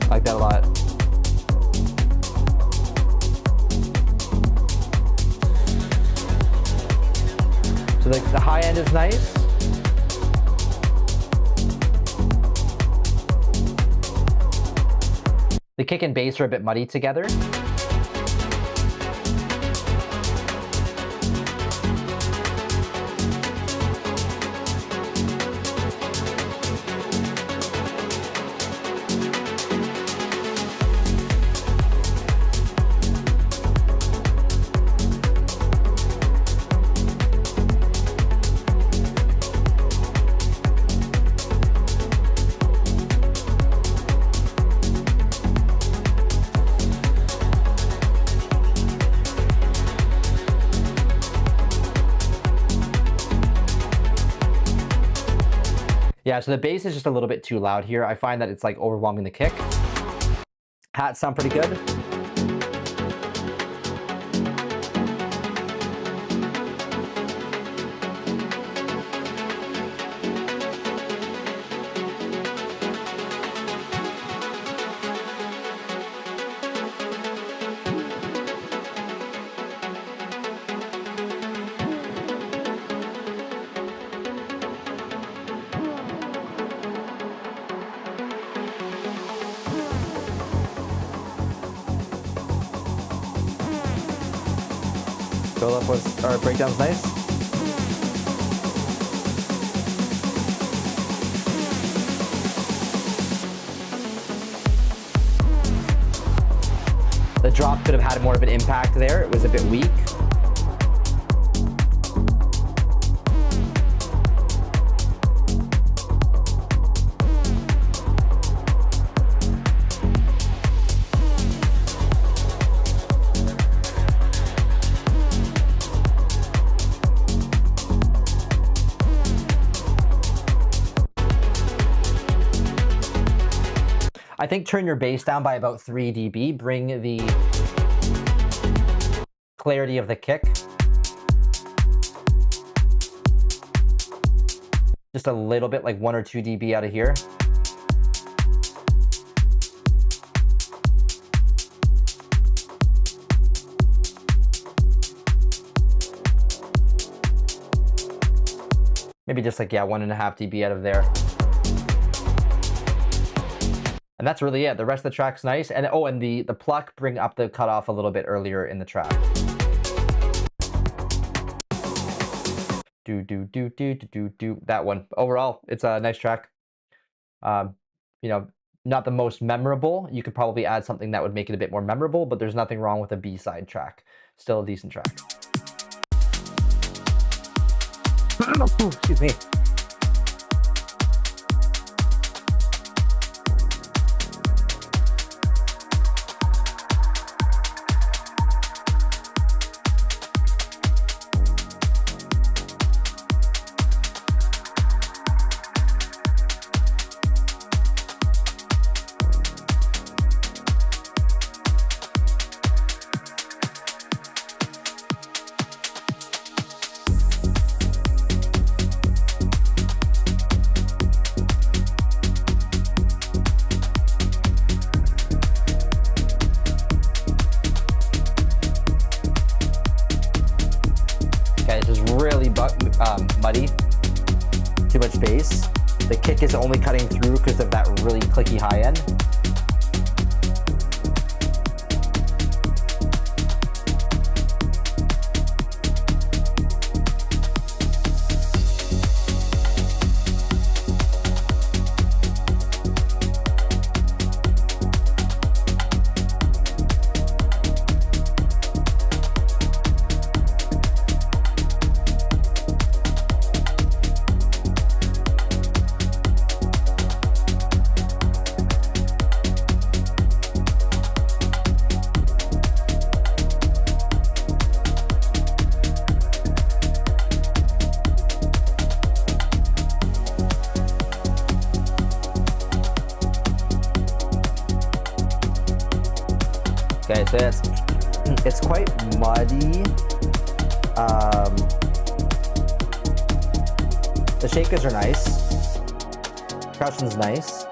I like that a lot. So the high end is nice. The kick and bass are a bit muddy together. Yeah, so the bass is just a little bit too loud here. I find that it's like overwhelming the kick. Hats sound pretty good. Build up was, our breakdown's nice. The drop could have had more of an impact there. It was a bit weak. I think turn your bass down by about 3 dB, bring the clarity of the kick just a little bit, like 1 or 2 dB out of here. Maybe just like, yeah, 1.5 dB out of there. And that's really it. The rest of the track's nice. And oh, and the pluck, bring up the cutoff a little bit earlier in the track. That one. Overall, it's a nice track. You know, not the most memorable. You could probably add something that would make it a bit more memorable, but there's nothing wrong with a B-side track. Still a decent track. Excuse me. Muddy, too much bass. The kick is only cutting through because of that really clicky high end. So it's quite muddy. The shakers are nice. Percussion's nice.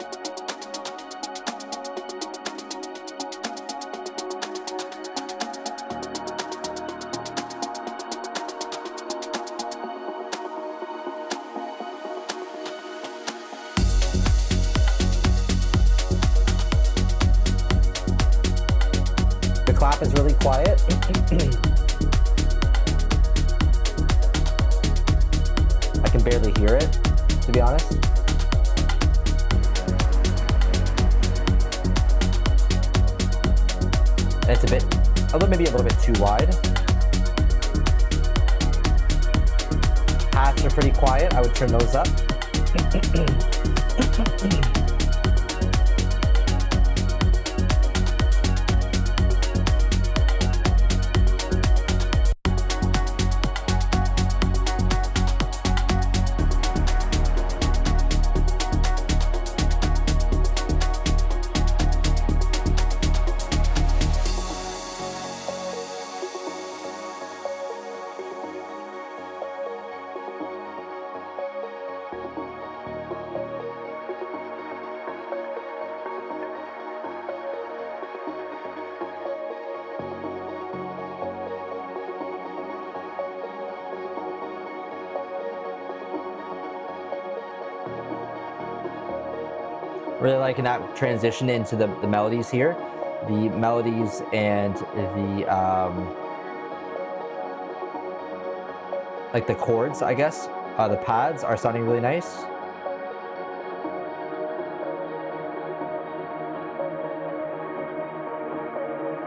The clap is really quiet. I can barely hear it, to be honest. And it's maybe a little bit too wide. Hats are pretty quiet. I would turn those up. Really liking that transition into the melodies here. The melodies and the like the chords, I guess, the pads are sounding really nice.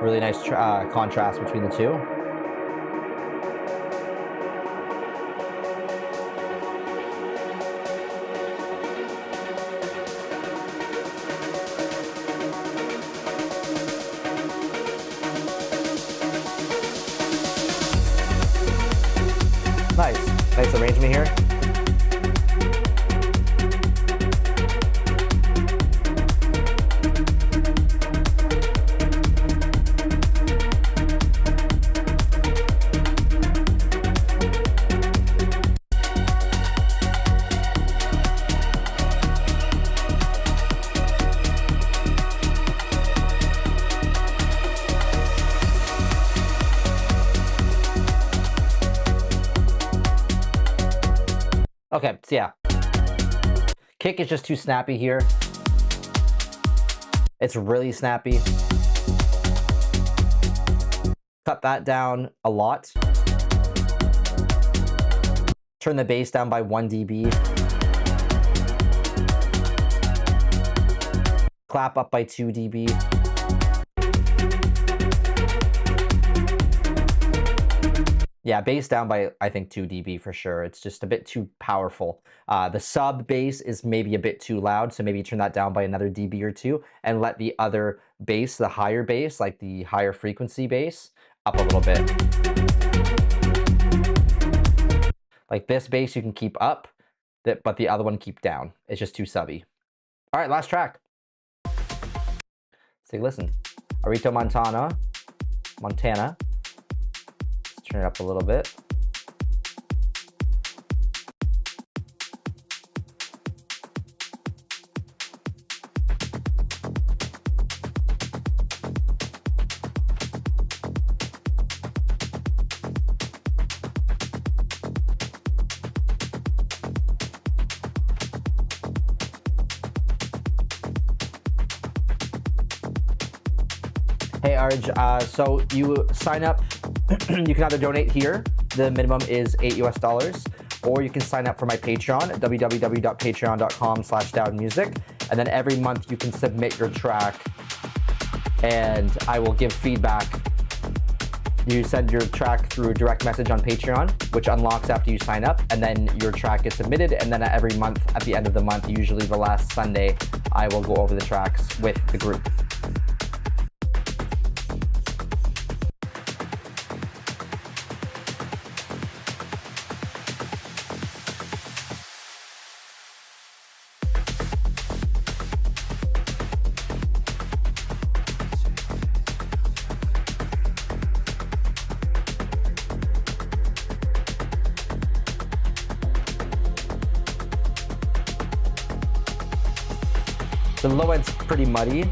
Really nice contrast between the two. Nice arrangement here. Okay, so yeah. Kick is just too snappy here. It's really snappy. Cut that down a lot. Turn the bass down by 1 dB. Clap up by 2 dB. Yeah, bass down by, I think, 2 dB for sure. It's just a bit too powerful. The sub bass is maybe a bit too loud, so maybe turn that down by another dB or 2 and let the other bass, the higher bass, like the higher frequency bass, up a little bit. Like this bass you can keep up, but the other one keep down. It's just too subby. All right, last track. Let's take a listen. Arito Montana. Turn it up a little bit. Hey Arj, so you sign up, you can either donate here, the minimum is $8 US, or you can sign up for my Patreon at www.patreon.com/DowdenMusic, and then every month you can submit your track and I will give feedback. You send your track through a direct message on Patreon, which unlocks after you sign up, and then your track is submitted, and then every month, at the end of the month, usually the last Sunday, I will go over the tracks with the group. The low end's pretty muddy.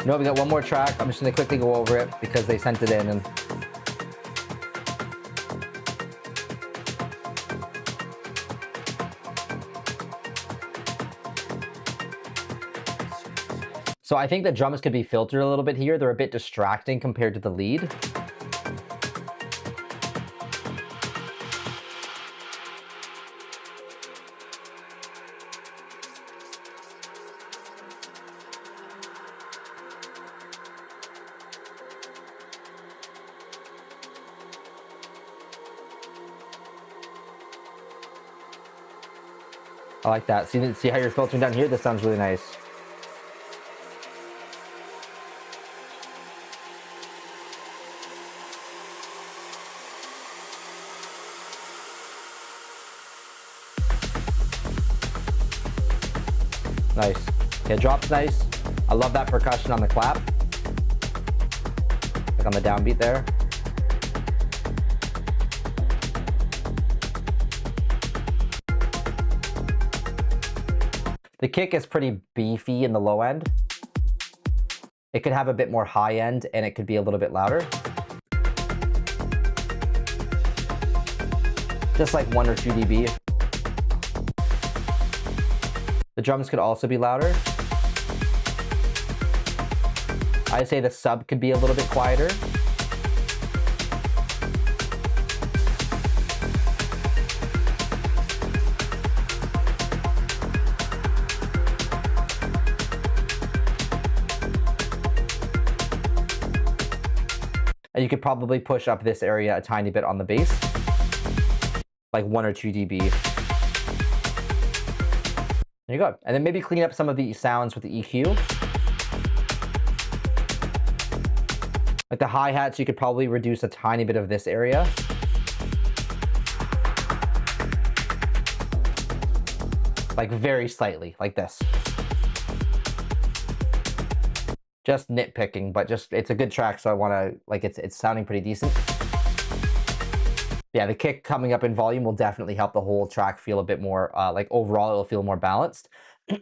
You know what, we got one more track. I'm just gonna quickly go over it because they sent it in. And so I think the drums could be filtered a little bit here. They're a bit distracting compared to the lead. I like that. See how you're filtering down here? This sounds really nice. Nice. Okay, drop's nice. I love that percussion on the clap. Like on the downbeat there. The kick is pretty beefy in the low end. It could have a bit more high end and it could be a little bit louder. Just like 1 or 2 dB. The drums could also be louder. I'd say the sub could be a little bit quieter. And you could probably push up this area a tiny bit on the bass, like 1 or 2 dB. There you go. And then maybe clean up some of the sounds with the EQ. Like the hi-hats, you could probably reduce a tiny bit of this area. Like very slightly, like this. Just nitpicking, but just it's a good track, so I want to like it's sounding pretty decent. Yeah, the kick coming up in volume will definitely help the whole track feel a bit more like overall it'll feel more balanced.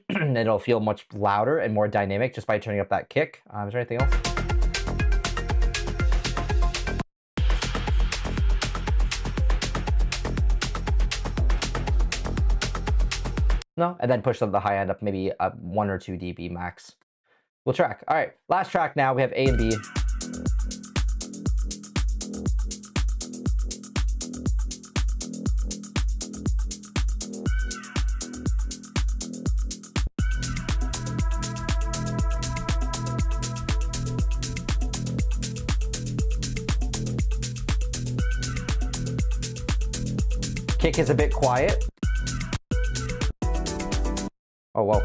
And it'll feel much louder and more dynamic just by turning up that kick. Is there anything else? No, and then push the high end up maybe 1 or 2 dB max. We'll track. All right, last track now. We have A and B. Kick is a bit quiet. Oh, whoa.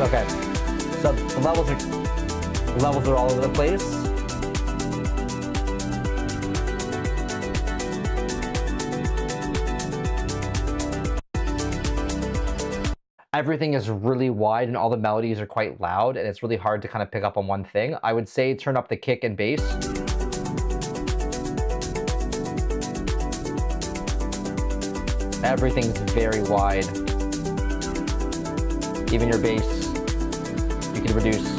Okay, so the levels are all over the place. Everything is really wide and all the melodies are quite loud, and it's really hard to kind of pick up on one thing. I would say turn up the kick and bass. Everything's very wide. Even your bass, you can reduce.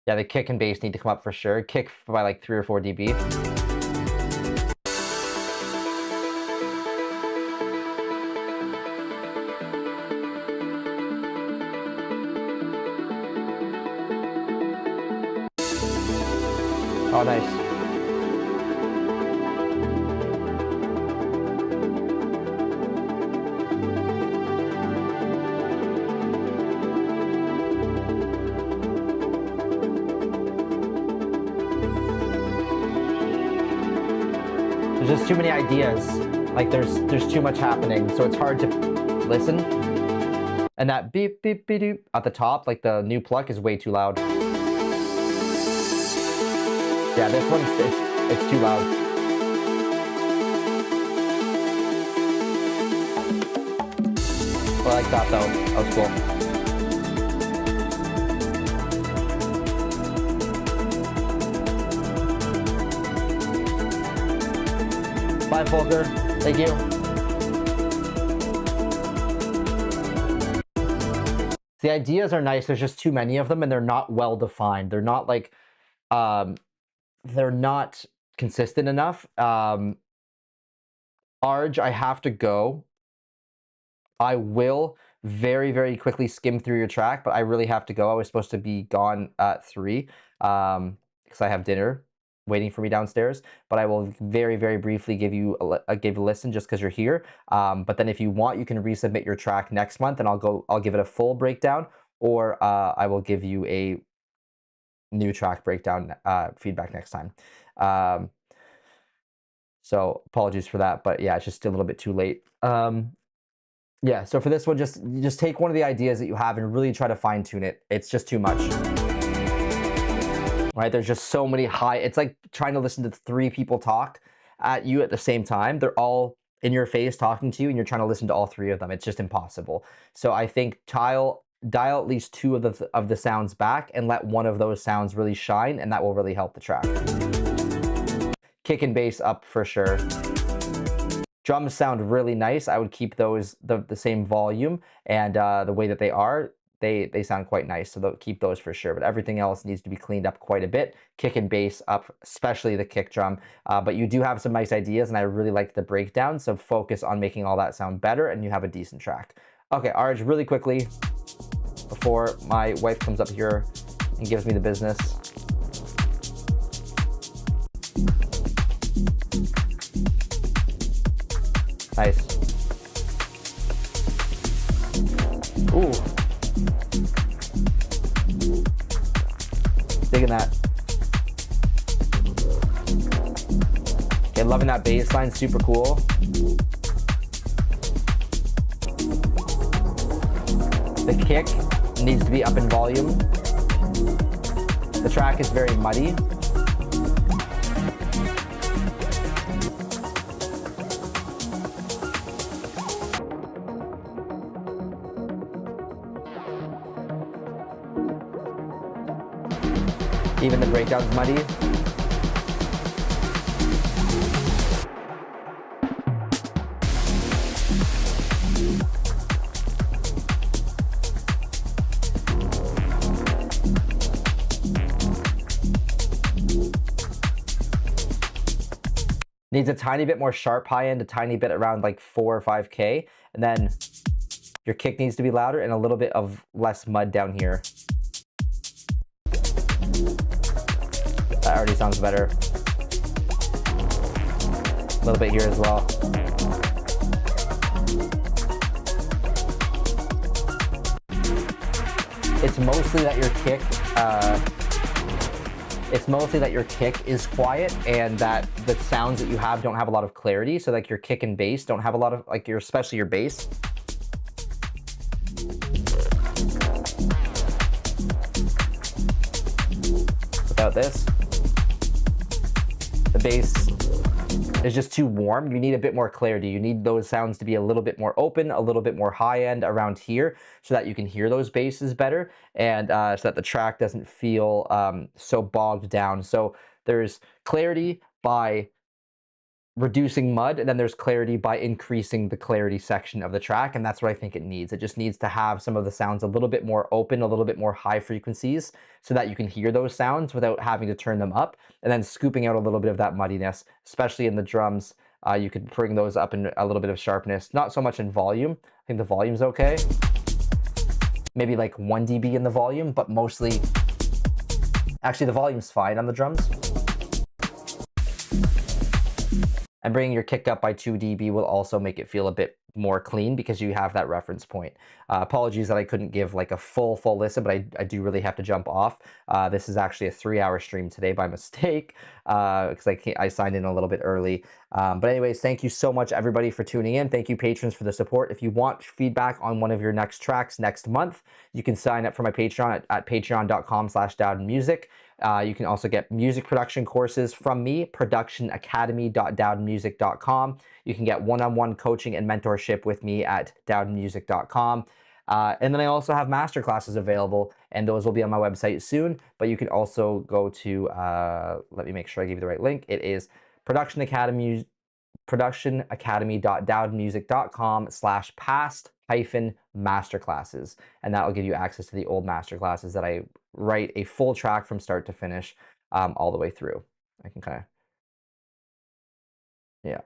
Yeah, the kick and bass need to come up for sure. Kick by like 3 or 4 dB. Oh, nice. There's just too many ideas. Like there's too much happening, so it's hard to listen. And that beep beep beep doop at the top, like the new pluck, is way too loud. Yeah, this one's it's too loud. I like that though. That was cool. Bye, Volker. Thank you. The ideas are nice. There's just too many of them, and they're not well defined. They're not like, they're not consistent enough. Arj, I have to go. I will very, very quickly skim through your track, but I really have to go. I was supposed to be gone at 3 because I have dinner waiting for me downstairs, but I will very, very briefly give you a listen just because you're here. But then if you want, you can resubmit your track next month, and I'll give it a full breakdown, or I will give you a new track breakdown feedback next time. So apologies for that, but yeah, it's just a little bit too late. Yeah, so for this one, just take one of the ideas that you have and really try to fine tune it. It's just too much. Right, there's just so many it's like trying to listen to 3 people talk at you at the same time. They're all in your face talking to you, and you're trying to listen to all 3 of them. It's just impossible. So I think dial at least 2 of the sounds back and let one of those sounds really shine, and that will really help the track. Kick and bass up for sure. Drums sound really nice. I would keep those the same volume and the way that they are. They sound quite nice, so keep those for sure. But everything else needs to be cleaned up quite a bit. Kick and bass up, especially the kick drum. But you do have some nice ideas, and I really like the breakdown, so focus on making all that sound better, and you have a decent track. Okay, Arj, really quickly, before my wife comes up here and gives me the business. Nice. Ooh. Digging that. Okay, loving that bass line, super cool. The kick needs to be up in volume. The track is very muddy. Even the breakdown's muddy. Needs a tiny bit more sharp high end, a tiny bit around like 4 or 5K, and then your kick needs to be louder and a little bit of less mud down here. That already sounds better. A little bit here as well. It's mostly that your kick It's mostly that your kick is quiet and that the sounds that you have don't have a lot of clarity. So like your kick and bass don't have a lot of, like especially your bass. Without this, the bass is just too warm. You need a bit more clarity. You need those sounds to be a little bit more open, a little bit more high end around here so that you can hear those basses better, and so that the track doesn't feel so bogged down. So there's clarity by reducing mud, and then there's clarity by increasing the clarity section of the track, and that's what I think it needs. It just needs to have some of the sounds a little bit more open, a little bit more high frequencies, so that you can hear those sounds without having to turn them up, and then scooping out a little bit of that muddiness, especially in the drums. You could bring those up in a little bit of sharpness, not so much in volume. I think the volume's okay. Maybe like 1 dB in the volume, but mostly, actually the volume's fine on the drums. And bringing your kick up by 2 dB will also make it feel a bit more clean because you have that reference point. Apologies that I couldn't give like a full listen, but I do really have to jump off. This is actually a 3-hour stream today by mistake because I signed in a little bit early. But anyways, thank you so much everybody for tuning in. Thank you patrons for the support. If you want feedback on one of your next tracks next month, you can sign up for my Patreon at patreon.com/DowdenMusic. You can also get music production courses from me, productionacademy.dowdenmusic.com. You can get one-on-one coaching and mentorship with me at dowdenmusic.com. And then I also have masterclasses available, and those will be on my website soon. But you can also go to, let me make sure I give you the right link. It is productionacademy.dowdenmusic.com/past-masterclasses. And that will give you access to the old masterclasses that I write a full track from start to finish all the way through. I can kind of, yeah.